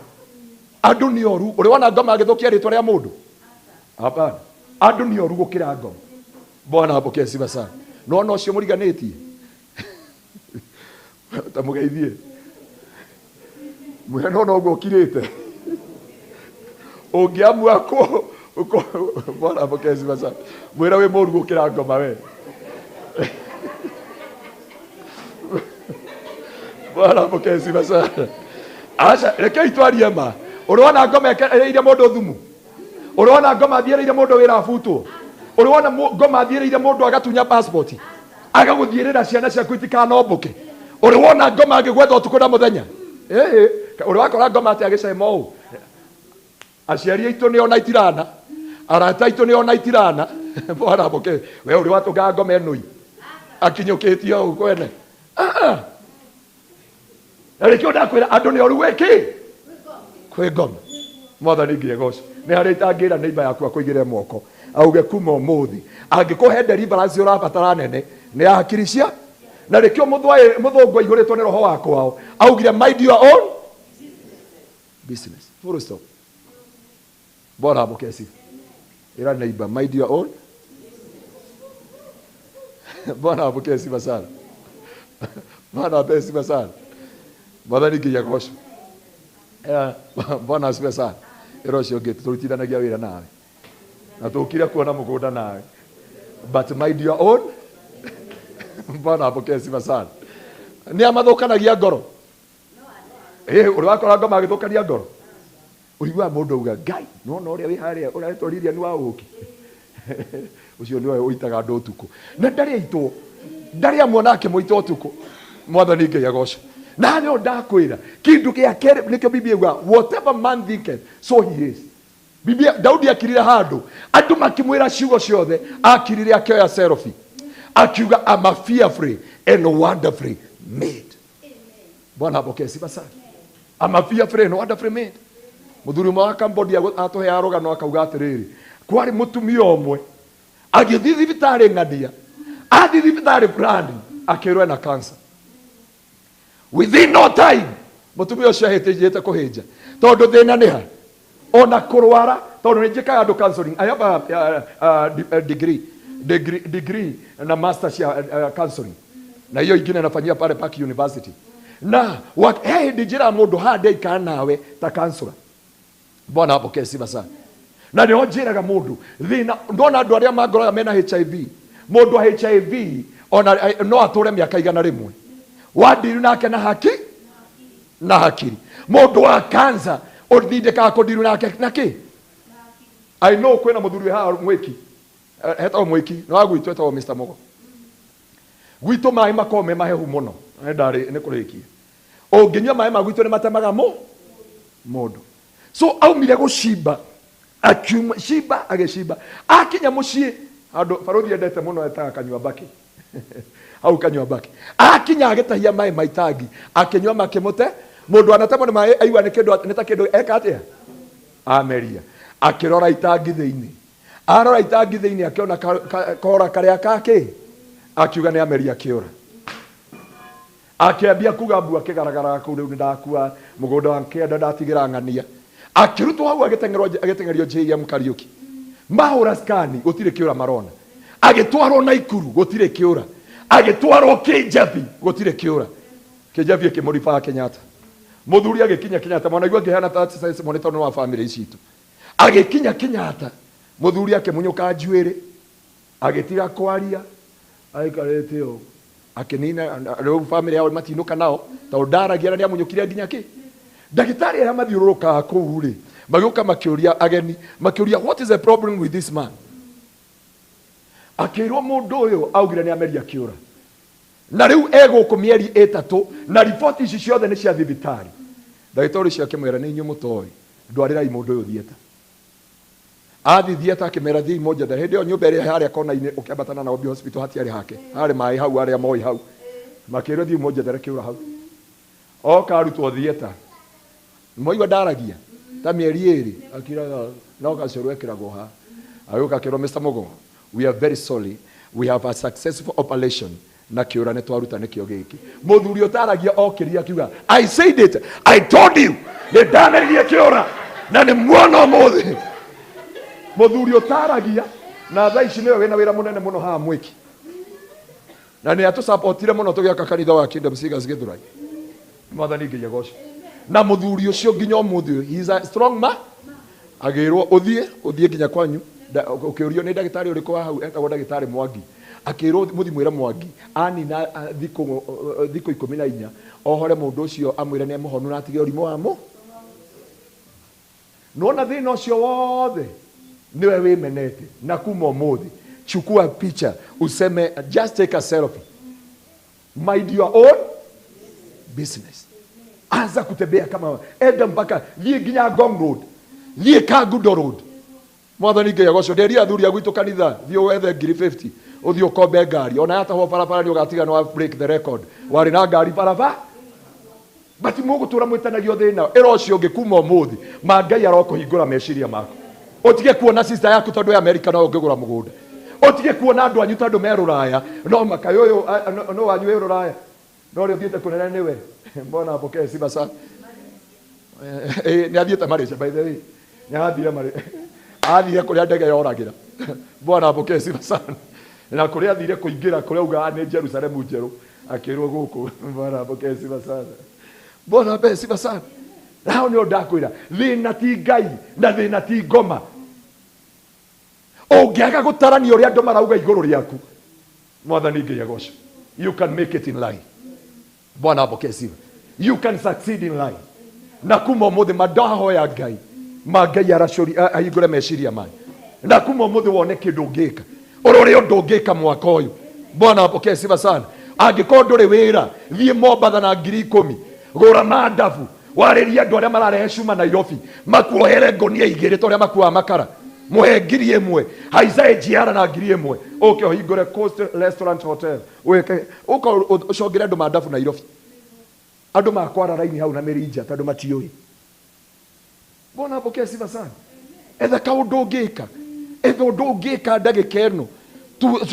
Andu ni oru. Urona ngoma agithukia ritwa ria mundu? Hapana. Andu ni oru gukira ngoma. Mbona apoke siba sana. No cio muriganitie. Tamugeithie. Mwena no go kirite. Ungiamua ko bora bokezi basa. Mwera we moru gukira ngoma we. Bora bokezi basa. Acha reke itwarie ma. Urona ngoma ire mundu thumu. Urona ngoma thiereire mundu wira afutu. Urona ngoma thiereire mundu agatunya passport. Agaguthierera ciana ciaku itikanobũke. Uri wona ngoma agigwetha utuku na muthenya. Uri wakora ngoma ati agicema uu. Aciari aitu ni ona itirana. Arata aitu ni ona itirana. Bora boke. We uri watunga ngoma enui. Akinyukitie uu kwene. Rekio ndakwira andu ni oru weki. Kwe ngoma. Mwathani ngiegocwo. Ni hari itangira neighbor yaku akuigire moko. Auge kuma umuthi. Angikuhe deliverance urabatara nene. Ni akiricia. Na rekio muthungu igũrĩtwo nĩ roho wako wao augire mind your own business. Full stop. Bora bokesi. Ira neighbor mind your own. Bora bokesi basara. Bora bokesi basara. Bora nigia gosho. Bora basara. Ero cio ngĩ tũrutithanagia wĩra nawe. Na tũkire kuona mũgũnda nawe. But mind your own. Mbona apokea sifa sana. Ni amathukanagia ngoro. Uri wakora ngoma agithukania ngoro. Urigwa mundu uga ngai no uri wi haria uretwariria ni wa uki. Ucio niwe uitaga ndu utuku. Na ndari aitwo. Ndari amwona akimuita utuku. Mwathani ngai agocwo. Na nyo ndakwira kindu kia kere nikyo Biblia iga whatever man thinketh so he is. Biblia Daudi akirira handu andu makimwira ciugo ciothe akirire akioya serofi. Akiuga I'm fearfully and wonderfully made. Bwana apokee sifa sana. I'm fearfully and wonderfully made. Muthuri wa Cambodia atohe aroga no akauga atiriri. Kwari mutumia omwe agithi thibitari ngadia. Athi thibitari fulani akirwe na cancer. Within no time mutumia ucio ahitijite kuhinja. Tondu thina ni ha. Ona kurwara tondu njikaga andu counseling. I have a degree na masters ya counseling. Na hiyo ingine nafanyia pale Park University. Na dijira mundu hade ikanawe ta counselor. Bwana apokee sifa sana. Na ndio njiraga mundu thina ndona andu aria mangoroga mena HIV. Mundu wa HIV ona no ature miaka igana rimwe. Wadiru nake na haki na hakiri. Mundu wa cancer uthindika kudiru nake na ki. I know kwena muthuri ha mweki. Heta mweki no agwitwo etwa Mr. Mogo. Gwitwo mai makome mahehu muno. Ndari ni kurikia. Onginywa mai magwitwo ni matemaga mundu. So aumire gucimba. Akiuma shiba ageshiba. Akinya mucii andu baruthi endete muno etaga kanywa baki. Au kanywa baki. Akinya agetahia mai maitangi. Akinywa makimute mundu anatemwo ni mai aigua ni kindu nita kindu eka atia. Ameria. Akirora itangi thiini. Arora itangi thiini akiona kora karia kake. Akiuga ni Ameria kiura. Akiambia kugambu akigaragara kuu ndakua mugunda wake ndatigira ngania. Akirutwo hau agitengerio JM Kariuki. Mahura skani gutire kiura marona. Agitwarwo Naikuru gutire kiura. Agitwarwo Kijabi gutire kiura. Kijabi akimurifa Kenyatta. Muthuri agikinya Kenyatta mwana igwa ngihana tax monitor no wa family icitu. Agikinya Kenyatta muthuri akimunyuka njuire. Agitiga kwaria. Aikarete o. Akinina ro family yao matinuka nao. Taudaragia ni amunyukire nginya ki. Daktari ya mathiuruka kuu ri. Magioka makiuria ageni makiuria what is the problem with this man? Akirwo mundu uyu augire ni Ameria kiura. Na riu ego kumieri 3 na report ici ciothe ni cia thibitari. Daktari cia kimwera ni nyumu toi. Ndwarira mundu uyu thieta. Athi thieta akimera thi moja da hindi o nyumba iri haria kona ini ukiambatana na Obi hospital hatiari hake. Hari mai hau aria moi hau. makĩrwo thiĩ monjethere kĩũra hau oka arutwo thieta moigua ndaragia ta mĩeri ĩrĩ akiraga no gacoro ekĩragwo ha agĩũka akĩrwo Mr. Mugo, we are very sorry, we have a successful operation na kĩũra nĩ twaruta nĩkĩo gĩkĩ. Mũthuri ũtaragia okĩria akiuga I said it, I told you, nĩ ndaneririe kĩũra na nĩ muona ũmũthĩ. Mũthuri ũtaragia na thaa ici nĩwe wĩna wĩra mũnene mũno haha Mwiki na nĩ atũsapotire mũno tũgĩaka kanitha wa Kingdom Seekers Gĩthũrai. Mwathani Ngai agocwo. Na mũthuri ũcio nginya ũmũthĩ he is a strong man. Agĩrwo ũthiĩ nginya kwanyu ũkĩũrio nĩ ndagĩtarĩ ũrĩkũ wa hau etagwo ndagĩtarĩ Mwangi. Akĩrwo mũthi mwĩra Mwangi anina thikũ 14 ohore mũndũ ũcio amwĩre nĩ mũhonu na atige ũrimũ wa mu. Nona thĩna ũcio wothe niwe wĩmenete na kuma ũmũthĩ chukua picha useme just take a selfie, mind your own business. Anza kutembea kama enda mpaka thiĩ nginya Ngong Road, thiĩ Kangundo Road. Mwathani Ngai agocwo. Nderia athuri a gwitũ kanitha thiĩ wethe 50 ũthiĩ ũkombe ngari ona yatahwo barabara nĩ ũgatiga no break the record warĩ na ngari barabara. Bati mũgũtũra mwĩtanagio thĩna ĩro ũcio ũngĩ kuma ũmũthĩ ma Ngai arokũhingũra meciria maku. Ũtige kuona sister yaku tondũ ya Amerika no ũngĩgũra mũgũnda. Ũtige kuona andũ anyu tondũ me Rũraya no makayo ũyũ no wanyu wĩ Rũraya no rĩo thiĩte kũnene nĩwe. Mbona apokee sifa sana. Nĩ athiĩte Malaysia by the way. Nĩ athire Malaysia. Athire kũrĩa ndege yoragĩra. Mbona apokee sifa sana. Na kũrĩa athire kũingĩra kũrĩa uga nĩ Jerusalemu njerũ akĩrwo gũkũ. Mbona apokee sifa sana. Mbona apokee sifa sana. Nao nĩ ndakwĩra thĩna ti Ngai na thĩna ti ngoma. Ũngĩaga gũtarania ũrĩa andũ marauga igũrũ rĩaku. Mwathani Ngai agocwo. You can make it in life. Bwana apokee sifa. You can succeed in life. Na kuma ũmũthĩ mandahoya Ngai ma Ngai aracori ahingũre meciria manyu. Na kuma ũmũthĩ wone kĩndũ ũngĩka ũrĩa ũndũ ũngĩka mwaka ũyũ. Bwana apokee sifa sana. Angĩkorwo ndũrĩ wĩra thiĩ Mombatha na 10,000 gũra mandabu warĩria andũ arĩa mararehe cuma Nairobi makuohere ngonia 2 ta ũrĩa makuaga makara muhe 1,000 haica njiara na 1,000 ũke ũhingũre Coast Restaurant Hotel wĩke ũka ũcongere andũ mandabu Nairobi. Andũ makwara raini hau na mĩrinja tondũ matiũĩ. Bwana apokee sifa sana. Etha kaũndũ ũngĩka, etha ũndũ ũngĩka ndagĩka ĩno,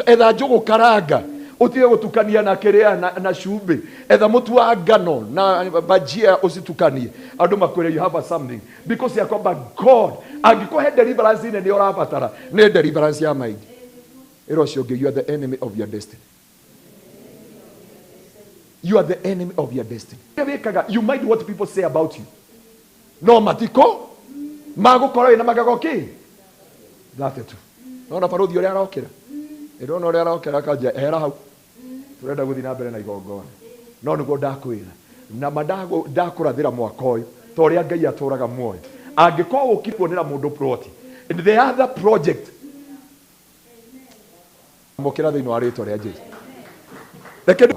etha njũgũ karanga utige gutukania na kĩrĩa na cumbĩ, etha mũtu wa ngano na bajia ũcitukanie. Andũ makwĩre you have something because ya kwamba God angĩkũhe deliverance nĩ ũrabatara nĩ deliverance ya mind. Ĩro ũcio ũngĩ you are the enemy of your destiny. You are the enemy of your destiny. You mind what people say about you. No matiko magũkorwo na magagoki. That it. No na parodhi ũrĩa arokĩra. Ĩro no ũrĩa arokĩra kanja ehera hau. Turenda gũthiĩ na mbere na igongona. No nĩguo ndakwĩra na ndakũrathĩra mwaka ũyũ ta ũrĩa Ngai atũraga muoyo. Angĩkorwo ũkikuonera mũndũ plot and the other project mokĩra thĩinĩ wa rĩtwa rĩa Jesũ. Reke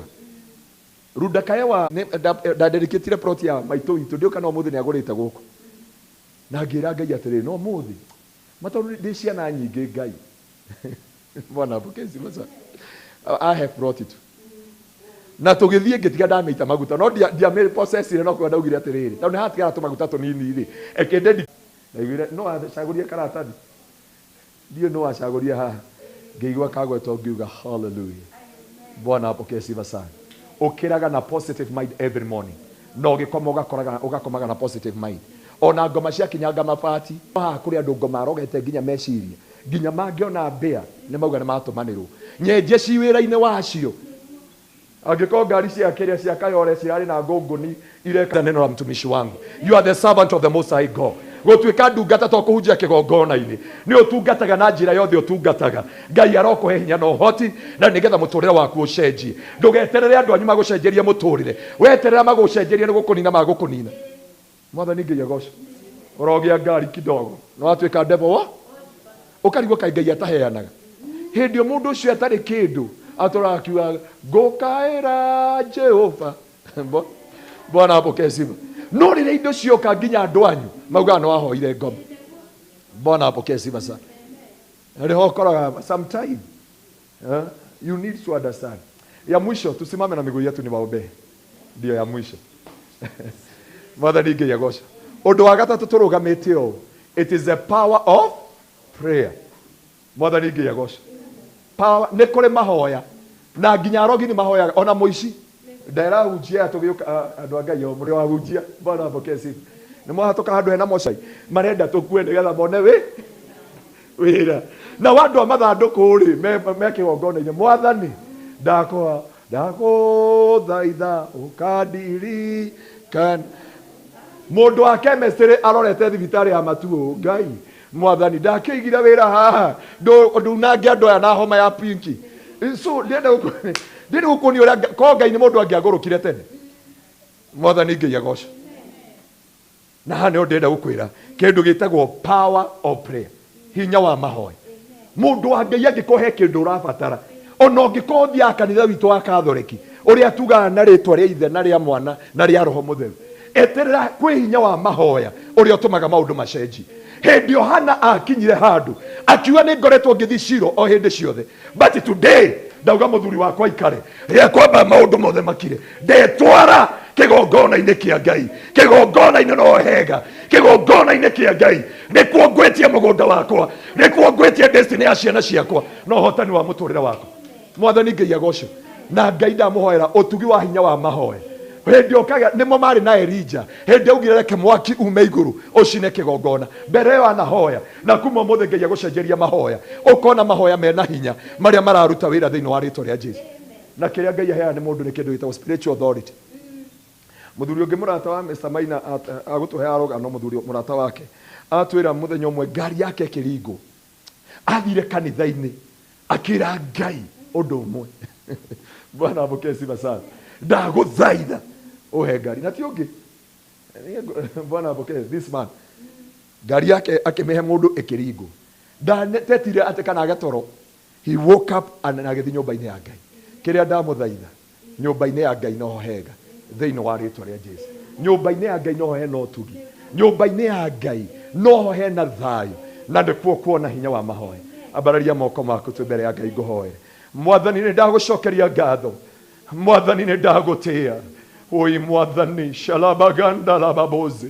Ruda Kaewa ndandĩkĩtire plot ya maitũ witũ ndĩũka no mũthĩ nĩ agũrĩte gũkũ. Na ngĩra Ngai atĩrĩ no mũthĩ matondũ ndĩ ciana nyingĩ Ngai. Bwana apokee sifa sana. I have brought it. Na tũgĩthiĩ ngĩtiga ndamĩita maguta no ndiamĩ processire no kwenda ugire atĩrĩrĩ tondũ nĩ hatigara tũmaguta tũnini rĩ ekende ndaiguire no acagũrie karatathi ndiũ no acagũrie haha ngĩigua kagwetwo ngiuga hallelujah. Bwana apokee sifa sana. Ũkĩraga na positive mind every morning no gĩkoma ũgakomaga na positive mind. Ona ngoma cia kinyanga mabati haha kũrĩ andũ ngoma arogete nginya meciria nginya mangĩona mbĩa nĩ mauga nĩ matũmanĩrwo nyenje ciwĩra-inĩ wacio. Angĩkorwo ngari cia kĩrĩa cia Kayore cirarĩ na ngũngũni ireka neno la mtumishi wangu. You are the servant of the Most High God. Gũtuĩka ndungata to kũhunjia kĩgongona-inĩ nĩ ũtungataga na njĩra yothe ũtungataga. Ngai arokũhe hinya na ũhoti na nĩgetha mũtũrĩre waku ũcenjie. Ndũgeterere andũ anyu magũcenjerie mũtũrĩre, weterera magũcenjerie nĩ gũkũnina magũkũnina. Mwathani Ngai agocwo. Ũrogĩa ngari kidogo no watuĩka ndebo wa ũkarigwo kaĩ Ngai ataheanaga. Hĩndĩ mũndũ ũcio atarĩ kĩndũ atũraga kiuga ngũkaĩra Jehova. Bwana apokee sifa. No rĩrĩa indo cioka nginya andũ anyu maugaga no wahoire ngoma. Bwana apokee sifa sana. Rĩho ũkoraga sometime you need to understand Ya mwisho tusimame na miguu yetu ni waombe. Ndio ya mwisho. Mwathani Ngai agocwo. Undu wa gatatu turugamite o. It is the power of prayer. Mwathani Ngai agocwo. Power ni kuri mahoya. Na nginya arogi ni mahoya ona muici. Ndaira hujia tugioka andu Ngai o muri wa hujia. Bwana apokesi. Ni mwahatoka handu hena mocai. Marenda tukue nigetha mone wira. Na wandu amathanduku ri me kigongona-ini Mwathani ndakwa ndaguthaitha ukandirikana. Mundu wa chemistry arorete thibitari ya Matuo. Ngai Mwathani ndakiigire wira haha ndunangia andu aya na homa ya pinki. So ndende gukuni uria ko Ngai ni mundu angiagurukire tene. Mwathani Ngai agocwo. Na hane ndenda gukwira kindu gitagwo power of prayer. Hinya wa mahoya. Mundu wa Ngai angikuhe kindu urabatara. Ona ungiko thia kanitha witu wa Katholiki uria tugaga na ritwa ria Ithe na ria Mwana na ria Roho Mutheru. Eterera kwi hinya wa mahoya uria utumaga maundu macenji. Hindi Yohana akinyire handu akiuga ni ngoretwo ngithi Shilo o hindi ciothe, but today ndauga muthuri wakwa ikare ria kwamba maundu mothe makire ndetwara kigongona-ini kia Ngai, kigongona-ini no hega, kigongona-ini kia Ngai nikuo ngwetie mugunda wakwa, nikuo ngwetie destiny ya ciana ciakwa no hotani wa muturire wakwa. Mwathani Ngai agocwo. Na Ngai ndamuhoera utugi wa hinya wa mahoya. Hindi okaga nimo mari na Elija hindi augire reke mwaki ume iguru ucine kigongona mbere yo anahoya na kuma mothe Ngai agucenjeria mahoya ukona mahoya mena hinya maria mararuta wira thiini wa ritwa ria Jesu. Na kiria Ngai aheana ni mundu ni kindu gitagwo spiritual authority. Muthuri ungi murata wa Mr. Maina agutuhe arogano muthuri murata wake atwira muthenya umwe ngari yake kiringo athire kanitha-ini akira Ngai undu umwe. Bwana apokee sifa sana. Ndaguthaitha uhe ngari na ti ungi. Bwana apokee this man. Ngari yake akimehe mundu ikiringo. Ndatetire ate kana agatoro. He woke up and agithi nyumba-ini ya Ngai. Kiria ndamuthaitha nyumba-ini ya Ngai no hega thiini wa ritwa ria Jesu. Nyumba-ini ya Ngai no hena utugi. Nyumba-ini ya Ngai no hena thayu na ndikuo kuona hinya wa mahoya. Ambararia moko maku tu mbere ya Ngai nguhoere. Mwathani ni ndagucokeria ngatho. Mwathani ni ndagutia. Oi Mwathani shalabaganda lababoze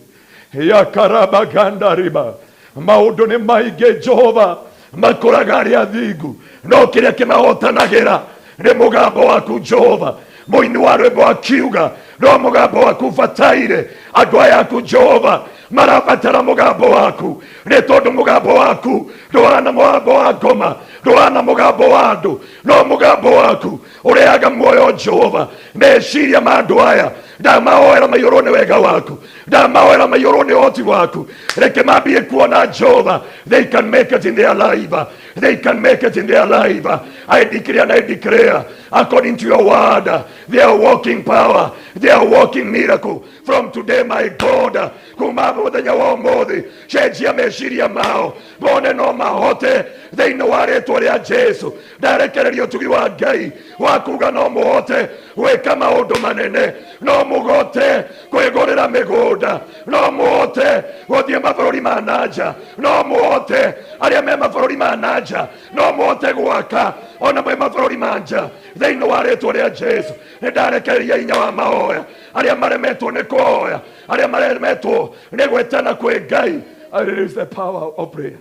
ya karabaganda riba maundu ni maingi Jehova makuraga aria athingu no kiria kimahotanagira ni mugambo waku Jehova. Muini wa rwimbo akiuga no mugambo waku bataire andu aya aku Jehova marabatara mugambo waku ni tondu mugambo waku nduhana mugambo wa ngoma nduhana mugambo wa andu no mugambo waku ureaga muoyo Jehova. Meciria ma andu aya ndamahoera maiyurwo ni wega waku, ndamahoera maiyurwo ni hoti waku. Reke mambie kuona Jehova they can make it in their life, they can make it in their life. I declare and I declare according to your word they are walking power, they are walking miracle from today my God. Kumaba muthenya wa umuthi cenjia meciria mao mone no mahote thiini wa ritwa ria Jesu. Ndarekereria utugi wa Ngai wa kuga no muhote gwika maundu manene, no mugote kwigurira migunda, no muhote guthie mabururi ma nanja, no muhote aria me mabururi ma nanja, no muhote gwaka ona me mabururi ma nja thiini wa ritwa ria Jesu. Ndarekereria hinya wa mahoya aria maremetwo ni kuhoya, aria maremetwo ni gwetana kwi Ngai. I release the power of prayer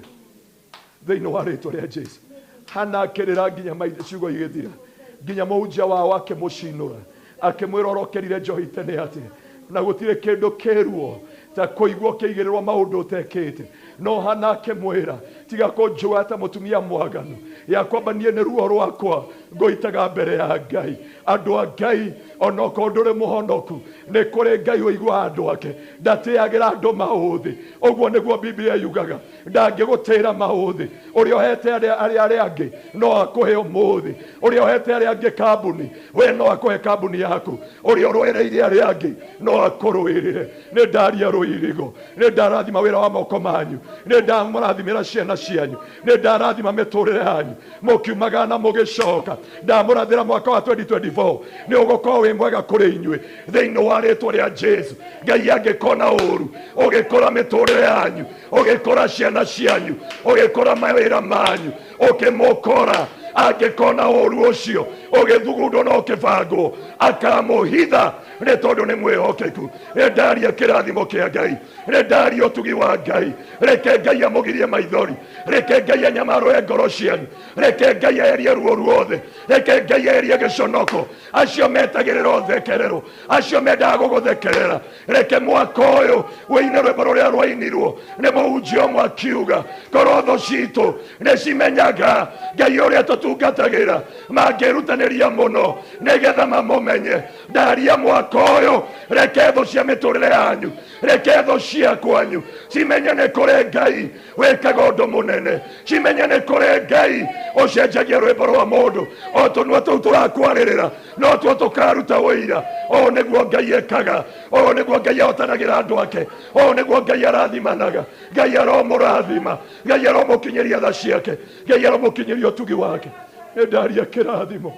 thiini wa ritwa ria Jesu. Hana akirira nginya maithe ciugo igithira nginya mũhunjia wao akĩmũcinũra akĩmwĩra ũrokerire njohi tene atĩ na gũtirĩ kĩndũ kĩruo ta kũigua kĩigĩrĩrwo maũndũ ũtekĩte. No Hana akĩmwĩra tiga kũnjũa ta mũtumia mwaganu ya kwamba niĩ nĩ ruo rwakwa ngũitaga mbere ya Ngai. Andũ a Ngai ona okorwo ndũrĩ mũhonoku nĩ kũrĩ Ngai ũiguaga andũ ake ndatĩagĩra andũ maũthĩ. Ũguo nĩguo Biblia yugaga ndangĩgũtĩra maũthĩ. Ũrĩa ũhete arĩa angĩ no akũhe ũmũthĩ. Ũrĩa ũhete arĩa angĩ kambuni we no akũhe kambuni yaku. Ũrĩa ũrũĩrĩire arĩa angĩ no akũrũĩrĩre. Nĩ ndaria rũirigo, nĩ ndarathima wĩra wa moko manyu, nĩ ndamũrathimĩra ciana cianyu, nĩ ndarathima mĩtũrĩre yanyu mũkiumaga na mũgĩcoka. Ndamũrathĩra mwaka wa 2024 nĩ ũgũkorwo wĩ mwega kũrĩ inyuĩ thĩinĩ wa rĩtwa rĩa Jesu. Ngai angĩkona ũru ũgĩkora mĩtũrĩre yanyu, ũgĩkora ciana cianyu, ũgĩkora mawĩra manyu, ukimukora angikona uru ucio ugithugundwo no kibango akamuhitha ni tondu ni mwihokeku. Ndaria kirathimo kia Ngai, ndaria utugi wa Ngai. Reke Ngai amugirie maithori, reke Ngai anyamaroe ngoro cianyu, reke Ngai erie ruo ruothe, reke Ngai erie giconoko. Acio metagirira uthekerero, acio mendaga guguthekerera, reke mwaka uyu wine rwimbo ruria rwainirwo ni muhunjia umwe akiuga korwo tho citu nicimenyaga Ngai uria tutungatagira, mangirutaniria muno nigetha mamumenye. Ndaria mwaka uyu reke tho cia miturire yanyu, reke tho cia kwanyu cimenye ni kuri Ngai wikaga undu munene, cimenye ni kuri Ngai ucenjagia rwimbo rwa mundu. O tunua tuu turakwaririra no tuo tukaruta wira. O niguo Ngai ekaga, o niguo Ngai ahotanagira andu ake, o niguo Ngai arathimanaga. Ngai aromurathima, Ngai aromukinyiria tha ciake, Ngai aromukinyiria utugi wake. Ndaria kirathimo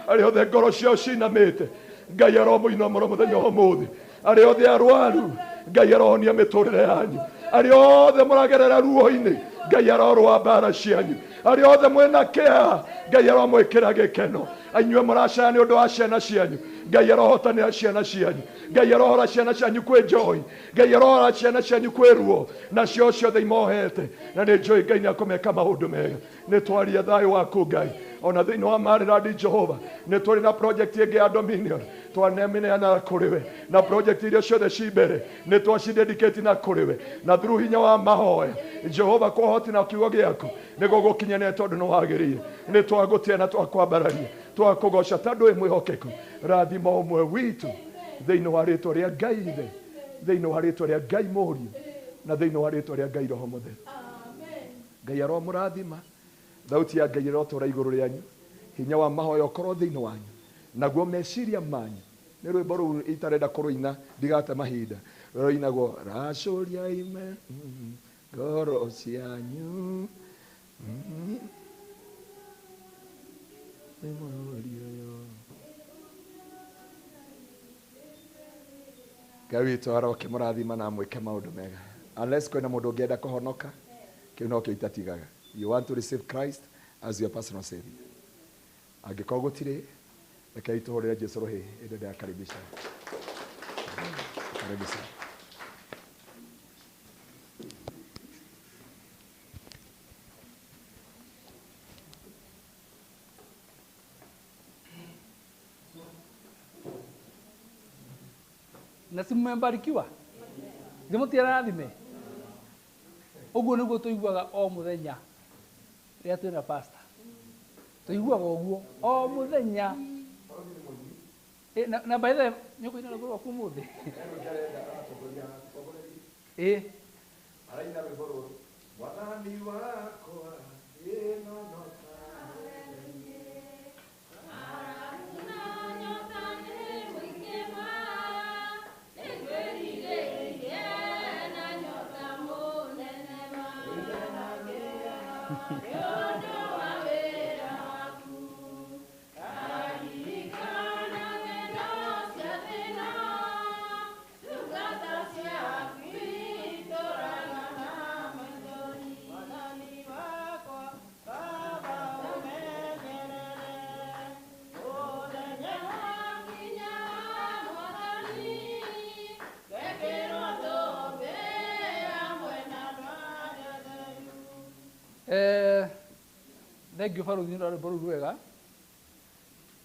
ari othe ngoro ciao cinamite, Ngai aromuina muno muthenya wa umuthi. Ari othe arwaru, Ngai arohonia miturire yanyu. Ari othe muragerera ruo-ini, Ngai arorwa mbara cianyu. Ari othe mwina kia, Ngai aromwikira gikeno. Anyue muracaya ni undu wa ciana cianyu, Ngai arohotanira ciana cianyu. Ngai arohora ciana cianyu kwi njoi, Ngai arohora ciana cianyu kwi ruo, nacio ciothe imohete. Na ni njoi Ngai niakumeka maundu mega. Ni twaria thayo waku Ngai ona thiini wa Maliland Jehova. Ni turi na project ingi ya Dominion twanemeneana kuriwe, na project iria ciothe ci mbere ni twacindedicate na kuriwe, na through hinya wa mahoya Jehova kwa hoti na kiugo giaku ni gugukinyania tondu ni wagirire. Ni twagutia na twakwambararia, twakugoca tondu wi mwihokeku. Rathimo umwe witu thiini wa ritwa ria Ngai Ithe, thiini wa ritwa ria Ngai Muriu, na thiini wa ritwa ria Ngai Roho Mutheru. Ngai aromurathima, thauti ya Ngai irotura iguru rianyu, hinya wa mahoya ukorwo thiini wanyu, naguo meciria manyu. Ni rwimbo ruu itarenda kuruina ndigate mahinda, ruinagwo racuria ime ngoro cianyu Ngai witu aroke murathima na mwike maundu mega. Unless kwina mundu ungienda kuhonoka, kiu no kio itatigaga. You want to receive Christ as your personal savior. Angikorwo gutire, reke ituhurire Jesu rohi inde ndakaribisha. Karibisha. Na si mmebarikiwa thimutirathime uguo niguo tuiguaga o muthenya ria twina pastor, tuiguaga uguo o muthenya. Na by the nyuko ina rwimbo rwaku muthi araina rwimbo ruru wathani wakwa no thank you for the rwimbo ruru rwega,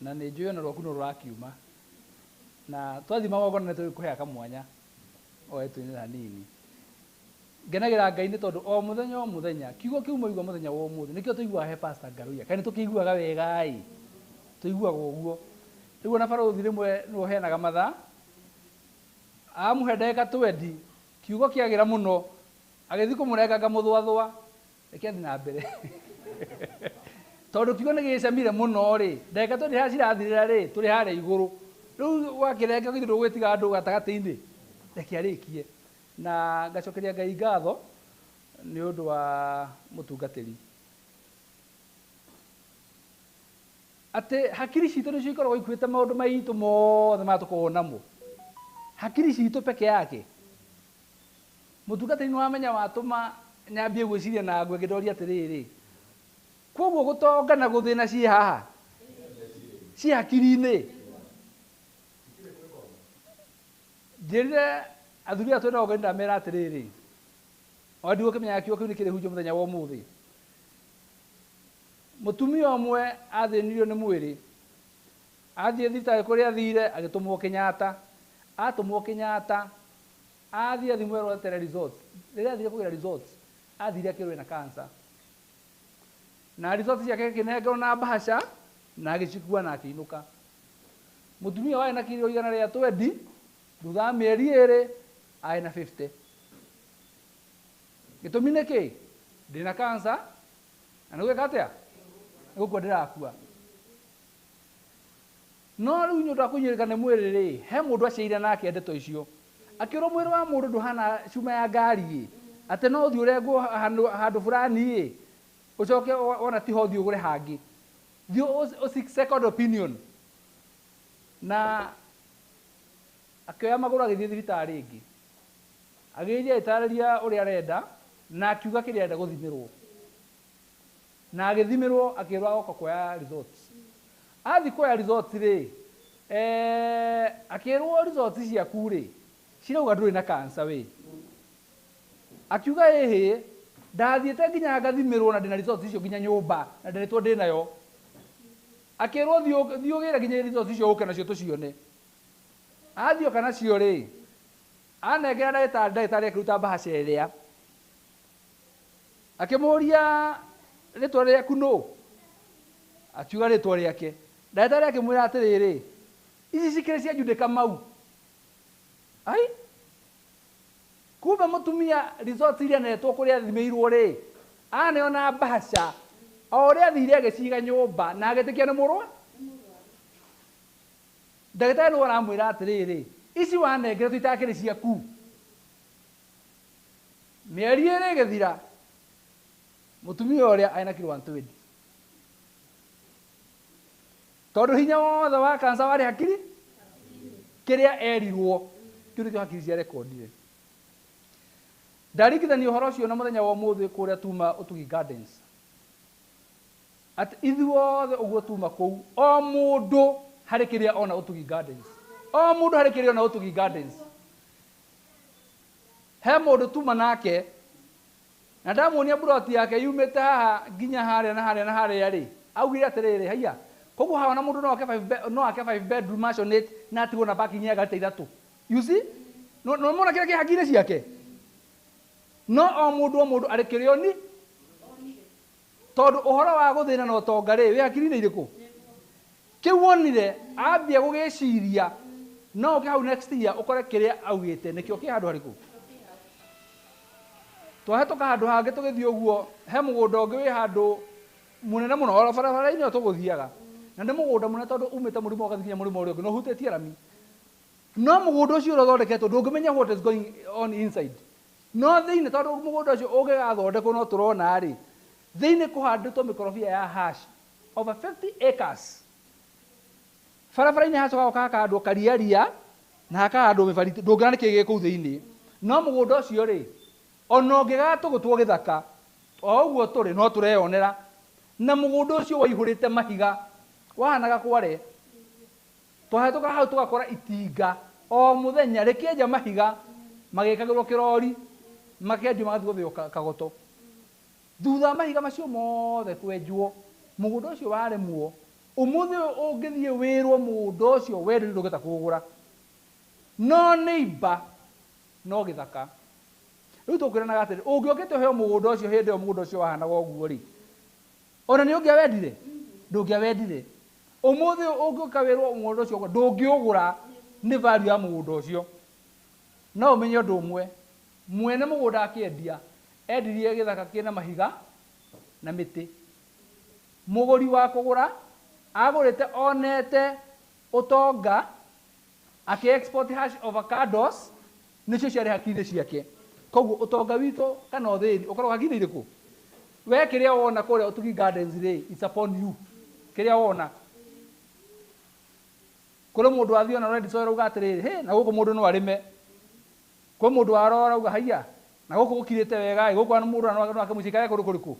na nĩ njũĩ ona rwaku no rũrakiuma, na twathima wagona nĩ tũkũhea kamwanya o etũ-inĩ hanini. Ngenagĩra Ngai nĩ tondũ o mũthenya kiugo kĩu maigua mũthenya wa ũmũthĩ nĩkĩo tũiguaga he pastor Ngaruia, kaĩ nĩ tũkĩiguaga wega-ĩ, tũiguaga ũguo. Rĩu ona barũthi rĩmwe nĩ ũheanaga mathaa, amũhe ndagĩka 20 kiugo kĩagĩra mũno, agĩthiĩ kũmũrenga ngamũthwathwa, reke athiĩ na mbere tondu kiugo nĩ gĩcamire mũno rĩ, ndagĩka 20 harĩa cirathirĩra rĩ, tũrĩ harĩa igũrũ. Rĩu wakĩrenga githĩ ndũgwĩtiga andũ gatagatĩ-inĩ, reke arĩkie. Na ngacokeria Ngai ngatho nĩ ũndũ wa mũtungatĩri, atĩ hakiri citũ nĩcio ikoragwo ikuĩte maũndũ maitũ mothe marĩa tũkoragwo namo, hakiri citũ peke yake. Mũtungatĩri nĩ wamenya watũma nyambie gwĩciria na ngwe ngĩndoria atĩrĩrĩ, Koguo gutonga na guthina ci haha ci hakiri-inĩ. Njĩrire athuri aya twĩna ũgeni ndamera atĩrĩrĩ, o ndigũ kĩmenya kiugo kĩu nĩ kĩrĩ hunjio mũthenya wa ũmũthĩ. Mũtumia ũmwe athĩnirio nĩ mwĩrĩ, athiĩ thibitarĩ kũrĩa athire agĩtũmwo Kenyatta, atũmwo Kenyatta athiĩ athimwo erwo etere results. Rĩrĩa athire kũgĩra results athire akĩrwo ena cancer, na results ciake akĩnengerwo na bahasha na agĩcikua na akĩinũka. Mũtumia warĩ na kiro 120, thutha wa mĩeri 2 arĩ na 50. Gĩtũmi nĩ kĩ? Ndĩna cancer na nĩgwĩka atĩa? Nĩgũkua ndĩrakua. No rĩu nĩ ũndũ wa kũhinyĩrĩrĩka nĩ mwĩrĩ rĩ, he mũndũ aciaire nake ndeto icio, akĩrwo mwĩrĩ wa mũndũ ndũhana cuma ya ngari, atĩ no ũthiĩ ũrengwo handũ fulani, ũcoke wona tiho ũthiĩ ũgũre hangĩ, thiĩ seek second opinion. Na akĩoya magũrũ agĩthiĩ thibitarĩ ĩngĩ, agĩthiĩ agĩtarĩria ũrĩa arenda na akiuga kĩrĩa arenda gũthimĩrwo, na agĩthimĩrwo akĩrwo agoka kuoya results. Athiĩ kuoya results rĩ, akĩrwo results ciaku rĩ cirauga ndũrĩ na cancer we. Akiuga ĩhĩ ndathiĩte nginya ngathimĩrwo na ndĩna results icio nginya nyũmba na nderetwo ndĩnayo. Akĩrwo thiĩ ũgĩre nginya results icio ũke nacio tũcione. Athiĩ oka nacio rĩ, anengera ndagĩtarĩ akĩruta bahasha ĩrĩa, akĩmũria rĩtwa rĩaku nũ? Akiuga rĩtwa rĩake. Ndagĩtarĩ akĩmwĩra atĩrĩrĩ, ici cikĩrĩ cia Jude Kamau. Ai, kumbe mũtumia results iria netwo kũrĩa athimĩirwo rĩ, aneo na bahasha o ũrĩa athire agĩciga nyũmba na agĩtĩkia nĩ mũrwa. Ndagĩtarĩ nĩ aramwĩra atĩrĩrĩ, ici wanengeretwo itakĩrĩ ciaku. Mĩeri 2 ĩgĩthira, mũtumia ũrĩa arĩ na kiro 120. Tondũ hinya wothe wa cancer warĩ hakiri, kĩrĩa erirwo kĩu nĩkĩo hakiri cia rekondire. Ndaringithania ũhoro ũcio na mũthenya wa ũmũthĩ kũrĩa tuma Utugi Gardens, atĩ ithuothe ũguo tuma kũu, o mũndũ harĩ kĩrĩa ona Utugi Gardens, o mũndũ harĩ kĩrĩa ona Utugi Gardens. He mũndũ tuma nake na ndamuonia buroti yake yumĩte haha nginya harĩa na harĩa na harĩa rĩ, augire atĩrĩrĩ, haiya koguo haha na mũndũ no ake 5 bedroom mansionette na atigwo na parking ya gari 3. You see? No mona kĩrĩa kĩ hakiri ciake. No o mũndũ arĩ kĩrĩa oni. Tondũ ũhoro wa gũthĩna na ũtonga rĩ, wĩ hakiri-inĩ irĩkũ? Kĩu wonire ambia gũgĩciria, no ũke hau next year ũkore kĩrĩa augĩte nĩkĩo kĩ handũ harĩkũ. Twahĩtũka handũ hangĩ tũgĩthiĩ ũguo, he mũgũnda ũngĩ wĩ handũ mũnene mũno o barabara-inĩ ĩyo tũgũthiaga, na nĩ mũgũnda mũnene tondũ umĩte mũrĩmo ũgathiĩ nginya mũrĩmo ũrĩa ũngĩ, no ũhutĩtie rami. No mũgũnda ũcio ũrĩa ũthondeketwo ndũngĩmenya what is going on inside. No thĩinĩ tondũ mũgũnda ũcio ũngĩgathondekwo no tũrona rĩ, thĩinĩ kũhandĩtwo mĩkorobia ya hash over 50 acres. Barabara-inĩ hacoka gũkahandwo kariaria na hakahandwo mĩbariti, ndũngĩona nĩ kĩĩ gĩ kũu thĩinĩ. No mũgũnda ũcio rĩ, ona ũngĩgatũgũtwo gĩthaka o ũguo tũrĩ no tũreyonera, na mũgũnda ũcio waihũrĩte mahiga wahanaga kware. Twahĩtũka hau tũgakora itinga o mũthenya rĩkĩenja mahiga magĩkagĩrwo kĩrori, makĩendio magathiĩ gũthĩo kagoto. Thutha mahiga macio mothe kwenjwo, mũgũnda ũcio waremwo. Ũmũthĩ ũngĩthiĩ wĩrwo mũgũnda ũcio wenderio ndũngĩhota kũũgũra, no neighbor no gĩthaka. Rĩu tũkwĩranaga atĩrĩ, ũngĩokĩte ũheo mũgũnda ũcio hĩndĩ ĩyo mũgũnda ũcio wahanaga ũguo rĩ, ona nĩ ũngĩawendire? Ndũngĩawendire. Ũmũthĩ ũngĩũka wĩrwo mũgũnda ũcio ndũngĩũgũra nĩ value ya mũgũnda ũcio. No ũmenye ũndũ ũmwe, mwene mũgũnda akĩendia endirie gĩthaka kĩna mahiga na mĩtĩ. Mũgũri wa kũgũra agũrĩte onete ũtonga, akĩ-export hash avocados, nĩcio ciarĩ hakiri ciake. Koguo ũtonga witũ kana ũthĩni ũkoragwo hakiri irĩkũ? We kĩrĩa wona kũrĩa Utugi Gardens rĩ, it's upon you. Kĩrĩa wona kũrĩ mũndũ wathiĩ ona ready soil uga atĩrĩrĩ, he na gũkũ mũndũ no arĩme. Kwĩ mũndũ warora uga haiya na gũkũ gũkirĩte wega, gũkũ mũndũ no akĩmũcika yake kũrĩkũ.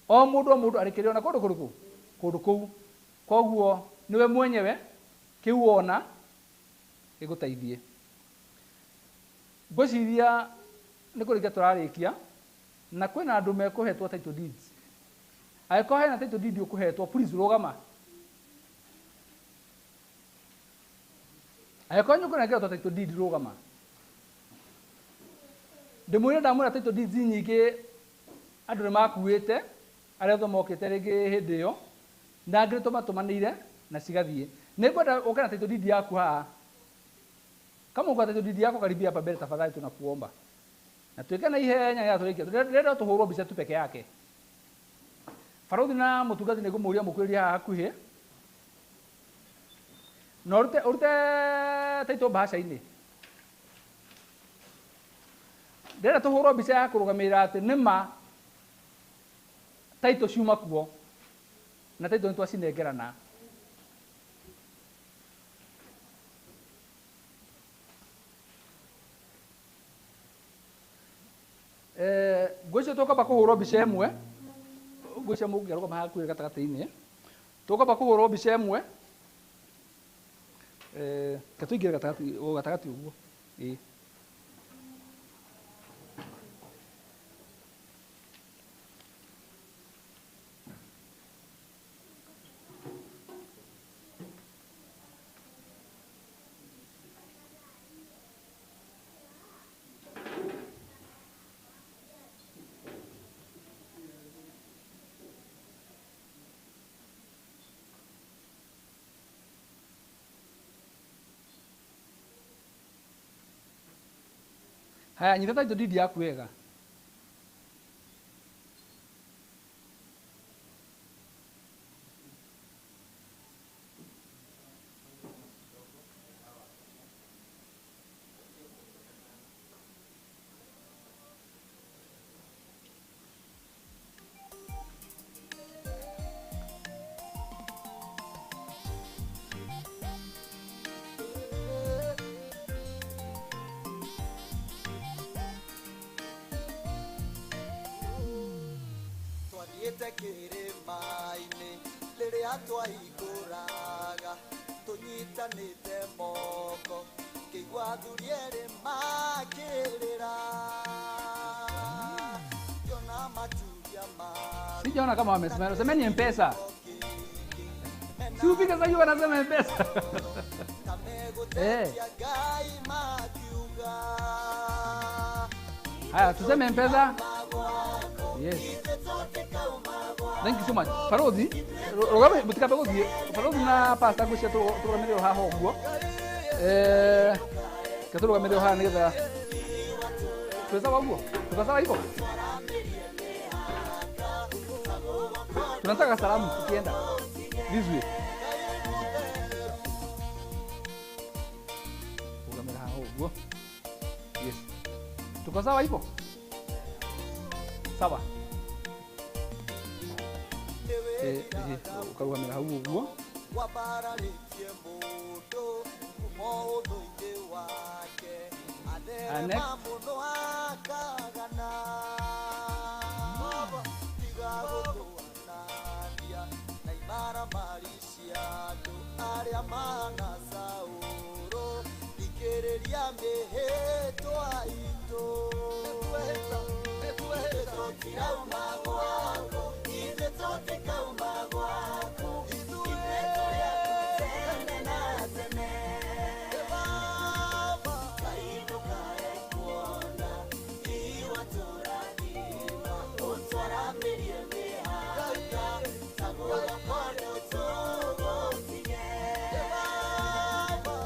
o mundu arikirio na kundu kou koguo niwe mwenyewe kiu wona giguteithie ngwiciria ni kurikia turarikia na kwina andu mekuhetwo title deeds aiko hena title deed ukuhetwo please rugama aiko nyuko na kitu title deed rugama ndimwira ndamwira title deeds nyingi andu ni makuite aria thomokete ringi hindi yo na ngire tomatumanire na cigathie ningwenda ukena title deed yaku ha kama uko title deed yako karibia hapa mbele tafadhali tunakuomba na tuweke na ihenya ya turikia ndio tuhurwo mbica tu peke yake Farothi na mutugati ni gumuria mukwiria hakuhi no urute title bahasha-ini ndĩrenda tũhũrwo mbica ya kũrũgamĩrĩra atĩ nĩma title ciuma kuo na title nĩtwacinengerana ngwĩcio tũkamba kũhũrwo mbica ĩmwe ngwĩcia mũngĩarũgama hakuhĩ gatagatĩ-inĩ tũkamba kũhũrwo mbica ĩmwe katũingĩre gatagatĩ ũguo ĩĩ haya nyita title deed yaku wega kĩrĩma-inĩ rĩrĩa twahingũraga tũnyitanĩte moko kĩigua athuri erĩ makĩrĩra kiona maturia sijaona kama wamesimama semeni M-Pesa si upige sasa hiyo wanasema M-Pesa haya tuseme M-Pesa yes thank you so much Farothi rogame mutikabe guthie Farothi na pastor gucia turomerero haha uguo katuromerero haha nigetha tusawa uguo tukasawa hivyo tunataka salamu tukienda this way turomerero haha uguo yes tukasawa hivyo sawa ukarugamira hau uguo wabararĩtie mũndũ kuma ũthũ-inĩ wake atherema mũno akagana tiga gũthũanania na imaramari cia andũ arĩa mana Saũlũ thikĩrĩria mĩhĩtwa itũ tũtirauma gwaku ithe tũtikauma gwaku ithuĩ tũrĩa na tene baba kainũkae kuona iwatũrathima ũtwaramĩrie mĩhaka tagũra kondo tũgũkinye baba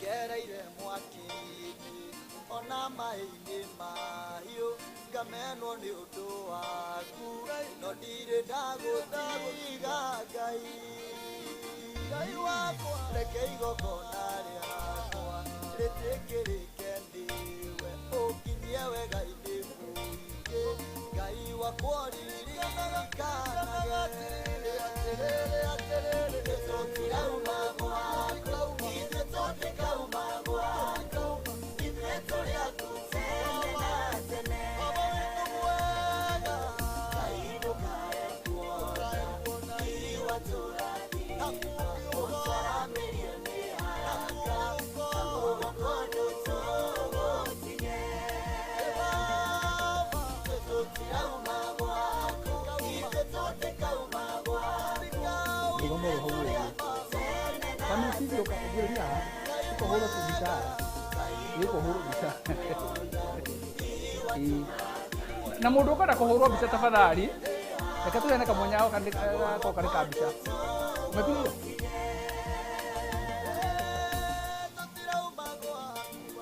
ngereire mwaki-inĩ ona maĩ-inĩ mahiũ ngamenwo nĩ ũndũ waku no ndirĩ ndagũtiga Ngai wakwa reke igongona rĩakwa rĩtĩkĩrĩke nĩwe ũnginyie wega-inĩ mũingĩ Ngai wakwa ririkanaga Na mundu ukenda kuhurwo mbica tafadhali reke tuheane kamwanya ko kari ka mbica umepigwa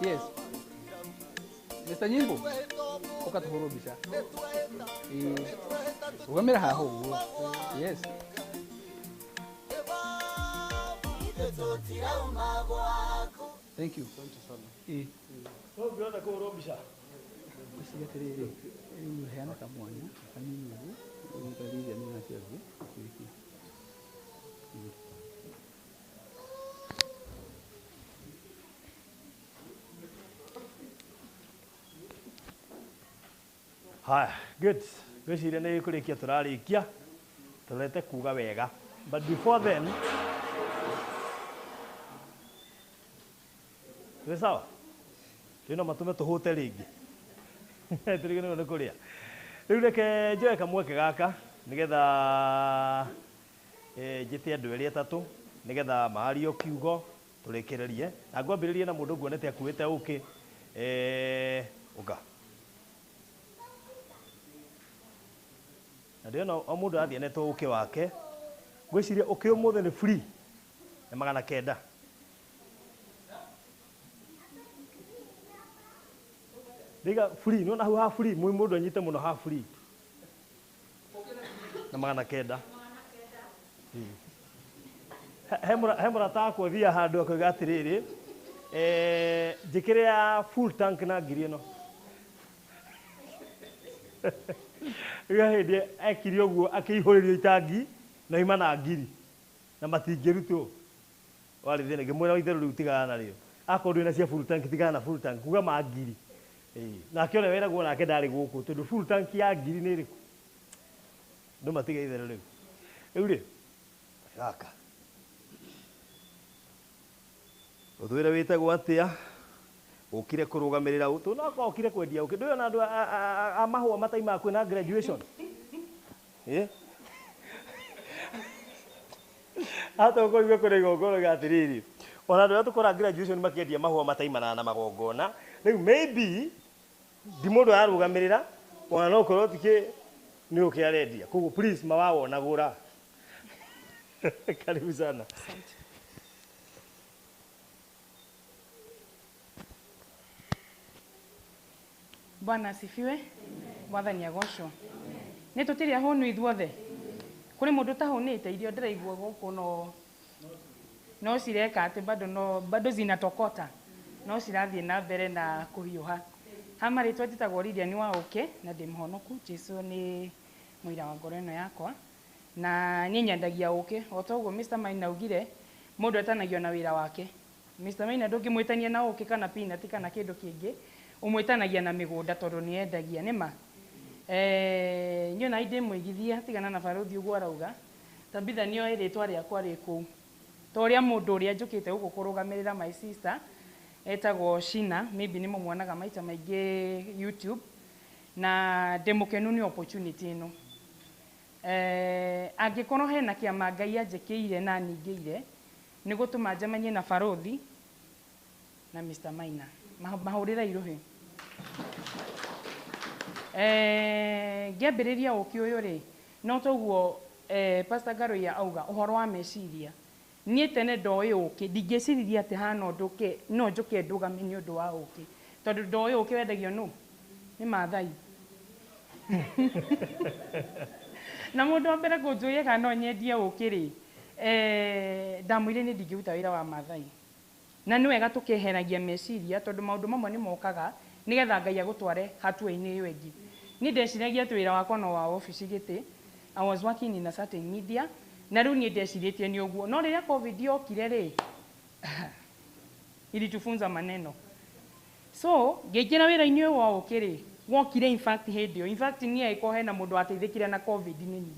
yes Mr. Nyimbo ukatuhurwo mbica ugamira haha uguo yes thank you Ngĩenda kũhũrwo mbica. Ngwĩciria atĩrĩrĩ, rĩu heana kamwanya kanini ũguo ũtarĩria nĩ nacio thĩ. Haya, good. Ngwĩciria nĩ kũrĩkia tũrarĩkia. Tũrete kuga wega. But before then, nĩ sawa? Twĩna matũme tũhũte rĩngĩ. Tũriganĩrwo nĩ kũrĩa. Rĩu reke njoe kamweke gaka nĩgetha njĩte andũ erĩ atatũ nĩgetha maharie kiugo tũrĩkĩrĩrie. Na ngwambĩrĩrie na mũndũ nguonete akuĩte ũkĩ. Ũka. Na ndĩrona o mũndũ arathiĩ anetwo ũkĩ wake. Ngwĩciria ũkĩ ũmũthĩ nĩ free. Nĩ 900. Diga free, no na ha free, mũndũ anyite mũno ha free. Na 900. He mũrata wakwa thia handũ akoiga atĩrĩrĩ, njĩkĩre ya full tank na ngiri ĩno. Rĩu hĩndĩ ekire ũguo akĩihũrĩrio itangi na ima na ngiri na matingĩrutwo. Warĩ thĩna ngĩmwĩra itherũ rĩu tigana narĩo. Akorwo ndwĩna cia full tank tigana na full tank, kuga ma ngiri. Nake ũrĩa wĩragwo nake ndarĩ gũkũ tondũ full tank ya ngiri nĩ ĩrĩkũ. Ndũ matige itherũ rĩu. Rĩu rĩ, gaka. Ũthwĩre wĩtagwo atĩa? Ũkire kũrũgamĩrĩra ũtũ no ko ũkire kwendia ũkĩ. Ndũĩ ona andũ a mahũa mataima kwĩna graduation. Hata ũkũigua kũrĩ igongona gĩa atĩrĩrĩ. Ona andũ arĩa tũkora graduation makĩendia mahũa mataimana na magongona. Rĩu maybe ndi mũndũ ararũgamĩrĩra ona no korwo tikĩ nĩ ũkĩ arendia. Koguo please mawawona gũra. Karibu sana. Bwana asifiwe. Mwathani agocwo. Nĩ tũtirĩ ahũnu ithuothe. Kũrĩ mũndũ tahũnĩte irio ndĩraigua gũkũ no cireka atĩ bado zinatokota. No cirathiĩ na mbere na kũhiũha. Hama rĩtwa njĩtagwo Lilian wa ũkĩ na ndĩ mũhonoku. Jesu nĩ mũira wa ngoro ĩno yakwa. Na niĩ nyendagia ũkĩ. O ta ũguo Mr. Maina augire mũndũ etanagio na wĩra wake. Mr. Maina ndũngĩmwĩtania na ũkĩ kana peanut kana kĩndũ kĩngĩ. Ũmwĩtanagia na mĩgũnda tondũ nĩ endagia nĩma. Nyona inde mwĩgithia tigana na barothi ũguo arauga. Tabitha nĩoĩ rĩtwa rĩakwa rĩ kũu. Ta ũrĩa mũndũ ũrĩa njũkĩte gũkũ kũrũgamĩrĩra my sister etagwo Shina, maybe nĩ mũmuonaga maita maingĩ YouTube, na ndĩmũkenu nĩ opportunity ĩno. Angĩkorwo hena kĩama Ngai anjĩkĩire na ningĩire nĩ gũtũma njemanie na barothi na Mr. Maina. Mahũrĩra irũhĩ. Ngĩambĩrĩria ũkĩ ũyũ rĩ, no toguo Pastor Garoya auga ũhoro wa meciria. Niĩ tene ndoĩ ũkĩ, ndingĩciririe atĩ hana ũndũ no njũke ndũgame nĩ ũndũ wa ũkĩ. Tondũ ndoĩ ũkĩ wendagio nũ? Nĩ Maathai. Na mũndũ wa mbere kũnjũria kana no nyendie ũkĩ rĩ, ndamwĩrire nĩ ndingĩruta wĩra wa Maathai. Na nĩ wega tũkeheragia meciria tondũ maũndũ mamwe nĩ mokaga nĩgetha Ngai agũtware hatua-inĩ ĩyo ĩngĩ. Niĩ ndeciragia atĩ wĩra wakwa no wa ofici gĩtĩ. I was working in a certain media na riu nie ndeciritie ni uguo no riria covid yokire ri ilitufunza maneno so ngeingira wira-ini uyu wa ukiri wokire in fact hindi in fact ni aiko hena mundu ateithikire na covid ni ni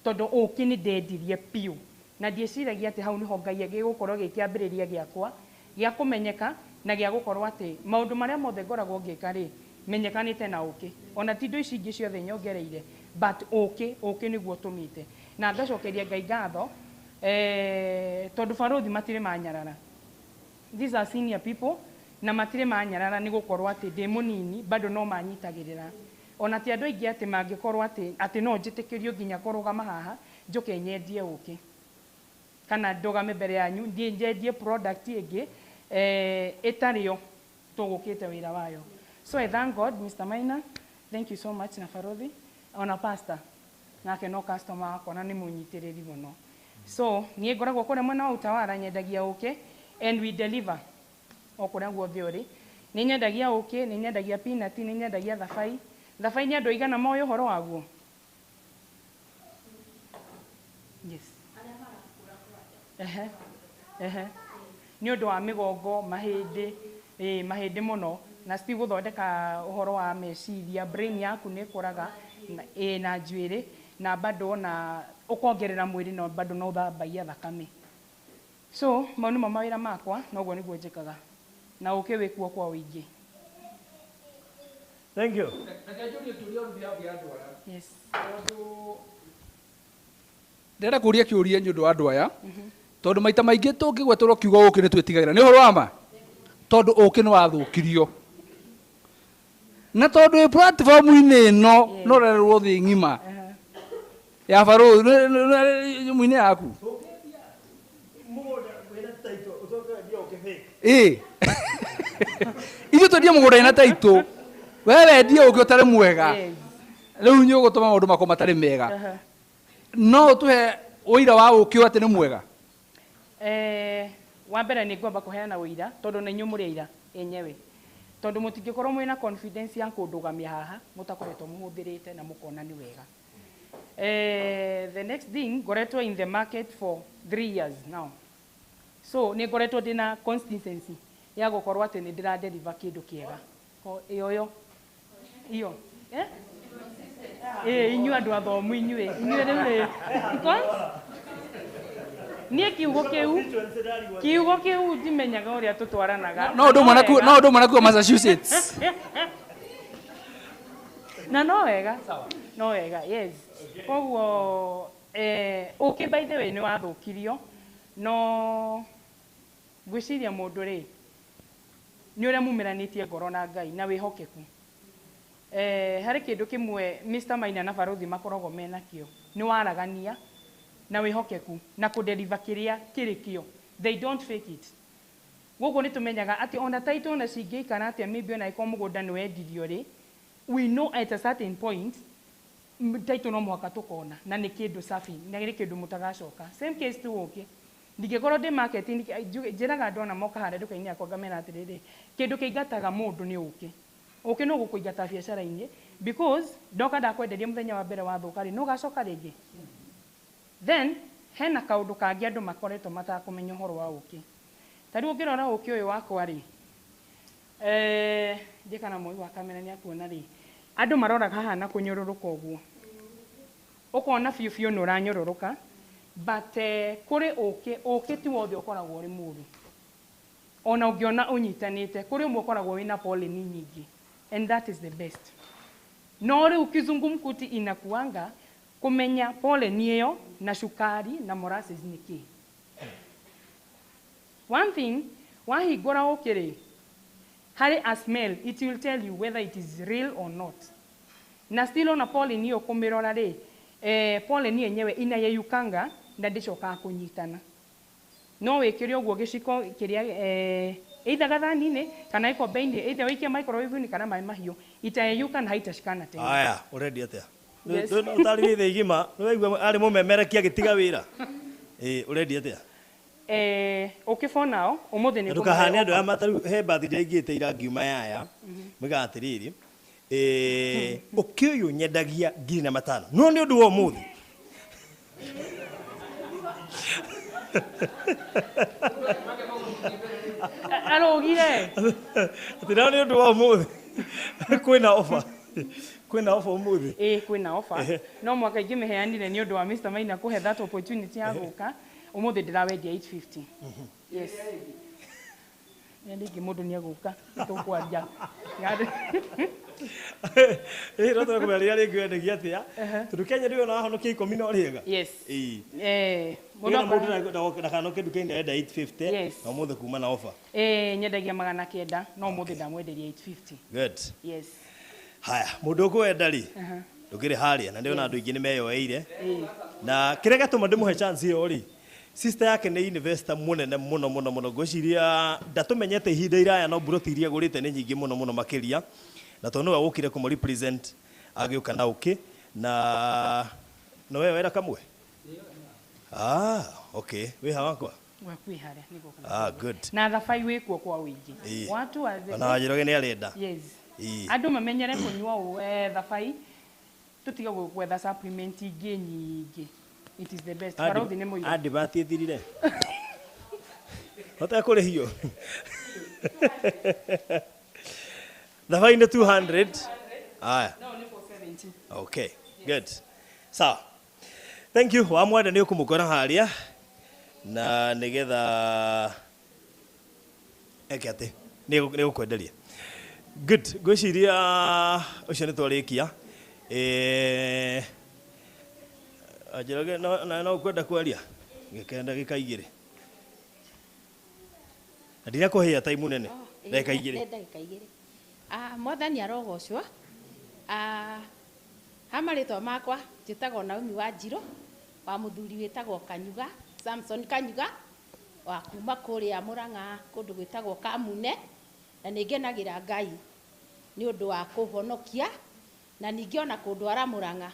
tondu uki ni ndendirie piu na ndieciragia ati hau niho Ngai gigukorwo gikiambiriria giakwa gia kumenyeka na gia gukorwo ati maundu maria mothe ngoragwo ngika ri menyekanite na uki ona tindo ici ingi ciothe nyongereire but uki niguo tumite na ngacokeria Ngai ngatho tondu baruthi matire manyarara these are senior people na matire manyarara ni gukorwo ati ndi munini bado no manyitagirira ona ti andu aingi ati mangikorwo ati no njitikirio nginya kurugama haha njuke nyendie uki kana ndugame mbere yanyu ndie njendie product ingi itario tugukite wira wayo so I thank God Mr. Maina thank you so much na baruthi ona pastor nake no customer wako na ni munyitiriri muno so nie ngoragwo kure mwena wa utawara nyendagia uki and we deliver okuria guothe uri ni nyendagia uki ni nyendagia peanut ni nyendagia thabai ni andu igana moyo horo waguo yes ni undu wa migongo mahindi muno na sti guthondeka uhoro wa meciria brain yaku ni kuraga na njuiri na bado na ukongerera mwiri no bado no thambagia thakame so maunu mawira makwa noguo niguo njikaga na uki wikuo kwa wingi thank you yes ndenda kuria kiuria nyundu wa andu aya tondu maita maingi tungigweterwo kiugo uki ni twitigagira ni uhoro wa ma tondu uki ni wathukirio na tondu i platform-ini ino no rerwo thi ngima ya baru nyumu-ini yaku ithu twendia mugunda ina taito we wendia uki utari mwega riu ni ugutuma maundu makwa matari mega no tuhe uira wa uki ati ni mwega wa mbere ni ngwamba kuheana uira tondu ni nyumuria ira enyewe tondu mutingikorwo mwina confidence ya kundugamia haha mutakoretwo muhuthirite na mukona ni wega the next thing ngoretwo in the market for 3 years now so ni ngoretwo ndina consistency ya gukorwo ati ni ndira deliver kindu kiega iyo inyu andu athomu inyue riu nie kiugo kiu ndimenyaga uria tutwaranaga no ndu mwana Massachusetts na no wega yes koguo uki by the way ni wathukirio no gwiciria mundu ri ni uria mumiranitie ngoro na Ngai na wihokeku hari kindu kimwe Mr. Maina na baruthi makoragwo mena kio ni waragania na wihokeku na kudeliver kiria kirikio they don't fake it gugu ni tumenyaga ati ona taito na cingiikara atia maybe ona iko mugunda ni wendirio ri we know at a certain point taito no muhaka tukona na ni kindu safi na ni kindu mutagacoka same case tu uki ndingikorwo ndi marketing njiraga ndona moka hare nduka-ini yakwa ngamera atiriri kindu kiingataga mundu ni uki no gukuingata biacara-ini because ndoka ndakwenderia muthenya wa mbere wa thukari no gacoka ringi then hena kaundu kangi andu makoretwo matakumenya uhoro wa uki tari ungirora uki uyu wakwa ri ndikana moi wa kamera ni akuona ri andu maroraga haha na kunyururuka uguo ukona biu no ranyururuka but kuri uki ti wothe ukoragwo ri muru ona ungiona unyitanite kuri umwe ukoragwo wina pollen nyingi and that is the best no ri ukizungumkuti inakuanga kumenya pollen iyo na shukari na molasses niki one thing wahingura ukiri hari a smell it will tell you whether it is real or not na still ona pollen iyo kumirora ri pollen yenyewe inayeyukanga na ndicoka kunyitana no wikire uguo giciko kiria either gathani-ini kana iko beini either wikie microwave-ini kana mai mahiu itayeyuka na haitashikana tena aya already atia utari ni thigima ni waigua ari mumemerekia gitiga wira already atia ukifona umuthi ni ndukahane andu aya mataru he birthday igite irangiuma yaya mwiga atiriri ukiuyu nyendagia 5,000 no ni undu wa umuthi Arogire. Atina ni undu wa muthi. Kwina offer. Kwina offer muthi. Kwina offer. No mwaka ingimeheanire ni undu wa Mr. Maina kuhe that opportunity ya guka. Umuthi ndirawendia 850. Yes. Ndingi mundu ni aguka. Tukwaria. Rotho kumeria ringi wendagia atia. Tundu Kenya ndiwe na honokia ikumi no riega. Yes. Mundu ndakanoke nduka-ini enda 850. Yes. Na umuthi kuma na offer. Nyendagia 900 no umuthi ndamwenderia 850. Good. Yes. Haya, mundu ukwenda ri. Ndukiri haria na ndiona andu ingi ni meyoeire. Na kire gatuma ndimuhe chance iyo ri. Sister yake ni investor munene muno ngociria ndatumenyete ihinda iraya no buroti iria gurite ni nyingi muno makiria na tondu we ukire kumu represent agiuka na uki na no we wera kamwe okay we hawakwa wakwi haria niko kana good na thafai wikuo kwa wingi watu waze na wajiroge ni arenda yes andu mamenyere kunywa thafai tutiga gwetha supplement ingi nyingi. It is the best. Barothi ni muiyo. Advert ithirire. Hota kule hiyo. The fine 200. Aya. No, ni 470. Okay. Good. Sawa. Thank you. Wa mwada ni ukumukora haria. Na nigetha ekate. Ni ukwenderia. Good. Gwiciria ucio ni twarikia. Ajiroge no kwenda kwaria ngikenda gikaigire ndira kuhia time nene ndeka igire mwathani arogocwo hamaritwa makwa njitagwo Naomi wa Njiro wa muthuri witagwo Kanyuga Samson Kanyuga wa kuma kuria Murang'a kundu gwitagwo Kamune na ningenagira Ngai ni undu wa kuhonokia na ningiona kundwara Murang'a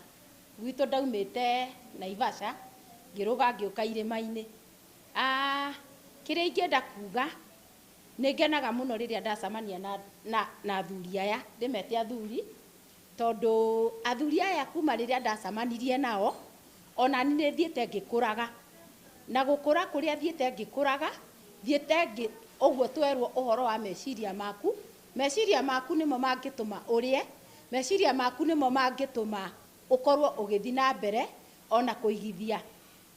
gwito ndaumite Naivasha ngiruga ngiuka irima-ini kiria ingienda kuga ningenaga muno riria ndacamania na athuri aya ndimete athuri tondu athuri aya kuma riria ndacamanirie nao ona ni nithiete ngikuraga na gukura kuria thiete ngikuraga thiete uguo twerwo uhoro wa meciria maku nimo mangituma urie meciria maku nimo mangituma ukorwo ugithi na mbere ona kuigithia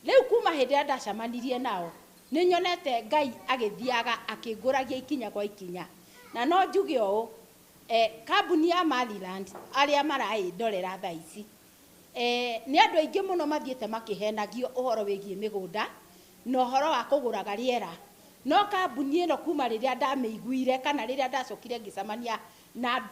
riu kuma hindi ya ndacamanirie nao ni nyonete Ngai agithiaga akinguragia ikinya kwa ikinya na no njuge o kambuni ya Maliland aria marai ndorera thaa ici ni andu aingi muno mathiete makihenagio uhoro wigie migunda no uhoro wa kuguraga riera no kambuni ino kuma riria ndameiguire kana riria ndacokire ngicamania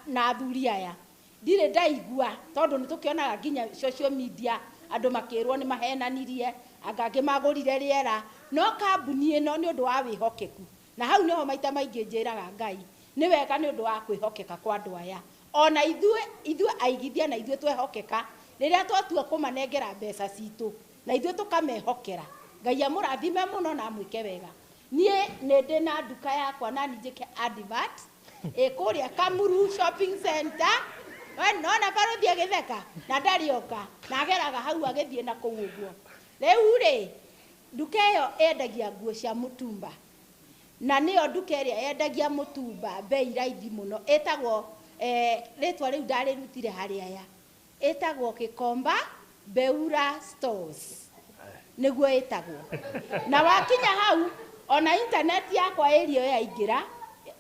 na athuri aya ndire ndaigua tondu nitukionaga nginya social media andu makirwo ni mahenanirie angangi magurire riera no kambuni ino ni undu wa wihokeku na hau niho maita maingi njiraga Ngai ni wega ni undu wa kwihokeka kwa andu aya ona ithue aigithia na ithue twehokeka riria twatua kumanengera mbeca citu na ithue tukamehokera Ngai amurathime muno na amwike wega nie ni ndina nduka yakwa na ninjike advert kuria Kamuru shopping center nona Barothi agitheka na ndarioka na ageraga hau agithie na kuu uguo riu ri nduka iyo endagia nguo cia mutumba na niyo nduka iria yendagia mutumba bei raithi muno etagwo ritwa riu ndarirutire haria ya etagwo Gikomba Beura Stores niguo etagwo na wakinya hau ona internet yakwa irio yaingira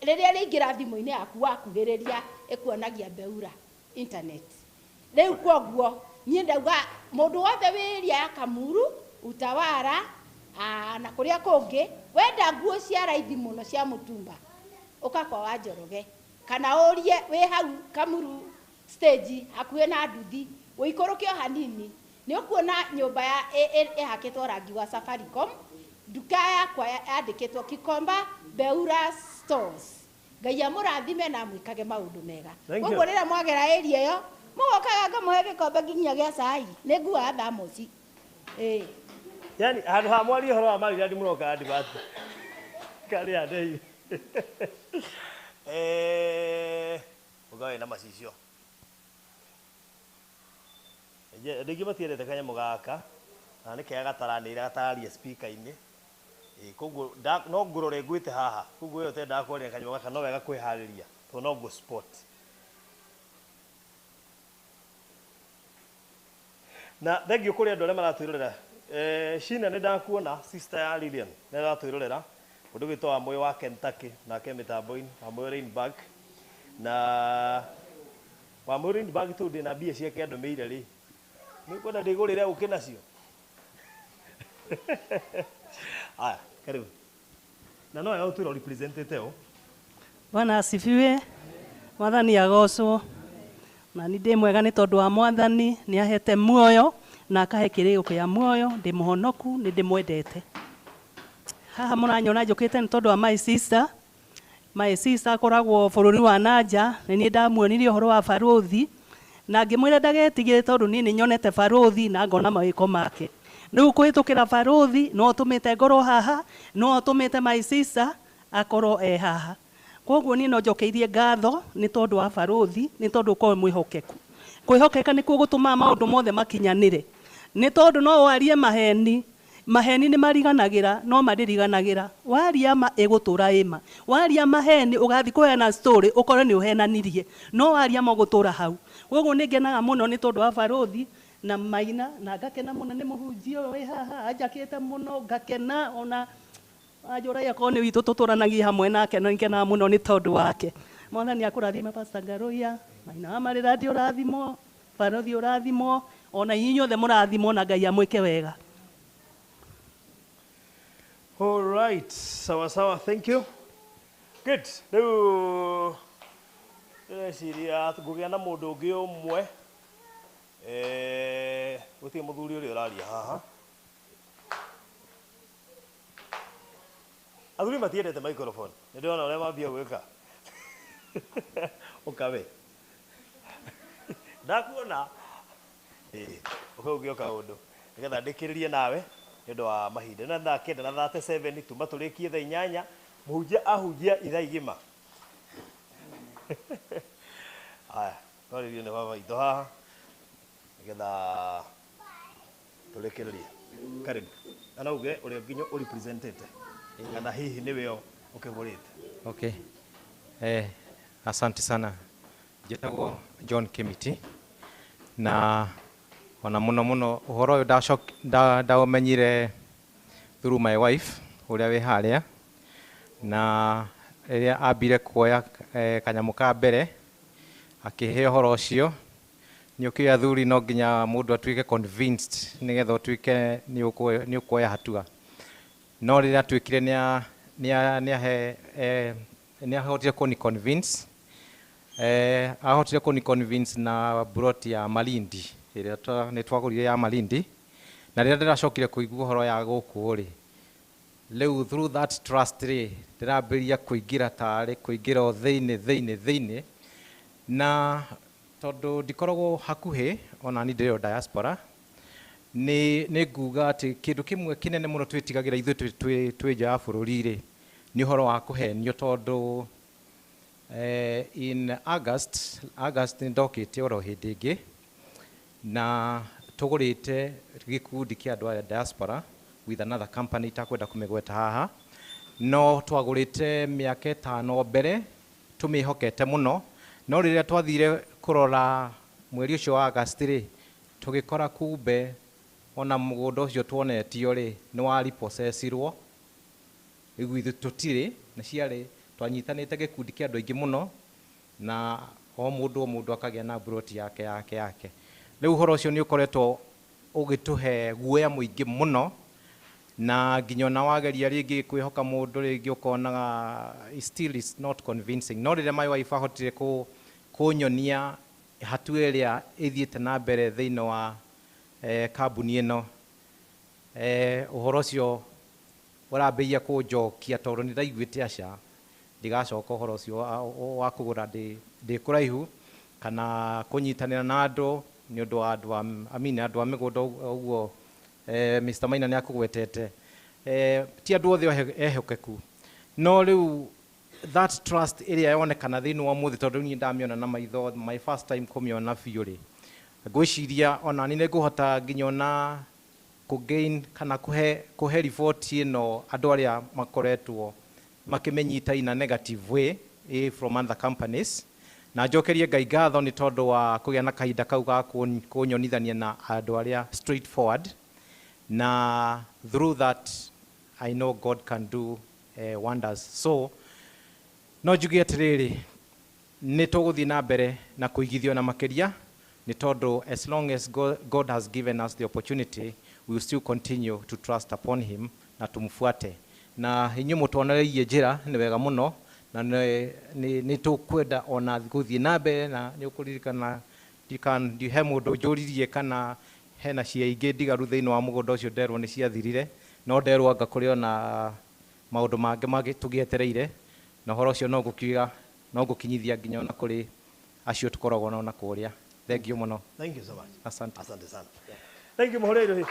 riria ringira thimu-ini yaku wakuhiriria ikuonagia Beura internet riu koguo nie ndauga mundu wothe wiria ya Kamuru Utawara na kuria kungi wenda nguo cia raithi muno cia mutumba uka kwa Wanjoroge kana urie wi hau Kamuru stage hakuhe na nduthi uikorokio hanini ni ukuona nyumba ya ihakitwo rangi wa Safaricom nduka yakwa yandikitwo Gikomba Beura Stores Ngai amurathime na mwikage maundu mega koguo rira mwagera area iyo mugokaga ngamuhe gikombe nginya gia cai ni ngua thamoci yani handu ha mwari horo wa Maliland muroka advert kari adei ugawe na macicio ndingi matiendete kanyamũ gaka na nĩ kega gataranĩire gatararia speaker-inĩ koguo no ngurore ngwite haha koguo yo tenda kwaria kanyo gaka no wega kwihariria to no go sport na thengio kuri andu aria maratwirorera Shina nä ndakuona sister ya Lilian nä aratwirorera mundu gitwa Moyo wa Kentucky nake mitambo-ini wa Moyo Rainburg na wa Moyo Rainburg tu ndä na mbia ciake andå mä ire rä nä kwenda ndä gå rä re å kä nacio aya karibu na no yao tu representete o Bwana asifiwe. Mwathani agocwo. Na ni ndĩ mwega nĩ tondũ wa Mwathani nĩ ahete muoyo na akahe kĩrĩko kĩa muoyo, ndĩ mũhonoku, nĩ ndĩmwendete. Haha mũranyona njũkĩte nĩ tondũ wa my sister. My sister akoragwo bũrũri wa nanja, nĩ niĩ ndamuonirie ũhoro wa barothi na ngĩmwĩra ndagetigĩre tondũ niĩ nĩ nyonete barothi na ngona mawĩko make. Rĩu kũhĩtũkĩra barothi no tũmĩte ngoro haha, no tũmĩte my sister akorwo haha. Koguo niĩ no njokeirie ngatho nĩ tondũ wa barothi, nĩ tondũ ũkorwo mwĩhokeku. Kwĩhokeka nĩkuo gũtũmaga maũndũ mothe makinyanĩre. Nĩ tondũ no warie maheni, maheni nĩ mariganagĩra no maririganagĩra. Waria ma ĩgũtũra ĩma. Waria maheni ũgathi kũheana story ũkorwo nĩ ũhenanirie. No waria ma gũtũra hau. Koguo nĩ ngenaga mũno nĩ tondũ wa barothi na Maina na ngakena mũno nĩ mũhunjia ũyũ wĩ haha anjakĩte mũno ngakena ona ajora yako nĩ witũ tũtũranagia hamwe nake na ngenaga mũno nĩ tondũ wake. Mwathani akũrathime Pastor Ngaruya, Maina wa Maliland ũrathimwo, barothi ũrathimwo, ona inyuothe mũrathimwo na Ngai amwĩke wega. All right, sawa sawa, thank you. Good. Rĩu ndĩreciria ngũgĩa na mũndũ ũngĩ ũmwe gũtirĩ mũthuri ũrĩa ũraria haha. Athuri matiendete microphone. Nĩ ndĩrona ũrĩa mambia gwĩka. Ũkawe. Ndakuona. Ũkaugĩoka ũndũ. Nĩgetha ndĩkĩrĩrie nawe nĩ ũndũ wa mahinda. Na thaa 9:37 tuma tũrĩkie thaa 8 mũhunjia ahunjia ithaa igima. Aya, twarĩrio nĩ baba witũ haha. Nĩgetha tũrĩkĩrĩrie. Karibu. Ana uge ũrĩa nginya ũrepresentete. Kana hihi niwe ukigurite. Okay. Asante sana. Njĩtagwo John Kimiti na ona muno uhoro ũyũ ndaũmenyire through my wife ũrĩa wĩ harĩa na rĩrĩa ambire kuoya kanyamũ ka mbere akĩhe ũhoro ũcio nĩ ũkĩoya thuri no nginya mũndũ atuĩke convinced nĩgetha ũtuĩke nĩ ũkuoya hatua. No rĩrĩa atuĩkire nĩ ahotire kũni convince ahotire kũni convince na broti ya Malindi ĩrĩa nĩ twagũrire ya Malindi na rĩrĩa ndĩracokire kũigua ũhoro ya gũkũ rĩ rĩu through that trust rĩ ndĩrambĩrĩria kũingĩra tarĩ kũingĩra o thĩinĩ na tondũ ndikoragwo hakuhĩ ona ni ndĩrĩ o diaspora nĩ nguga atĩ kĩndũ kĩmwe kĩnene mũno twĩtigagĩra ithuĩ twĩ nja ya bũrũri rĩ nĩ ũhoro wa kũhenio tondũ in August nĩ ndokĩte oro hĩndĩ ĩngĩ na tũgũrĩte gĩkundi kĩa andũ a diaspora with another company itakwenda kũmĩgweta haha no twagũrĩte mĩaka 5 mbere tũmĩhokete mũno no rĩrĩa twathire kũrora mweri ũcio wa August rĩ tũgĩkora kumbe ona mũgũnda ũcio tuonetio rĩ nĩ wa repossessirwo igwithu tũtirĩ na ciarĩ twanyitanĩte gĩkundi kĩa andũ aingĩ mũno na o mũndũ akagĩa na broti yake rĩu ũhoro ũcio nĩ ũkoretwo ũgĩtũhe guoya mũingĩ mũno na nginya ona wageria rĩngĩ kwĩhoka mũndũ rĩngĩ ũkonaga still is not convincing no rĩrĩa my wife ahotire kũnyonia hatua ĩrĩa ĩthiĩte na mbere thĩinĩ wa kambuni ĩno ũhoro ũcio ũrambĩrĩria kũnjokia tondũ nĩ ndaiguĩte aca ndigacoka ũhoro ũcio wa kũgũra ndĩ kũraihu kana kũnyitanĩra na andũ nĩ ũndũ wa andũ a mĩgũnda ũguo Mr. Maina nĩ akũgwetete ti andũ othe ehokeku no rĩu that trust ĩrĩa yonekana thĩinĩ wa mũthĩ tondũ niĩ ndamĩona na maitho my first time kũmĩona biũ rĩ ngwĩciria ona nĩ ngũhota nginya ona kugain kana kuhe report ino andu aria makoretwo makimenyita in a negative way from other companies na njokerie Ngai ngatho ni tondu wa kugia na kahinda kau ga kunyonithania na andu aria straightforward na through that I know God can do wonders. So no njuge atiriri ni tuguthii na mbere na kuigithio na makiria ni tondu as long as God has given us the opportunity we will still continue to trust upon him na tumfuate na inyu mutonereirie njira ni wega muno na ni tukwenda ona guthii na mbere na ni ukuririkana he mundu njuririe kana hena cia ingi ndigaru thiini wa mugunda ucio nderwo ni ciathirire no nderwo anga kuri ona maundu mangi tugietereire na horo ucio no gukiuga no gukinyithia nginya ona kuri acio tukoragwo na kuria. Thank you muno. Thank you so much. Asante. Asante sana. Thank you muhorero.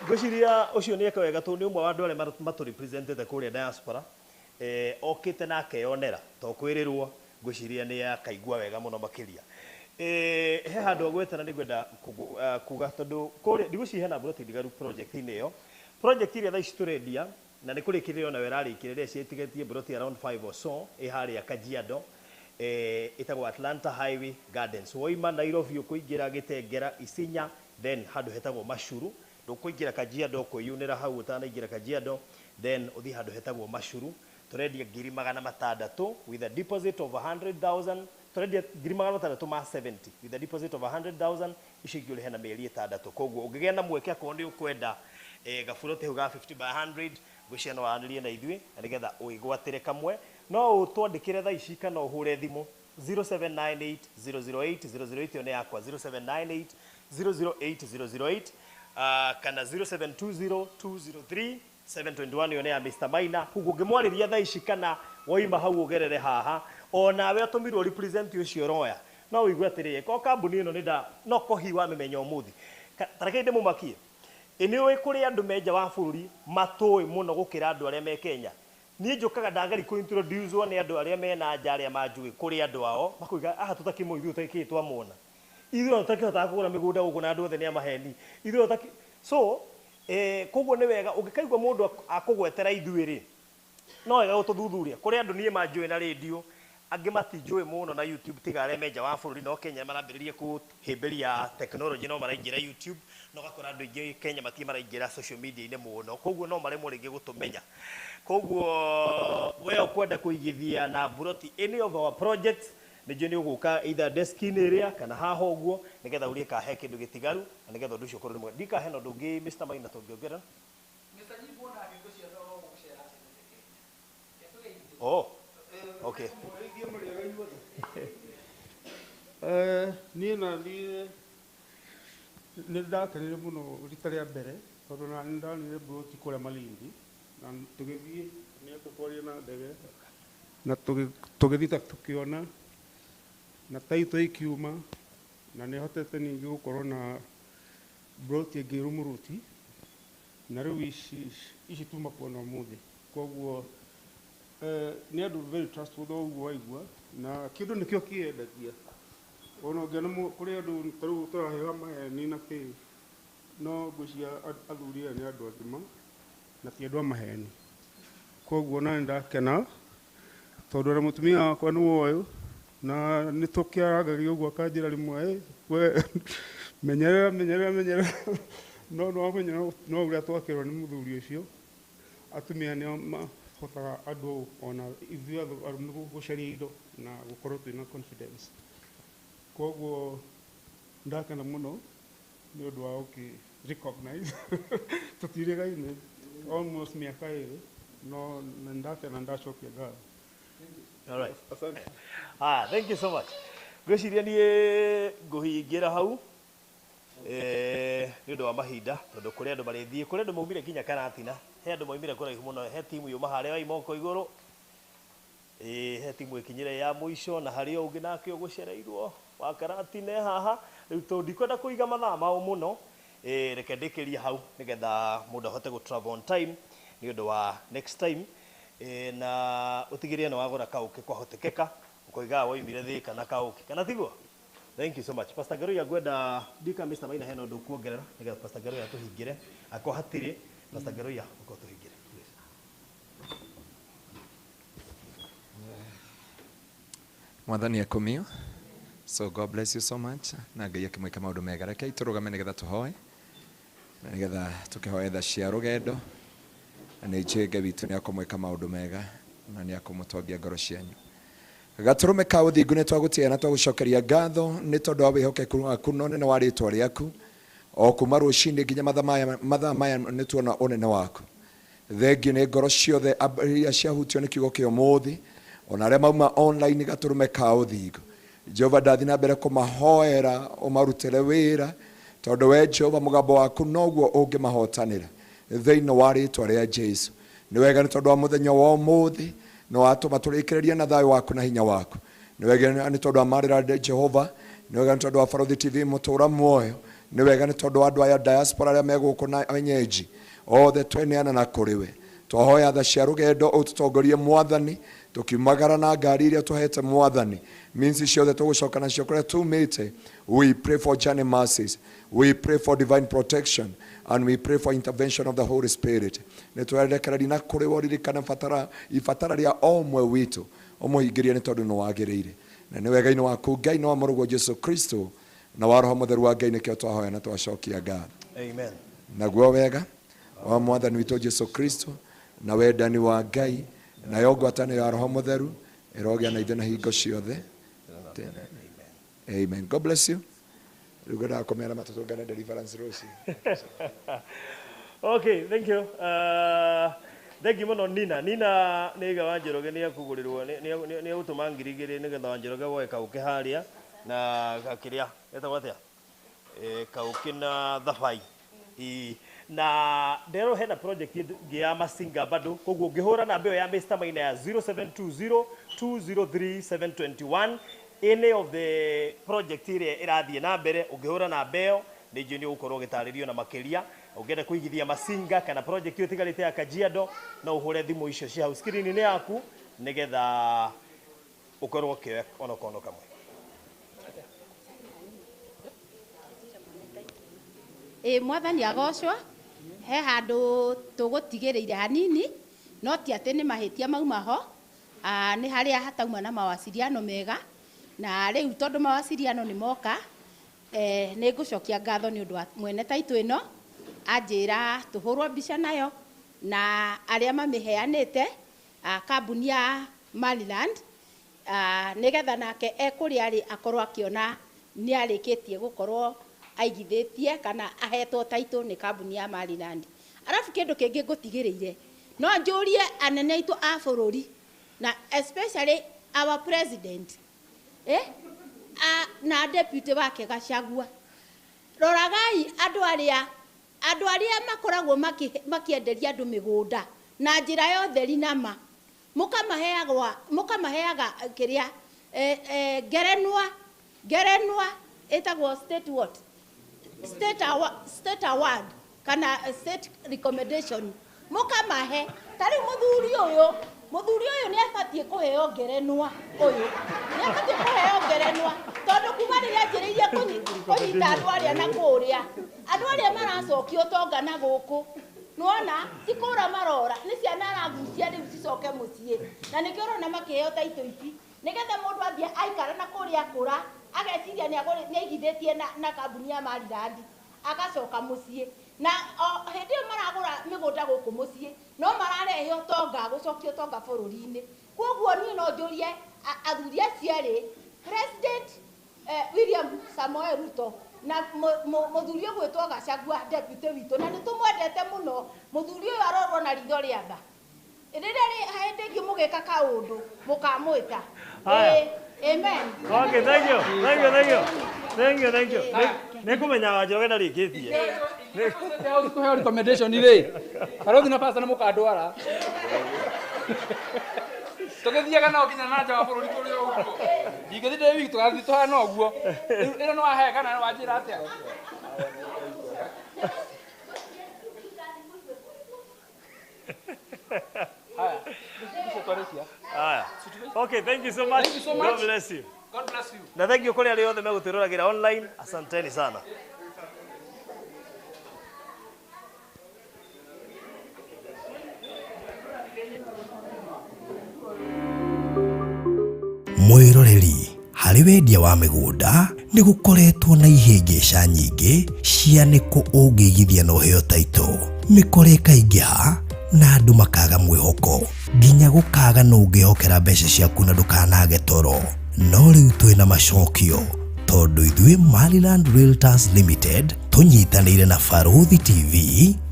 Ngwiciria ucio ni eka wega tu ni umwe wa andu aria matu represented kuria diaspora okite na akeyonera to kwirirwo ngwiciria ni akaigua wega muno makiria he handu ogwetana ni gwenda kuga tondu kuria ndigwiciria hena broti ndigaru project ini yo project iria thaici turendia na ni kurikirio na werarikiria cietigetie broti around 5 or so haria Kajiado itagwo Atlanta Highway Gardens woima Nairobi ukuingira Gitengera Isinya then handu hetagwo Mashuru ndukuingira Kajiado kuyunira hau utanaingira Kajiado then uthi handu hetagwo Mashuru turendia 600,000 with a deposit of 100,000 turendia 670 with a deposit of 100,000 icigio hena mieri 6 koguo ungigia na mweke ko ndi ukwenda gafurote huga 50 by 100 gwicia no wanirie na ithui na nigetha uigwatire kamwe no utwandikire tha ici kana uhure thimu 0798 008 008 one yakwa 0798 008 kana 0720 203 721 yone ya Mr. Maina hugo ngimwariria tha ici kana woima hau ugerere haha ona we atumirwo represent ucio roya no uigwatire ko kambuni ino nida no kohiwa memenyo muthi tareke ndi mumakie iniwe kuri andu meja wa bururi matoi muno gukira andu aria me Kenya ni njukaga ndangari ku introduce ni andu aria mena njaria manjui kuri andu ao makuiga aha tutakimo ithu utakitwa mona ithu utakihota kugura migunda guku na andu othe ni amaheni ithu utaki so koguo ni wega ungikaigwa mundu akugwetera ithuiri no wega ututhuthuria kuri andu nie manjui na radio angi matinjui muno na YouTube tiga aria meja wa bururi no Kenya marambiririe kuhimberia technology no maraingira YouTube no gakora andu ingi Kenya matie maraingira social media ine muno koguo no maremwo ringi gutumenya koguo we ukwenda kuigithia na broti any of our projects ni jeni uguka either desk-in area kana haha uguo nigetha urie ka he kindu gitigaru na nigetha undu ucio korwo ni ndika he no ndungi Mr. Maina tungiongera oh okay niĩ na niĩ nĩ ndakenire mũno rita rĩa mbere tondũ na nĩ ndanire broti kũrĩa Malindi na tũgĩthiĩ nĩ tũkwaria na ndege na tũgĩthiĩ tũkĩona na taito ikiuma na nĩ hotete ningĩ gũkorwo na broti ĩngĩ rũmũrũti na rĩu ici tuma kuona ũmũthĩ koguo nĩ andũ very trustworthy ũguo waigua na kĩndũ nĩkĩo kĩendagia ona ũngĩona kũrĩ andũ tarĩu tũraheo maheni na kĩ no ngwĩcia athuri aya nĩ andũ agima na ti andũ a maheni koguo na nĩ ndakena tondũ ona mũtumia wakwa nĩ woyũ na nĩ tũkĩaragagia ũguo akanjĩra rĩmwe we menyerera no wamenya no ũrĩa twakĩrwo nĩ mũthuri ũcio atumia nĩo mahotaga andũ ona ithuĩ arũme gũcaria indo na gũkorwo twĩna confidence koguo ndakena mũno nĩ ũndũ wa recognize tũtirĩgaine almost mĩaka ĩrĩ no ndakena ndacokia ngatho. All right. Thank you so much. Gwiciria nie nguhingira hau ni undu wa mahinda tondu kuri andu marithie kuri andu maumire nginya Karatina he andu maumire kuraihu muno he timu yuma haria wa imoko iguru he timu ikinyire ya muico na haria ungi nake ugucereirwo wa Karatine haha riu tundikwenda kuiga mathaa mao muno reke ndikiria hau nigetha mundu ahote gu travel on time ni undu wa next time na utigirie na wagura kauke kwa hotekeka ukoiga woimire thi kana kauke kana tiguo Thank you so much. Pastor Garuya gwenda ndika Mr. Maina heno ndu kuongerera nigetha Pastor Garuya tuhingire ako hatiri Pastor Garuya uko tuhingire. Mwathani akumio. So God bless you so much. Na Ngai akimwika maundu mega. Reke turugame nigetha tuhoe. Na nigetha tukihoe tha cia rugendo. Na ni Ngai witu ni akumwika maundu mega na ni akumutobia ngoro cianyu. Gaturume ka uthingu ni twagutia na twagucokeria ngatho ni tondu wa wihokeku waku no nene wa ritwa riaku. O kuma rucini nginya mathaa maya ni tuona unene waku. Thengiũ nĩ ngoro ciothe iria ciahutio nĩ kiugo kĩa ũmũthĩ ona arĩa mauma online gaturume ka ũthingu. Jehova ndathi na mbere kũmahoera ũmarutĩre wĩra tondũ we Jehova mũgambo waku noguo ũngĩmahotanĩra thĩinĩ wa rĩtwa rĩa Jesu. Nĩ wega nĩ tondũ wa mũthenya wa ũmũthĩ nĩ watũma tũrĩkĩrĩrie na thayũ waku na hinya waku. Nĩ wega nĩ tondũ wa Maliland Jehova. Nĩ wega nĩ tondũ wa Barũthi TV mũtũũra muoyo. Nĩ wega nĩ tondũ wa andũ aya diaspora arĩa megũkũ na wenyeji othe tweneana na kũrĩ we. Twahoya tha cia rũgendo ũtũtongorie Mwathani tukiumagara na ngari iria tuhete Mwathani minsi ciothe tũgũcoka nacio kũrĩa tumĩte. We pray for journey mercies, we pray for divine protection, and we pray for intervention of the Holy Spirit. Nĩ twerekereria na kũrĩ woririkana ibatara rĩa o ũmwe witũ ũmũhingĩrie nĩ tondũ nĩ wagĩrĩire. Na nĩ wega-inĩ waku Ngai na wa mũrũgwo Jesu Kristo na wa Roho Mũtheru wa Ngai nĩkĩo twahoya na twacokia ngatho. Amen. Naguo wega wa Mwathani witũ Jesu Kristo na wendani wa Ngai na yo ngwatanĩro ya Roho Mũtheru ĩrogĩa na ithuĩ na hingo ciothe. Amen. God bless you. Rĩu ngwendaga kũmera matũtũngane deliverance rũciũ. Okay, thank you. Thank you muno Nina. Nina nĩ iga wa Njoroge nĩ akũgũrĩrwo nĩ gũtũma ngiri igĩrĩ nĩgetha wa Njoroge woe kaũkĩ harĩa na gakĩrĩa etagwo atĩa kaũkĩ na thabai na ndero hena project ya Masinga bado koguo ngĩhũra namba ĩyo ya Mr. Maina ya 0720203721 any of the project ĩrĩa ĩrathiĩ na mbere ũngĩhũra namba ĩyo nĩ njũĩ nĩ ũgũkorwo ũgĩtarĩrio na makĩria ũngĩenda kũigithia Masinga kana project ĩyo ĩtigarĩte ya Kajiado no ũhũre thimũ icio cia hau screen-inĩ yaku nĩgetha ũkorwo ũkĩoya ona kono kamwe. Mwathani agocwo he handũ tũgũtigĩrĩire hanini no ti atĩ nĩ mahĩtia mauma ho nĩ harĩa hatauma na mawasiliano mega na rĩu tondũ mawasiliano nĩ moka nĩ ngũcokia ngatho nĩ ũndũ wa mwene taitũ ĩno anjĩra tũhũrwo mbica nayo na arĩa mamĩheanĩte kambuni ya Maliland nĩgetha nake ekũrĩa arĩ akorwo akĩona nĩ arĩkĩtie gũkorwo aigithĩtie kana ahetwo taitũ nĩ kambuni ya Maliland. Arabu kĩndũ kĩngĩ ngũtigĩrĩire no njũrie anene aitũ a bũrũri na especially our president na deputy wake Gachagua. Roragai andũ arĩa makoragwo makĩenderia andũ mĩgũnda na njĩra ya ũtheri na ma mũkamaheaga kĩrĩa ngerenwa ĩtagwo state what state award kana state recommendation mũkamahe tarĩ mũthuri ũyũ nĩ abatie kũheo ngerenwa tondũ kuma rĩrĩa njĩrĩirie kũnyita andũ arĩa na kũrĩa andũ arĩa maracokio ũtonga na gũkũ nuona ti kũra marora nĩ ciana aragucia rĩu cicoke mũciĩ na nĩkĩo ũrona makĩheo taitũ ici nĩgetha mũndũ athiĩ aikara na kũrĩa kũra ageciria nĩ aigithĩtie na kambuni ya Maliland agacoka mũciĩ na hĩndĩ ĩyo maragũra mĩgũnda gũkũ mũciĩ no mararehe ũtonga gũcokia ũtonga bũrũri-inĩ. Koguo niĩ no njũrie athuri acio erĩ President William Samoei Ruto na mũthuri ũyũ gwĩtwo Gachagua deputy witũ na nĩ tũmwendete mũno mũthuri ũyũ arorwo na ritho rĩa tha rĩrĩa hĩndĩ ĩngĩ mũgĩka kaũndũ mũkamwĩta. Amen. Okay, thank you. Nĩ kũmenyaga Njoroge ndarĩkĩtie. Kũheo recommendation rĩ. Barũthi na pastor nĩ mũkandwara. Tũgĩthiaga nao nginya na nja wa bũrũri kũrĩa ũguo. Ndingĩthiĩ ndĩ wiki tũgathiĩ tũhana ũguo. Ĩno nĩ wahe kana nĩ wanjĩra atĩa? Haya. Aya. Okay, thank you so much. Thank you so much. God bless you. God bless you. Na thank you kule aliothe megutwiriragira online. Asanteni sana. Mwiroreri harĩ wendia wa mĩgũnda nĩ gũkoretwo na ihĩngĩca nyingĩ cia nĩkũ ũngĩigithia na ũheo taito. Mĩkora ĩkaingĩha na andũ makaga mwĩhoko, nginya gũkaga no ũngĩhokera mbeca ciaku na ndũkanage toro. No rĩu twĩna macokio, tondũ ithuĩ Maliland Realtors Limited tũnyitanĩire na Barothi TV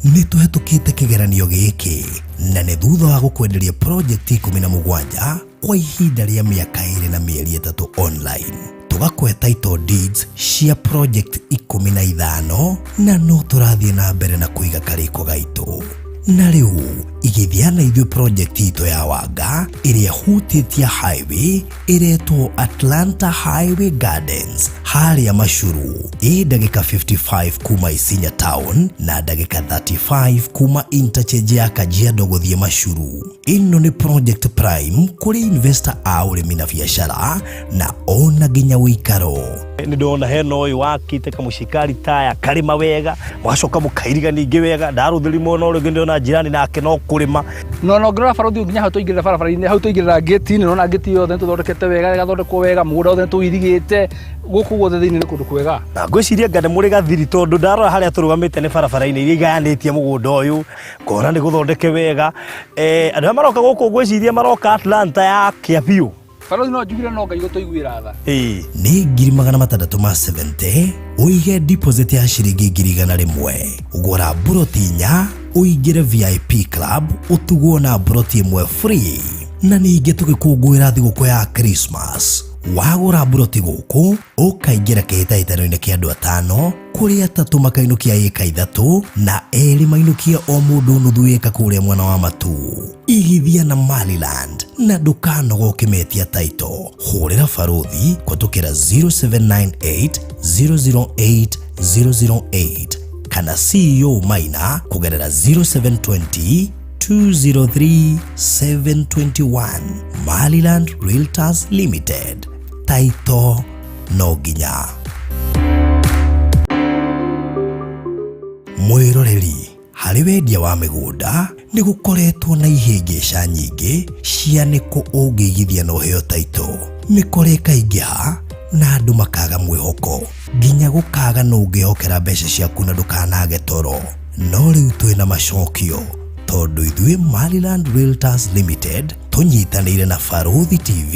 nĩ tũhetũkĩte kĩgeranio gĩkĩ, na nĩ thutha wa gũkwenderia project 17 kwa ihinda rĩa mĩaka 2 na mĩeri 3 online. Tugakwe title deeds cia project 15 na no tũrathiĩ na mbere na kũiga karĩko gaitũ. Na rĩu igithia na ithuĩ project ito ya Wanga ĩrĩa hutĩtie highway ĩretwo Atlanta Highway Gardens harĩa Mashuru, ndagĩka 55 kuma Isinya town na ndagĩka 35 kuma interchange ya Kajiado gũthiĩ Mashuru. Ĩno nĩ project prime kũrĩ investor a ũrĩmi na biacara na ona nginya wĩikaro. Nĩ ndona hena ũyũ wakite kamushikari taya karima wega, mwacoka mũkairiga ningĩ wega, ndarũthĩri mona ũrĩa ndona jirani nake no kũrĩma. No ngora Barothi nginya hau tũingĩrĩra barabara-inĩ, hau tũingĩrĩra gate-inĩ, nona gate yothe tũthondekete wega, gathondekwo wega, mũgũnda wothe tũirigĩte, gũkũ guothe thĩinĩ nĩ kũndũ kwega. Na ngwĩciria ngane mũrĩ gathiri tondũ ndarora harĩa tũrũgamĩte nĩ barabara-inĩ iria igayanĩtie mũgũnda ũyũ, ngona nĩ gũthondeke wega. Andũ arĩa maroka gũkũ ngwĩciria maroka Atlanta ya Kiambu. Barothi no njugire no Ngai gũtũiguĩra tha. Nĩ 670 ũige deposit ya ciringi 100,000, ũgũra buroti 4 ũingĩre VIP club ũtugwo na buroti 1 free. Na ningĩ tũgĩkũngũĩra thigũkũ ya Christmas, wagũra buroti gũkũ ũkaingĩra kĩhĩtahĩtano-inĩ kĩa andũ 5 kũrĩa 3 makainũkia ĩka 3 na 2 mainũkia o mũndũ nuthu ĩka kũrĩa mwena wa Matu. Igithia na Maliland na ndũkanoga ũkĩmetia taito. Hũrĩra Barothi kũtũkĩra 0798 008 008 kana CEO Maina kũgerera 0720 203 721. Maliland Realtors Limited, taito no nginya. Mwiroreri harĩ wendia wa mĩgũnda nĩ gũkoretwo na ihĩngĩca nyingĩ cia nĩkũ ũngĩigithia na ũheo taito. Mĩkora ĩkaingĩha na andũ makaga mwĩhoko, nginya gũkaga no ũngĩhokera mbeca ciaku na ndũkanage toro. No rĩu twĩna macokio, tondũ ithuĩ Maliland Realtors Limited tũnyitanĩire na Barothi TV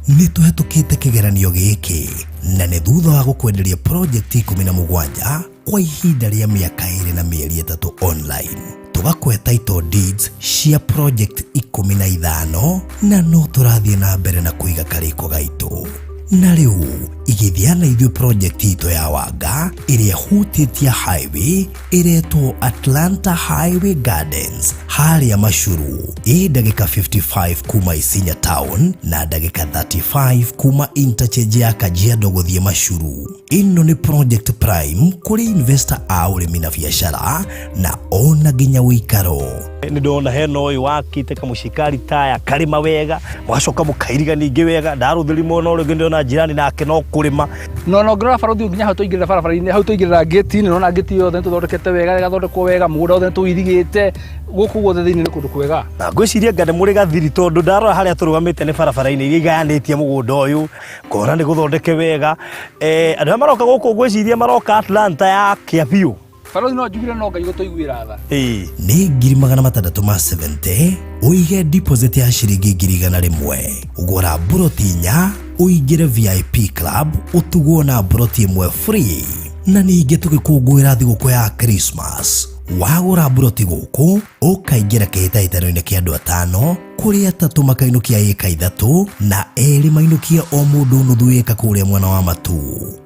nĩ tũhetũkĩte kĩgeranio gĩkĩ, na nĩ thutha wa gũkwenderia project 17 kwa ihinda rĩa mĩaka 2 na mĩeri 3 online. Tugakwe title deeds cia project 15 na no tũrathiĩ na mbere na kũiga karĩko gaitũ. Na rĩu igithia na ithuĩ project ito ya Wanga ĩrĩa hutĩtie highway ĩretwo Atlanta Highway Gardens harĩa Mashuru, ndagĩka 55 kuma Isinya town na ndagĩka 35 kuma interchange ya Kajiado gũthiĩ Mashuru. Ĩno nĩ project prime kũrĩ investor a ũrĩmi na biacara na ona nginya wĩikaro. Nĩ ndona hena ũyũ wakite kamushikari taya karima wega, mwacoka mũkairiga ningĩ wega, ndarũthĩri mona ũrĩa ndona jirani nake no kũrĩma. No ngora Barothi nginya hau tũingĩrĩra barabara-inĩ, hau tũingĩrĩra gate-inĩ, nona gate yothe tũthondekete wega, gathondekwo wega, mũgũnda wothe tũirigĩte, gũkũ guothe thĩinĩ nĩ kũndũ kwega. Na ngwĩciria ngane mũrĩ gathiri tondũ ndarora harĩa tũrũgamĩte nĩ barabara-inĩ iria igayanĩtie mũgũnda ũyũ, ngona nĩ gũthondeke wega. Andũ arĩa maroka gũkũ ngwĩciria maroka Atlanta ya Kiambu. Barothi no njugire no Ngai gũtũiguĩra tha. Nĩ 670 ũige deposit ya ciringi 100,000, ũgũra buroti 4 ũingĩre VIP club ũtugwo na buroti 1 free. Na ningĩ tũgĩkũngũĩra thigũkũ ya Christmas, wagũra buroti gũkũ ũkaingĩra kĩhĩtahĩtano-inĩ kĩa andũ 5 kũrĩa 3 makainũkia ĩka 3 na 2 mainũkia o mũndũ nuthu ĩka kũrĩa mwena wa Matu.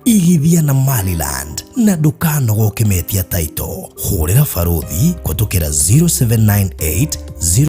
Igithia na Maliland na ndũkanoga ũkĩmetia taito. Hũrĩra Barothi kũtũkĩra 0798